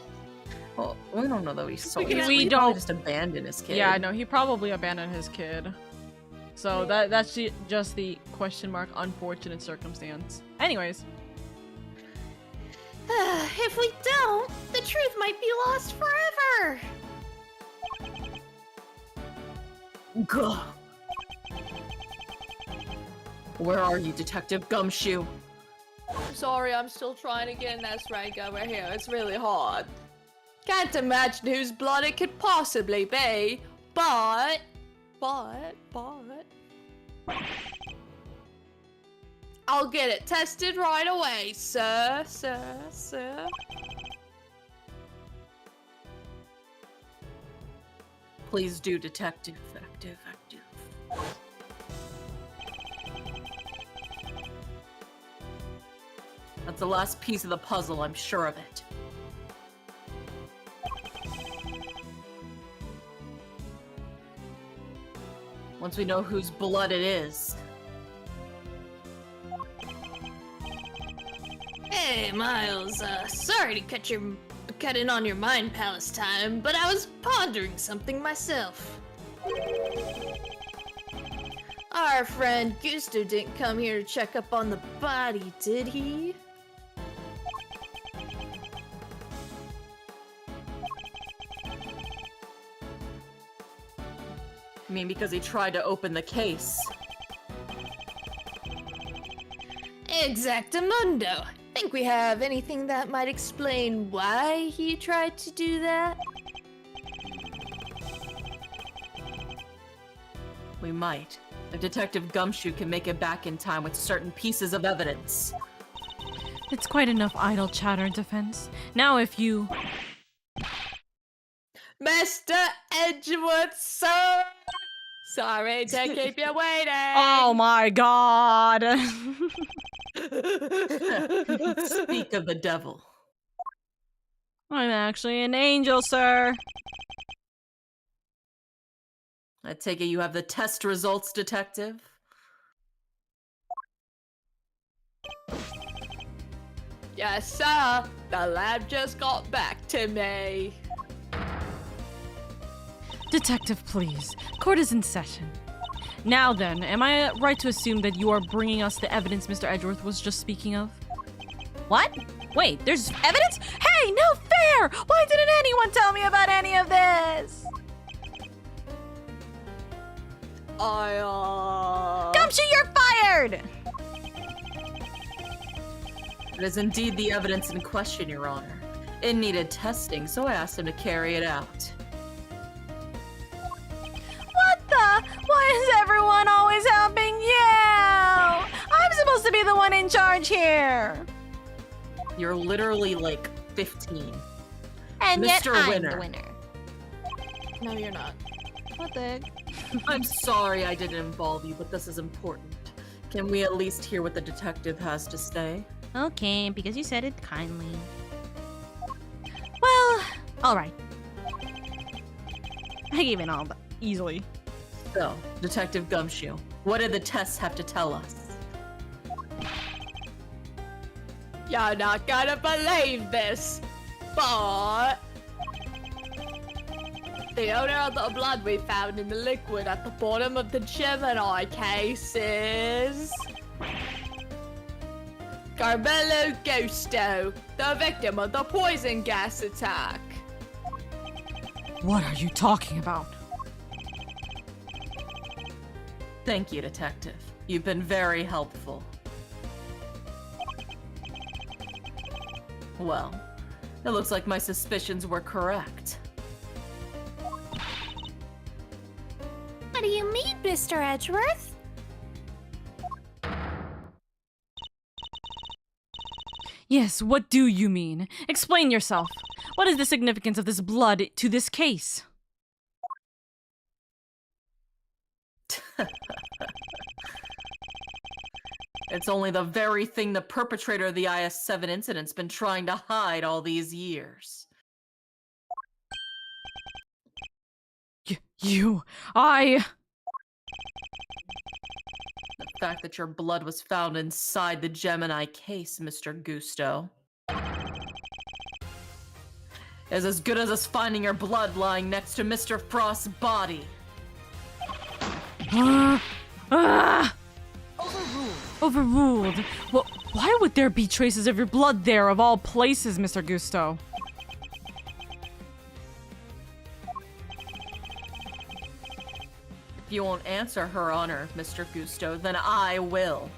Well, we don't know that we sold his kid. We don't just abandon his kid. Yeah, no, he probably abandoned his kid. So that's just the question mark unfortunate circumstance. Anyways. If we don't, the truth might be lost forever. Gah. Where are you, Detective Gumshoe? I'm sorry, I'm still trying to get in that rank over here. It's really hard. Can't imagine whose blood it could possibly be, but... I'll get it tested right away, sir. Please do, Detective. Active. That's the last piece of the puzzle, I'm sure of it. Once we know whose blood it is. Hey, Miles, sorry to cut in on your Mind Palace time, but I was pondering something myself. Our friend Gusto didn't come here to check up on the body, did he? I mean, because he tried to open the case. Exactamundo. Think we have anything that might explain why he tried to do that? We might. If Detective Gumshoe can make it back in time with certain pieces of evidence. It's quite enough idle chatter, Defense. Now if you... Mr. Edgeworth, sir! Sorry to keep you waiting! Oh my god! Speak of the devil. I'm actually an angel, sir. I take it you have the test results, Detective? Yes, sir. The lab just got back to me. Detective, please. Court is in session. Now then, am I right to assume that you are bringing us the evidence Mr. Edgeworth was just speaking of? What? Wait, there's evidence? Hey, no fair! Why didn't anyone tell me about any of this? Gumshoe, you're fired! It is indeed the evidence in question, Your Honor. It needed testing, so I asked him to carry it out. What the? Why is everyone always helping you? I'm supposed to be the one in charge advantage here. You're literally like 15. And yet Mr. I'm Winner. the winner. No, you're not. What the heck? I'm sorry I didn't involve you, but this is important. Can we at least hear what the detective has to say? Okay, because you said it kindly. Well, alright. I gave in all but easily. So, Detective Gumshoe, what did the tests have to tell us? You're not gonna believe this, but the odor of the blood we found in the liquid at the bottom of the Gemini case is Carmelo Gusto, the victim of the poison gas attack. What are you talking about? Thank you, Detective. You've been very helpful. Well, it looks like my suspicions were correct. What do you mean, Mr. Edgeworth? Yes, what do you mean? Explain yourself. What is the significance of this blood to this case? It's only the very thing the perpetrator of the IS-7 incident's been trying to hide all these years. I... The fact that your blood was found inside the Gemini case, Mr. Gusto, is as good as us finding your blood lying next to Mr. Frost's body. Overruled. Well, why would there be traces of your blood there, of all places, Mr. Gusto? If you won't answer Her Honor, Mr. Gusto, then I will.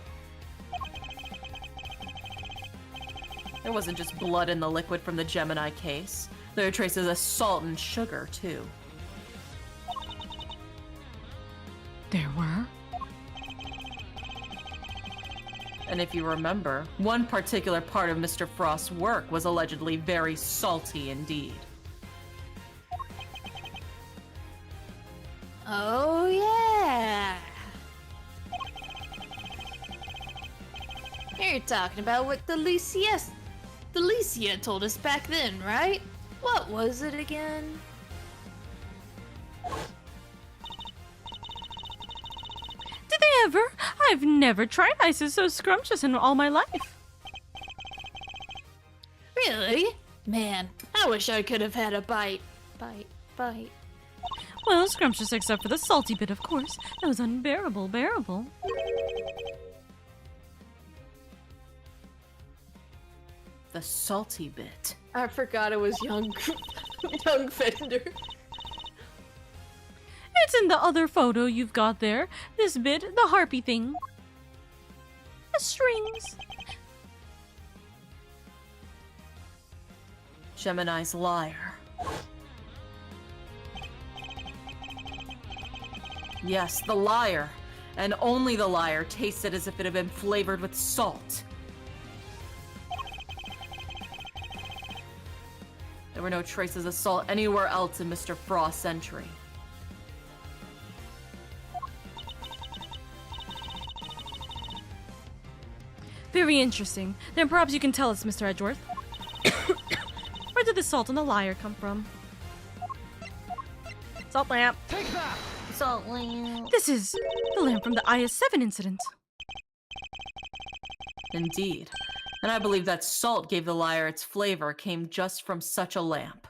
There wasn't just blood in the liquid from the Gemini case. There are traces of salt and sugar, too. There were? And if you remember, one particular part of Mr. Frost's work was allegedly very salty indeed. Oh yeah. You're talking about what Delicia told us back then, right? What was it again? Did they ever? I've never tried ices so scrumptious in all my life. Really? Man, I wish I could have had a bite. Bite. Well, scrumptious except for the salty bit, of course. That was unbearable, bearable. The salty bit. I forgot it was young Fender. It's in the other photo you've got there. This bit, the harpy thing. The strings. Gemini's liar. Yes, the liar. And only the liar tasted as if it had been flavored with salt. There were no traces of salt anywhere else in Mr. Frost's entry. Very interesting. Then perhaps you can tell us, Mr. Edgeworth. Where did the salt and the liar come from? Salt lamp. Take that! Salt lamp. This is the lamp from the IS-7 incident. Indeed. And I believe that salt gave the liar its flavor came just from such a lamp.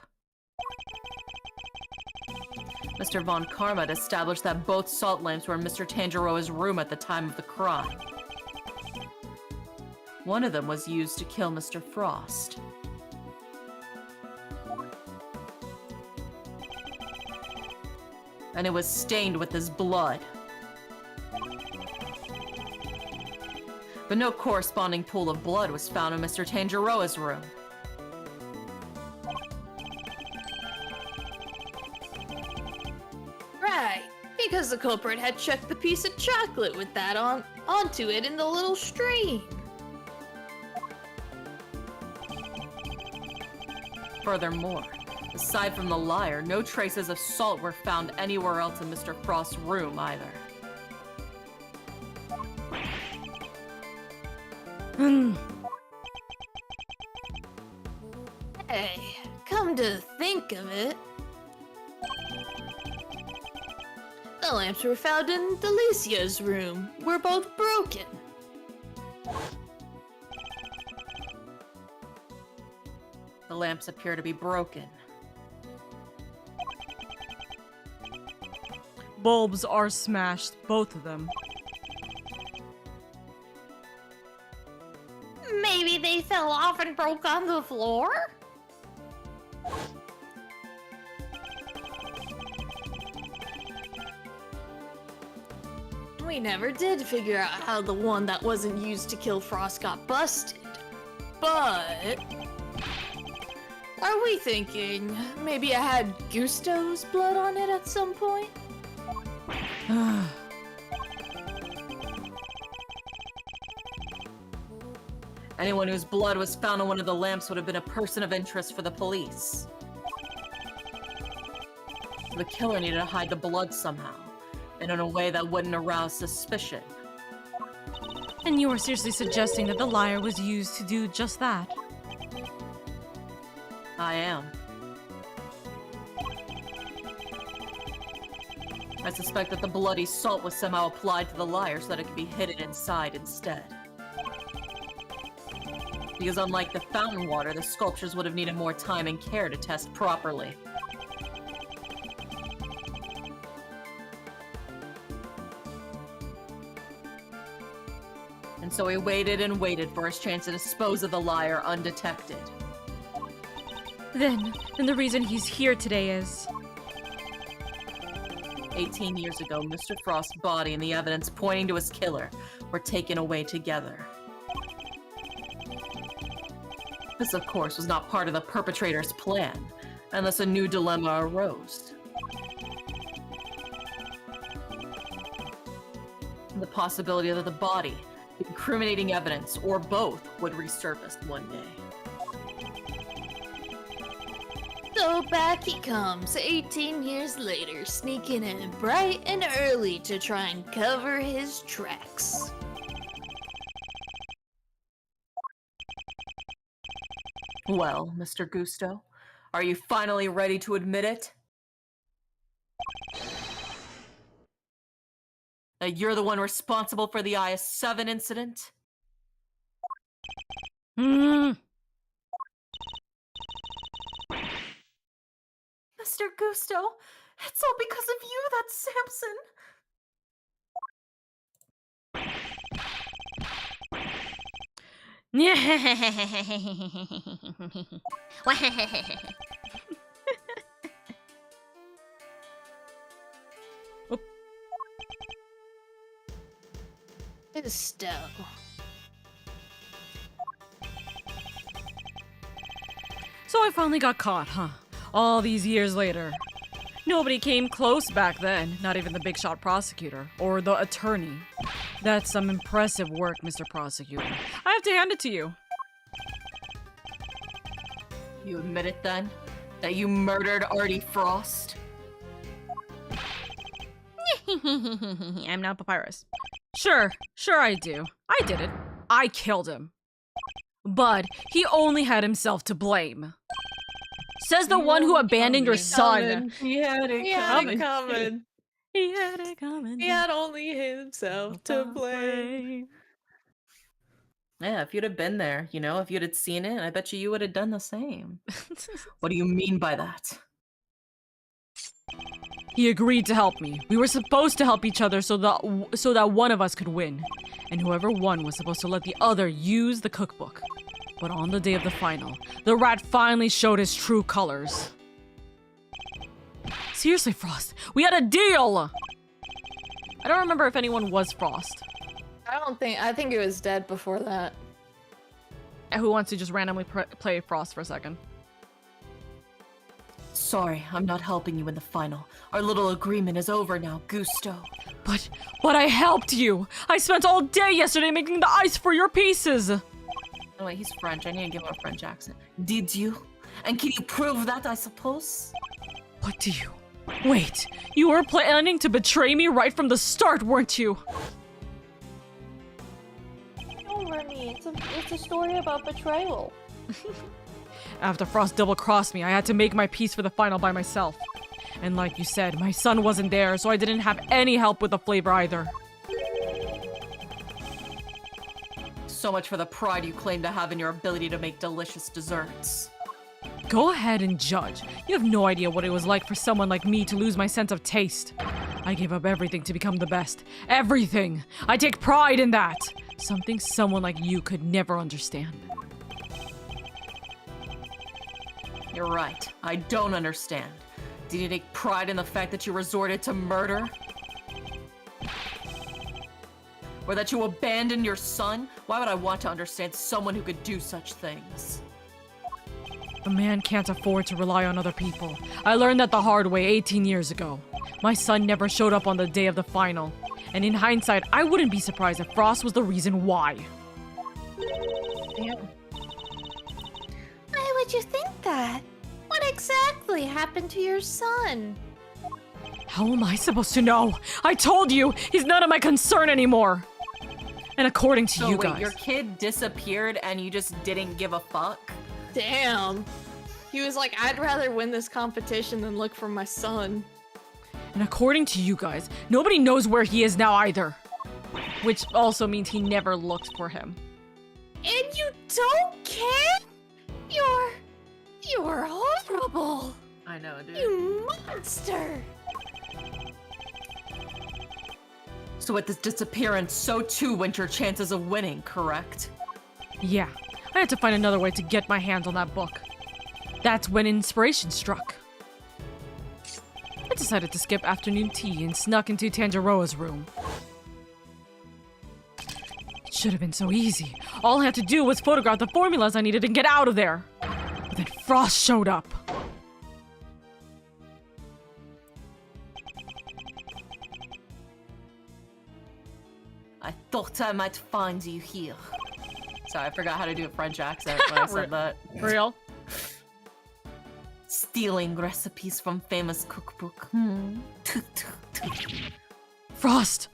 Mr. Von Karma had established that both salt lamps were in Mr. Tangiroa's room at the time of the crime. One of them was used to kill Mr. Frost. And it was stained with his blood. But no corresponding pool of blood was found in Mr. Tangiroa's room. Right, because the culprit had chucked the piece of chocolate with that onto it in the little stream. Furthermore, aside from the liar, no traces of salt were found anywhere else in Mr. Frost's room either. Hey, come to think of it, the lamps were found in Delicia's room. Were both broken. The lamps appear to be broken. Bulbs are smashed, both of them. Maybe they fell off and broke on the floor? We never did figure out how the one that wasn't used to kill Frost got busted. But... are we thinking maybe it had Gusto's blood on it at some point? Anyone whose blood was found on one of the lamps would have been a person of interest for the police. The killer needed to hide the blood somehow, and in a way that wouldn't arouse suspicion. And you are seriously suggesting that the liar was used to do just that? I am. I suspect that the bloody salt was somehow applied to the liar so that it could be hidden inside instead. Because unlike the fountain water, the sculptures would have needed more time and care to test properly. And so he waited and waited for his chance to dispose of the liar undetected. Then the reason he's here today is... 18 years ago, Mr. Frost's body and the evidence pointing to his killer were taken away together. This, of course, was not part of the perpetrator's plan, unless a new dilemma arose. The possibility that the body, the incriminating evidence, or both would resurface one day. So back he comes, 18 years later, sneaking in bright and early to try and cover his tracks. Well, Mr. Gusto, are you finally ready to admit it? That you're the one responsible for the IS-7 incident? Mm. Mr. Gusto, it's all because of you, that's Samson. Estelle. So I finally got caught, huh? All these years later. Nobody came close back then, not even the big shot prosecutor, or the attorney. That's some impressive work, Mr. Prosecutor. I have to hand it to you. You admit it then? That you murdered Artie Frost? I'm not Papyrus. Sure I do. I did it. I killed him. But he only had himself to blame. Says the one who abandoned your son. He had it coming. He had it coming. He had only himself to blame. Yeah, if you'd have been there, you know, if you'd have seen it, I bet you would have done the same. What do you mean by that? He agreed to help me. We were supposed to help each other so that one of us could win. And whoever won was supposed to let the other use the cookbook. But on the day of the final, the rat finally showed his true colors. Seriously, Frost, we had a deal! I don't remember if anyone was Frost. I think it was dead before that. Who wants to just randomly play Frost for a second? Sorry, I'm not helping you in the final. Our little agreement is over now, Gusto. But I helped you! I spent all day yesterday making the ice for your pieces! Oh wait, he's French. I need to give him a French accent. Did you? And can you prove that, I suppose? What do you... Wait, you were planning to betray me right from the start, weren't you? Don't worry, it's a story about betrayal. After Frost double-crossed me, I had to make my peace for the final by myself. And like you said, my son wasn't there, so I didn't have any help with the flavor either. So much for the pride you claim to have in your ability to make delicious desserts. Go ahead and judge. You have no idea what it was like for someone like me to lose my sense of taste. I gave up everything to become the best. Everything! I take pride in that! Something someone like you could never understand. You're right. I don't understand. Did you take pride in the fact that you resorted to murder? Or that you abandoned your son? Why would I want to understand someone who could do such things? A man can't afford to rely on other people. I learned that the hard way 18 years ago. My son never showed up on the day of the final. And in hindsight, I wouldn't be surprised if Frost was the reason why. Damn. Why would you think that? What exactly happened to your son? How am I supposed to know? I told you! He's none of my concern anymore! And according to you guys... your kid disappeared and you just didn't give a fuck? Damn. He was like, I'd rather win this competition than look for my son. And according to you guys, nobody knows where he is now either. Which also means he never looked for him. And you don't care? You're horrible! I know, dude. You monster! So with this disappearance, so too went your chances of winning, correct? Yeah, I had to find another way to get my hands on that book. That's when inspiration struck. I decided to skip afternoon tea and snuck into Tanjiroa's room. It should have been so easy. All I had to do was photograph the formulas I needed and get out of there. But then Frost showed up. I thought I might find you here. Sorry, I forgot how to do a French accent when I said that. For real? Stealing recipes from famous cookbook. Frost!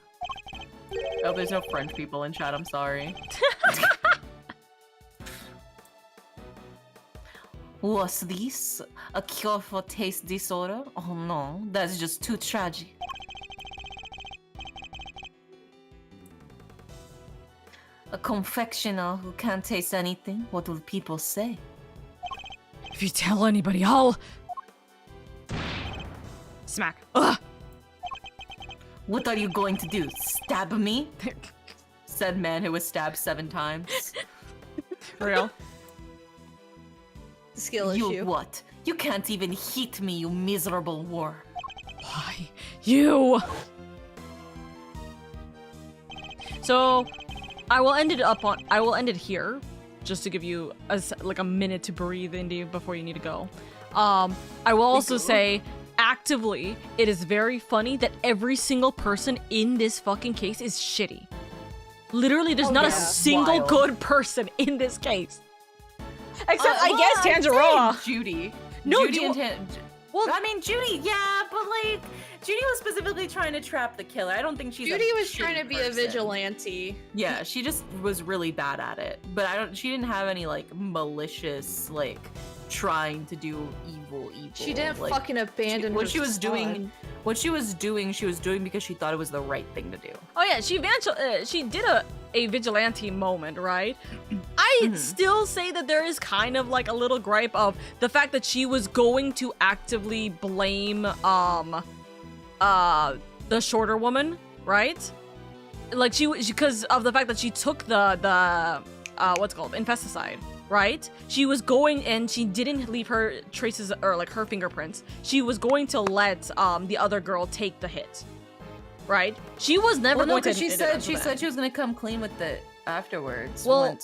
Oh, there's no French people in chat, I'm sorry. What's this? A cure for taste disorder? Oh no, that's just too tragic. A confectioner who can't taste anything? What will people say? If you tell anybody, I'll... Smack. Ugh! What are you going to do? Stab me? Said man who was stabbed 7 times. For real? Skill issue. You what? You can't even hit me, you miserable worm. Why? You! So, I will end it here, just to give you a minute to breathe, Indy, before you need to go. I will also say, actively, it is very funny that every single person in this fucking case is shitty. Literally, there's not a single good person in this case. Except, I guess, Tanjiroa. Judy. No, Judy and well, I mean, Judy, yeah, but like, Judy was specifically trying to trap the killer. I don't think she's Judy was trying to shitty be person. a vigilante. Yeah, she just was really bad at it. But she didn't have any like malicious, like, trying to do evil. She didn't like, fucking abandon what her she was son. What she was doing because she thought it was the right thing to do. Oh yeah, she did a vigilante moment, right? I still say that there is kind of like a little gripe of the fact that she was going to actively blame the shorter woman, right? Like she because of the fact that she took the what's it called, infesticide, right? She was going and she didn't leave her traces or like her fingerprints. She was going to let the other girl take the hit. Right? She was never going to. She said she was gonna come clean with it afterwards. Well,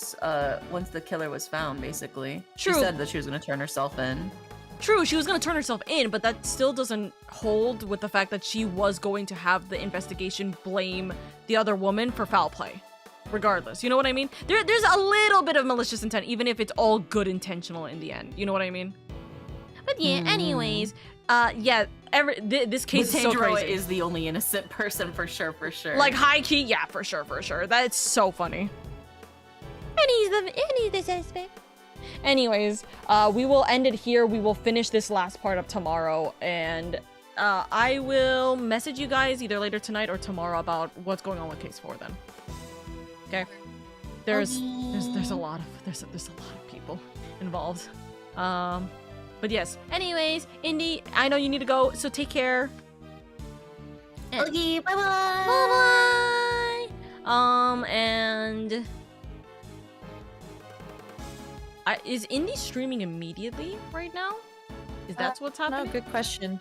once the killer was found, basically. True. She said that she was gonna turn herself in. True, she was gonna turn herself in, but that still doesn't hold with the fact that she was going to have the investigation blame the other woman for foul play. Regardless, you know what I mean? There's a little bit of malicious intent, even if it's all good intentional in the end. You know what I mean? But yeah, anyways, yeah, this case is so crazy. Is the only innocent person for sure. Like high key, yeah, for sure. That's so funny. And he's the suspect. Anyways, we will end it here. We will finish this last part up tomorrow, and I will message you guys either later tonight or tomorrow about what's going on with case 4 then. Okay. There's a lot of people involved. But yes. Anyways, Indy, I know you need to go, so take care. Okay, bye-bye. Bye-bye. And is Indy streaming immediately right now? Is that what's happening? No, good question.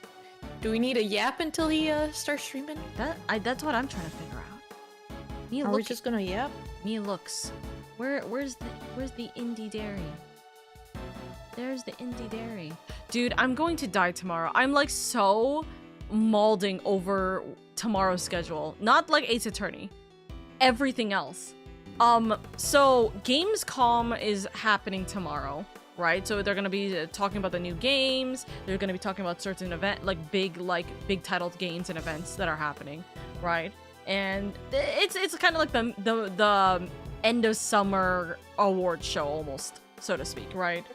Do we need a yap until he starts streaming? That's what I'm trying to figure out. Are we just gonna yap? Mia looks. Where's the Indie Dairy? There's the Indie Dairy. Dude, I'm going to die tomorrow. I'm like so mauling over tomorrow's schedule. Not like Ace Attorney. Everything else. So Gamescom is happening tomorrow, right? So they're gonna be talking about the new games. They're gonna be talking about certain event, like big titled games and events that are happening, right? And it's kind of like the end of summer award show almost, so to speak, right?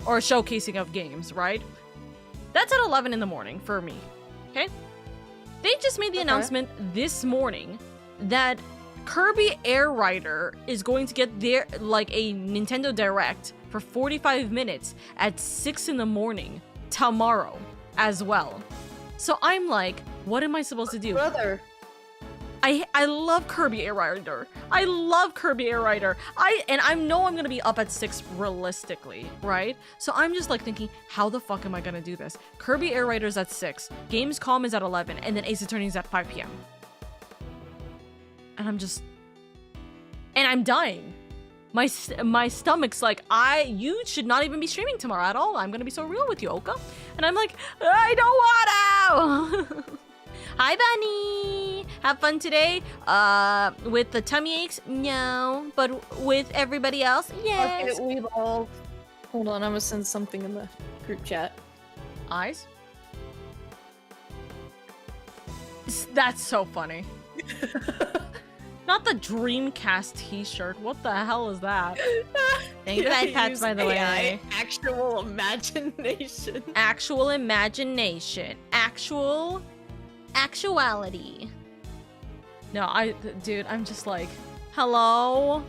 Or a showcasing of games, right? That's at 11 in the morning for me, okay? They just made the announcement this morning that Kirby Air Rider is going to get their like a Nintendo Direct for 45 minutes at 6 in the morning tomorrow as well. So I'm like, what am I supposed to do? Brother. I love Kirby Air Rider. I love Kirby Air Rider. I know I'm gonna be up at 6 realistically, right? So I'm just like thinking, how the fuck am I gonna do this? Kirby Air Rider's at 6, Gamescom is at 11, and then Ace Attorney is at 5 p.m. And I'm dying. My stomach's like, you should not even be streaming tomorrow at all. I'm gonna be so real with you, Oka. And I'm like, I don't wanna. Hi, Bunny. Have fun today. With the tummy aches, no, but with everybody else, yes. Okay, we've all. Hold on, I'm gonna send something in the group chat. Eyes. That's so funny. Not the Dreamcast t-shirt. What the hell is that? Thanks, iPads, by the way. Actual imagination. Actual imagination. Actuality. No, dude, I'm just like, hello?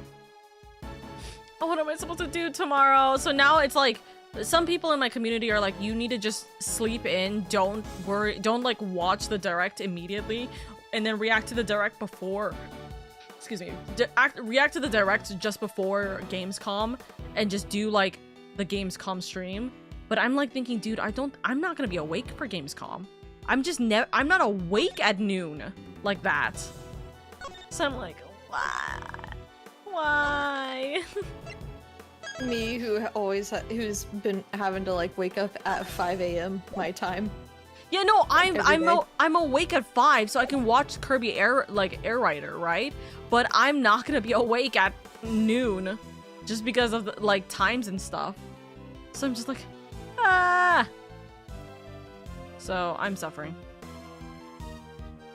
What am I supposed to do tomorrow? So now it's like, some people in my community are like, you need to just sleep in. Don't worry. Don't like watch the direct immediately and then react to the direct before. Excuse me. React to the direct just before Gamescom and just do like the Gamescom stream. But I'm like thinking, dude, I'm not gonna be awake for Gamescom. I'm not awake at noon like that. So I'm like, why? Me, who's been having to like wake up at 5 a.m. my time. Yeah, no, I'm awake at 5 so I can watch Kirby Air Rider, right? But I'm not gonna be awake at noon just because of the, like times and stuff. So I'm just like, So I'm suffering.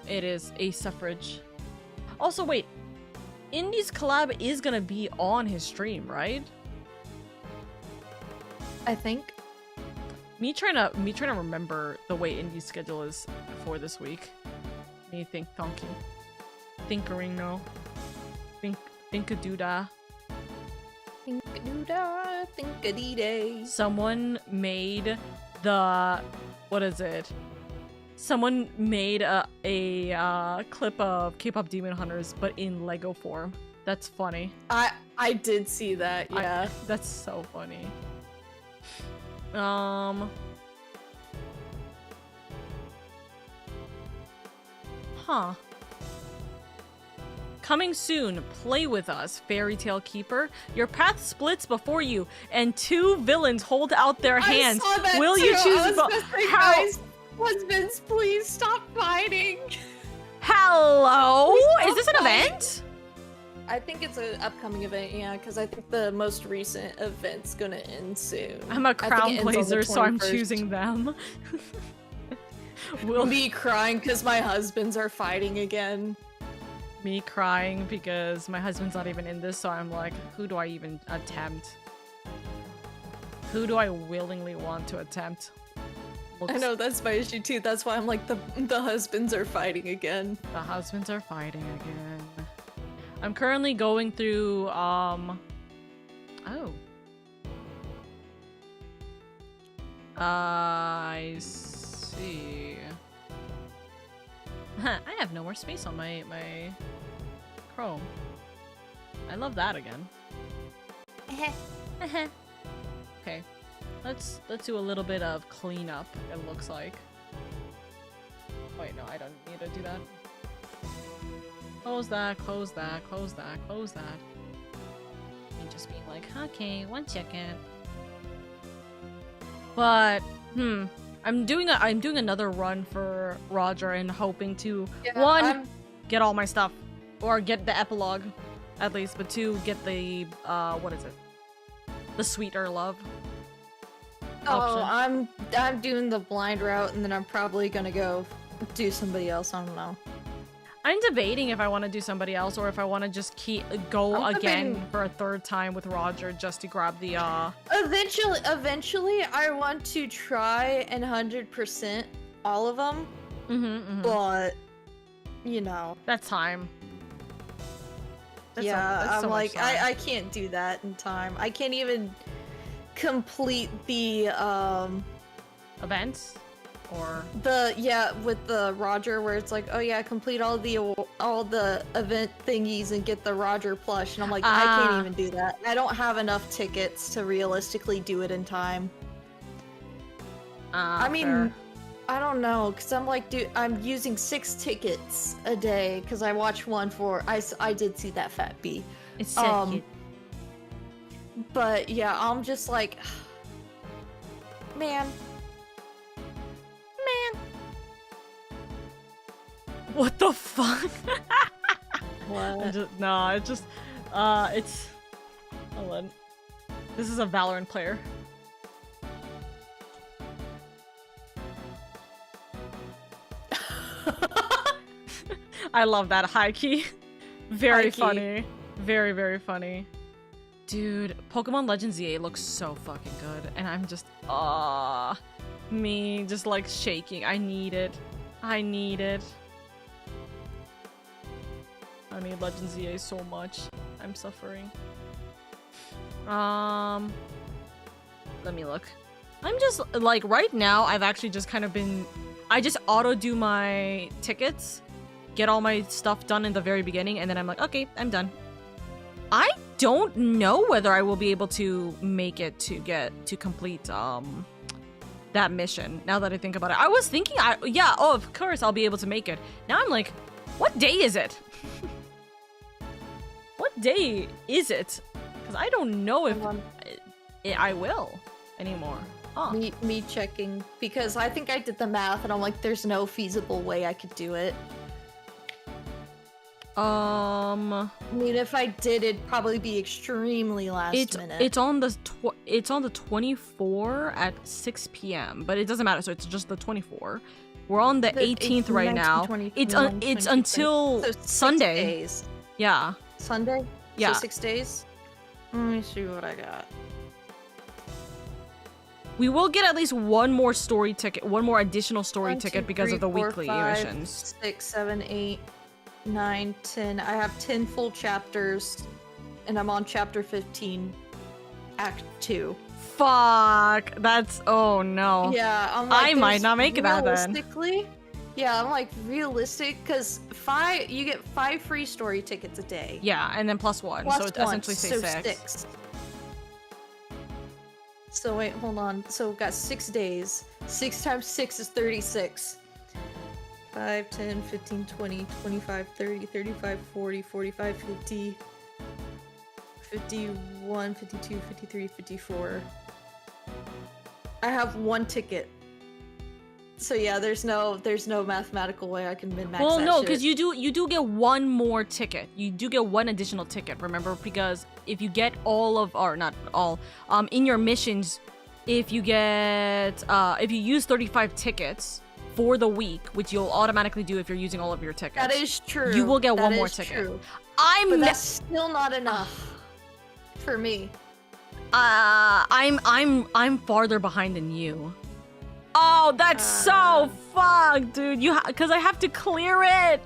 It is a suffrage. Also, wait, Indy's collab is gonna be on his stream, right? I think. Me trying to remember the way Indy's schedule is for this week. Me thinkering no. Think-a-doo-dah. Think-a-doo-dah, think-a-dee-day. Someone made the, what is it? Someone made a clip of K-pop Demon Hunters, but in Lego form. That's funny. I did see that, yeah. That's so funny. Huh. Coming soon, play with us, Fairy Tale Keeper. Your path splits before you, and 2 villains hold out their hands. I saw that Will too. you choose how? Guys, husbands, please stop fighting. Hello? Please Is this an stop event? I think it's an upcoming event, yeah, because I think the most recent event's gonna end soon. I'm a crown blazer, so I'm choosing them. Me crying because my husbands are fighting again. Me crying because my husband's not even in this, so I'm like, who do I even attempt? Who do I willingly want to attempt? I know, that's my issue too. That's why I'm like, the husbands are fighting again. The husbands are fighting again. I'm currently going through, oh. I see. I have no more space on my Chrome. I love that again. Okay. Let's do a little bit of cleanup, it looks like. Wait, no, I don't need to do that. Close that, close that, close that, close that. Me just being like, okay, 1 second. But, I'm doing another run for Roger and hoping to get all my stuff. Or get the epilogue, at least, but 2, get the what is it? The sweeter love. Oh, I'm doing the blind route, and then I'm probably gonna go do somebody else. I don't know. I'm debating if I want to do somebody else or if I want to just go again for a 3rd time with Roger just to grab the Eventually, I want to try and 100% all of them. But you know, that's time. I'm like, I can't do that in time. I can't even complete the events or with the Roger, where it's like, oh yeah, complete all the event thingies and get the Roger plush, and I'm like, I can't even do that. I don't have enough tickets to realistically do it in time. I mean, fair. I don't know, because I'm like, dude, I'm using 6 tickets a day because I watch one for I did see that Fat B. It's so cute. But yeah, I'm just like, man. What the fuck? What? It's hold on. This is a Valorant player. I love that high key. Very funny. Very, very funny. Dude, Pokemon Legends EA looks so fucking good. And I'm just, me just like shaking. I need it. I need it. I need Legends EA so much. I'm suffering. Let me look. I'm just, like, right now, I've actually just kind of been... I just auto-do my tickets, get all my stuff done in the very beginning, and then I'm like, okay, I'm done. I don't know whether I will be able to make it to complete, that mission, now that I think about it. I was thinking, of course I'll be able to make it. Now I'm like, what day is it? What day is it? Because I don't know if I will anymore. Huh. Me checking, because I think I did the math and I'm like, there's no feasible way I could do it. I mean, if I did, it'd probably be extremely last minute. It's on the 24 at 6 p.m. But it doesn't matter. So it's just the 24. We're on the 18th right 19, now. 20, it's 20, until so Sunday. Days. Yeah. Sunday? Yeah. So 6 days? Let me see what I got. We will get at least one more story ticket, one more additional story ticket because of the weekly missions. 6, 7, 8, 9, 10. I have 10 full chapters, and I'm on chapter 15, Act 2. Fuck! That's... oh no. Yeah, I'm like, I might not make that then. Realistically, yeah, I'm like, realistic, because you get 5 free story tickets a day. Yeah, and then plus 1, so it essentially says 6. So wait, hold on. So we've got 6 days. 6 times 6 is 36. 5, 10, 15, 20, 25, 30, 35, 40, 45, 50, 51, 52, 53, 54. I have 1 ticket So yeah, there's no mathematical way I can min-max Well, that no, shit. because you do get one more ticket. You do get one additional ticket, remember? Because if you get all of, or not all, in your missions, if you get, if you use 35 tickets for the week, which you'll automatically do if you're using all of your tickets. That is true. You will get that one more is ticket. True. I'm But that's still not enough for me. I'm farther behind than you. Oh, that's so fucked, dude. Because I have to clear it.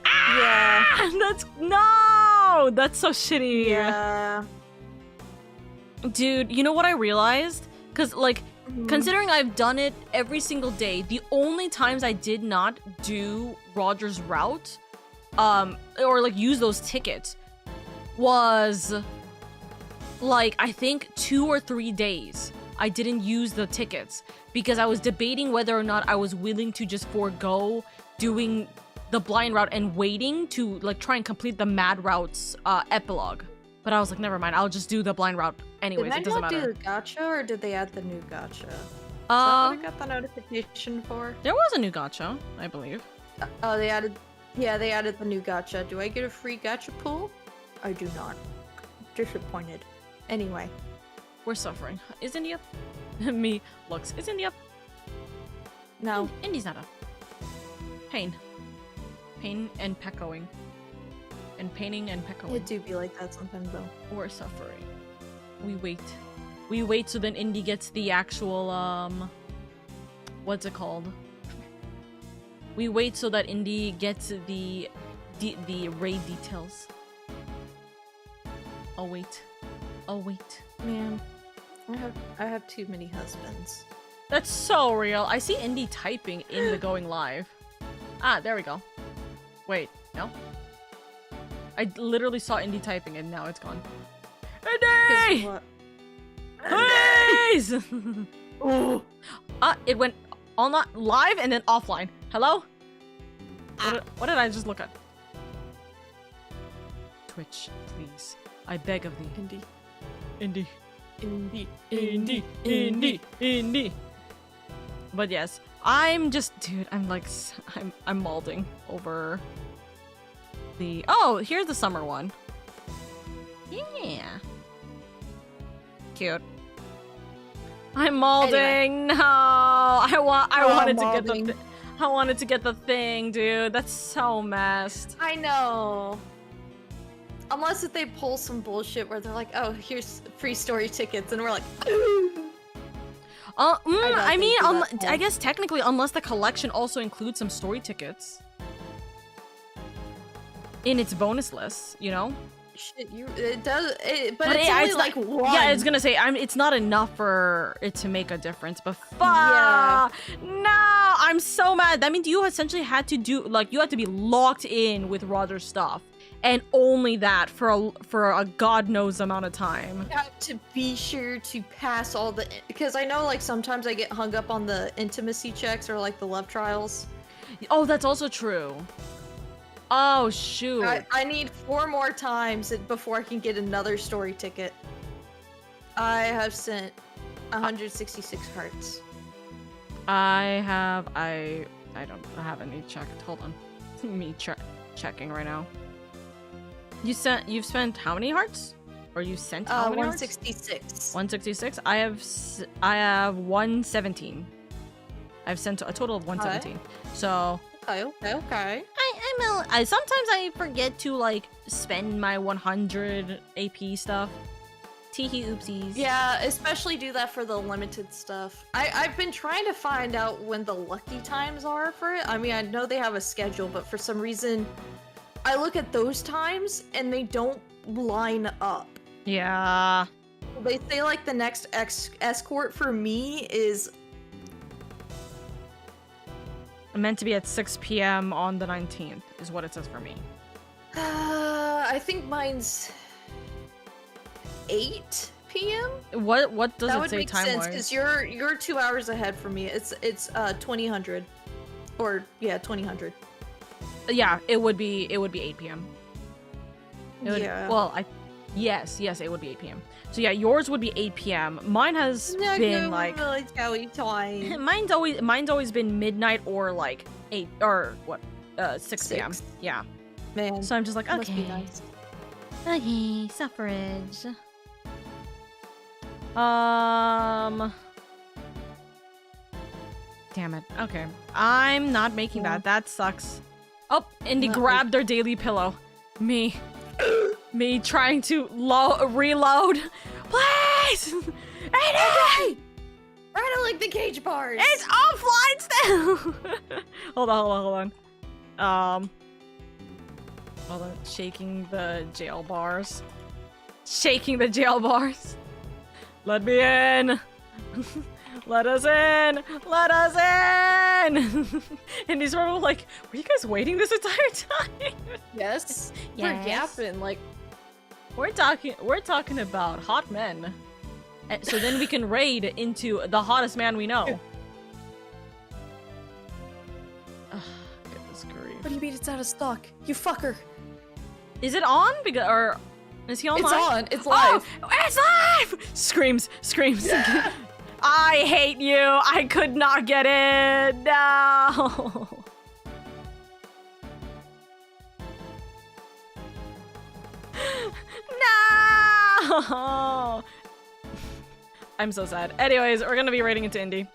Yeah. That's so shitty. Yeah. Dude, you know what I realized? Because, like, considering I've done it every single day, the only times I did not do Roger's route, or, like, use those tickets, was, like, I think 2 or 3 days I didn't use the tickets because I was debating whether or not I was willing to just forego doing the blind route and waiting to, like, try and complete the Mad Routes epilogue. But I was like, never mind, I'll just do the blind route anyways. It doesn't matter. Did they not do the gacha, or did they add the new gacha? Is that what I got the notification for? There was a new gacha, I believe. Oh, they added the new gacha. Do I get a free gacha pool? I do not. Disappointed. Anyway. We're suffering. Is India? Me. Looks. Is India? No. Indy's not up. Pain. Pain and peccoing. And paining and peccoing. It do be like that sometimes, though. We're suffering. We wait. We wait so then Indy gets the actual, what's it called? We wait so that Indy gets the raid details. I'll wait. I'll wait. Man, I have too many husbands. That's so real. I see Indy typing in the going live. Ah, there we go. Wait, no? I literally saw Indy typing and now it's gone. Indy! Please! It went live and then offline. Hello? What did I just look at? Twitch, please. I beg of thee. Indy. Indy. Indy. Indy. Indy. Indy. But yes, I'm just, dude, I'm like, I'm malding over the, oh, here's the summer one. Yeah. Cute. I'm malding. Anyway. No, I wanted to get the thing, dude. That's so messed. I know. Unless if they pull some bullshit where they're like, oh, here's free story tickets, and we're like, I mean, I guess technically, unless the collection also includes some story tickets in its bonus list, you know? Shit, it does, but it's only like one. Yeah, it's gonna say, it's not enough for it to make a difference, but fuck! Yeah. No, I'm so mad. That means you essentially had to do, like, you had to be locked in with Roger's stuff. And only that for a god knows amount of time. You have to be sure to pass all the, because I know like sometimes I get hung up on the intimacy checks or like the love trials. Oh, that's also true. Oh shoot. I need 4 more times before I can get another story ticket. I have sent 166 hearts. I haven't even checked. Hold on. Me checking right now. You've spent how many hearts? Or you sent how many 166. Hearts? 166? I have 117. I've sent a total of 117. Okay. So Okay. Sometimes I forget to like spend my 100 AP stuff. Teehee oopsies. Yeah, especially do that for the limited stuff. I've been trying to find out when the lucky times are for it. I mean, I know they have a schedule, but for some reason I look at those times and they don't line up. Yeah. They say like the next escort for me is meant to be at 6 p.m. on the 19th is what it says for me. I think mine's 8 p.m. What does that it would say make time sense wise? because you're 2 hours ahead from me. It's 2000 or yeah 2000. Yeah, it would be 8 p.m. Yeah. Well, Yes, it would be 8 p.m. So yeah, yours would be 8 p.m. Mine has been like time. mine's always been midnight or like 8 or what 6 p.m. Yeah. Man. So I'm just like, okay. Must be nice. Okay, suffrage. Damn it. Okay. I'm not making that. That sucks. Oh, Indy grabbed their daily pillow. Me trying to reload. Please! Indy! I don't like the cage bars. It's offline still! Hold on. Hold on. Shaking the jail bars. Let me in! Let us in! And he's sort of like, were you guys waiting this entire time? Yes. Yes. We're yapping, like... We're talking about hot men. So then we can raid into the hottest man we know. Goodness grief. What do you mean it's out of stock? You fucker. Is it on? Or is he online? It's on. It's live. Oh, it's live! Screams. Yeah. I hate you. I could not get in. No. No. I'm so sad. Anyways, we're gonna be raiding into Indy.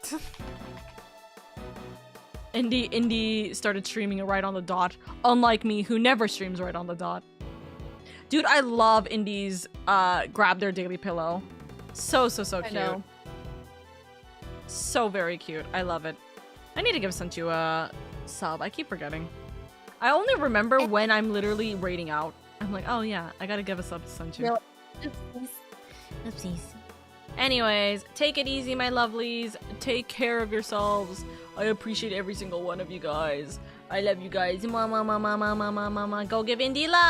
Indy started streaming right on the dot, unlike me, who never streams right on the dot. Dude, I love Indy's grab their daily pillow. So cute. I know. So very cute. I love it. I need to give Senchu a sub. I keep forgetting. I only remember when I'm literally raiding out. I'm like, oh yeah, I gotta give a sub to Senchu. Oopsies. Anyways, take it easy, my lovelies. Take care of yourselves. I appreciate every single one of you guys. I love you guys. Go give Indy love.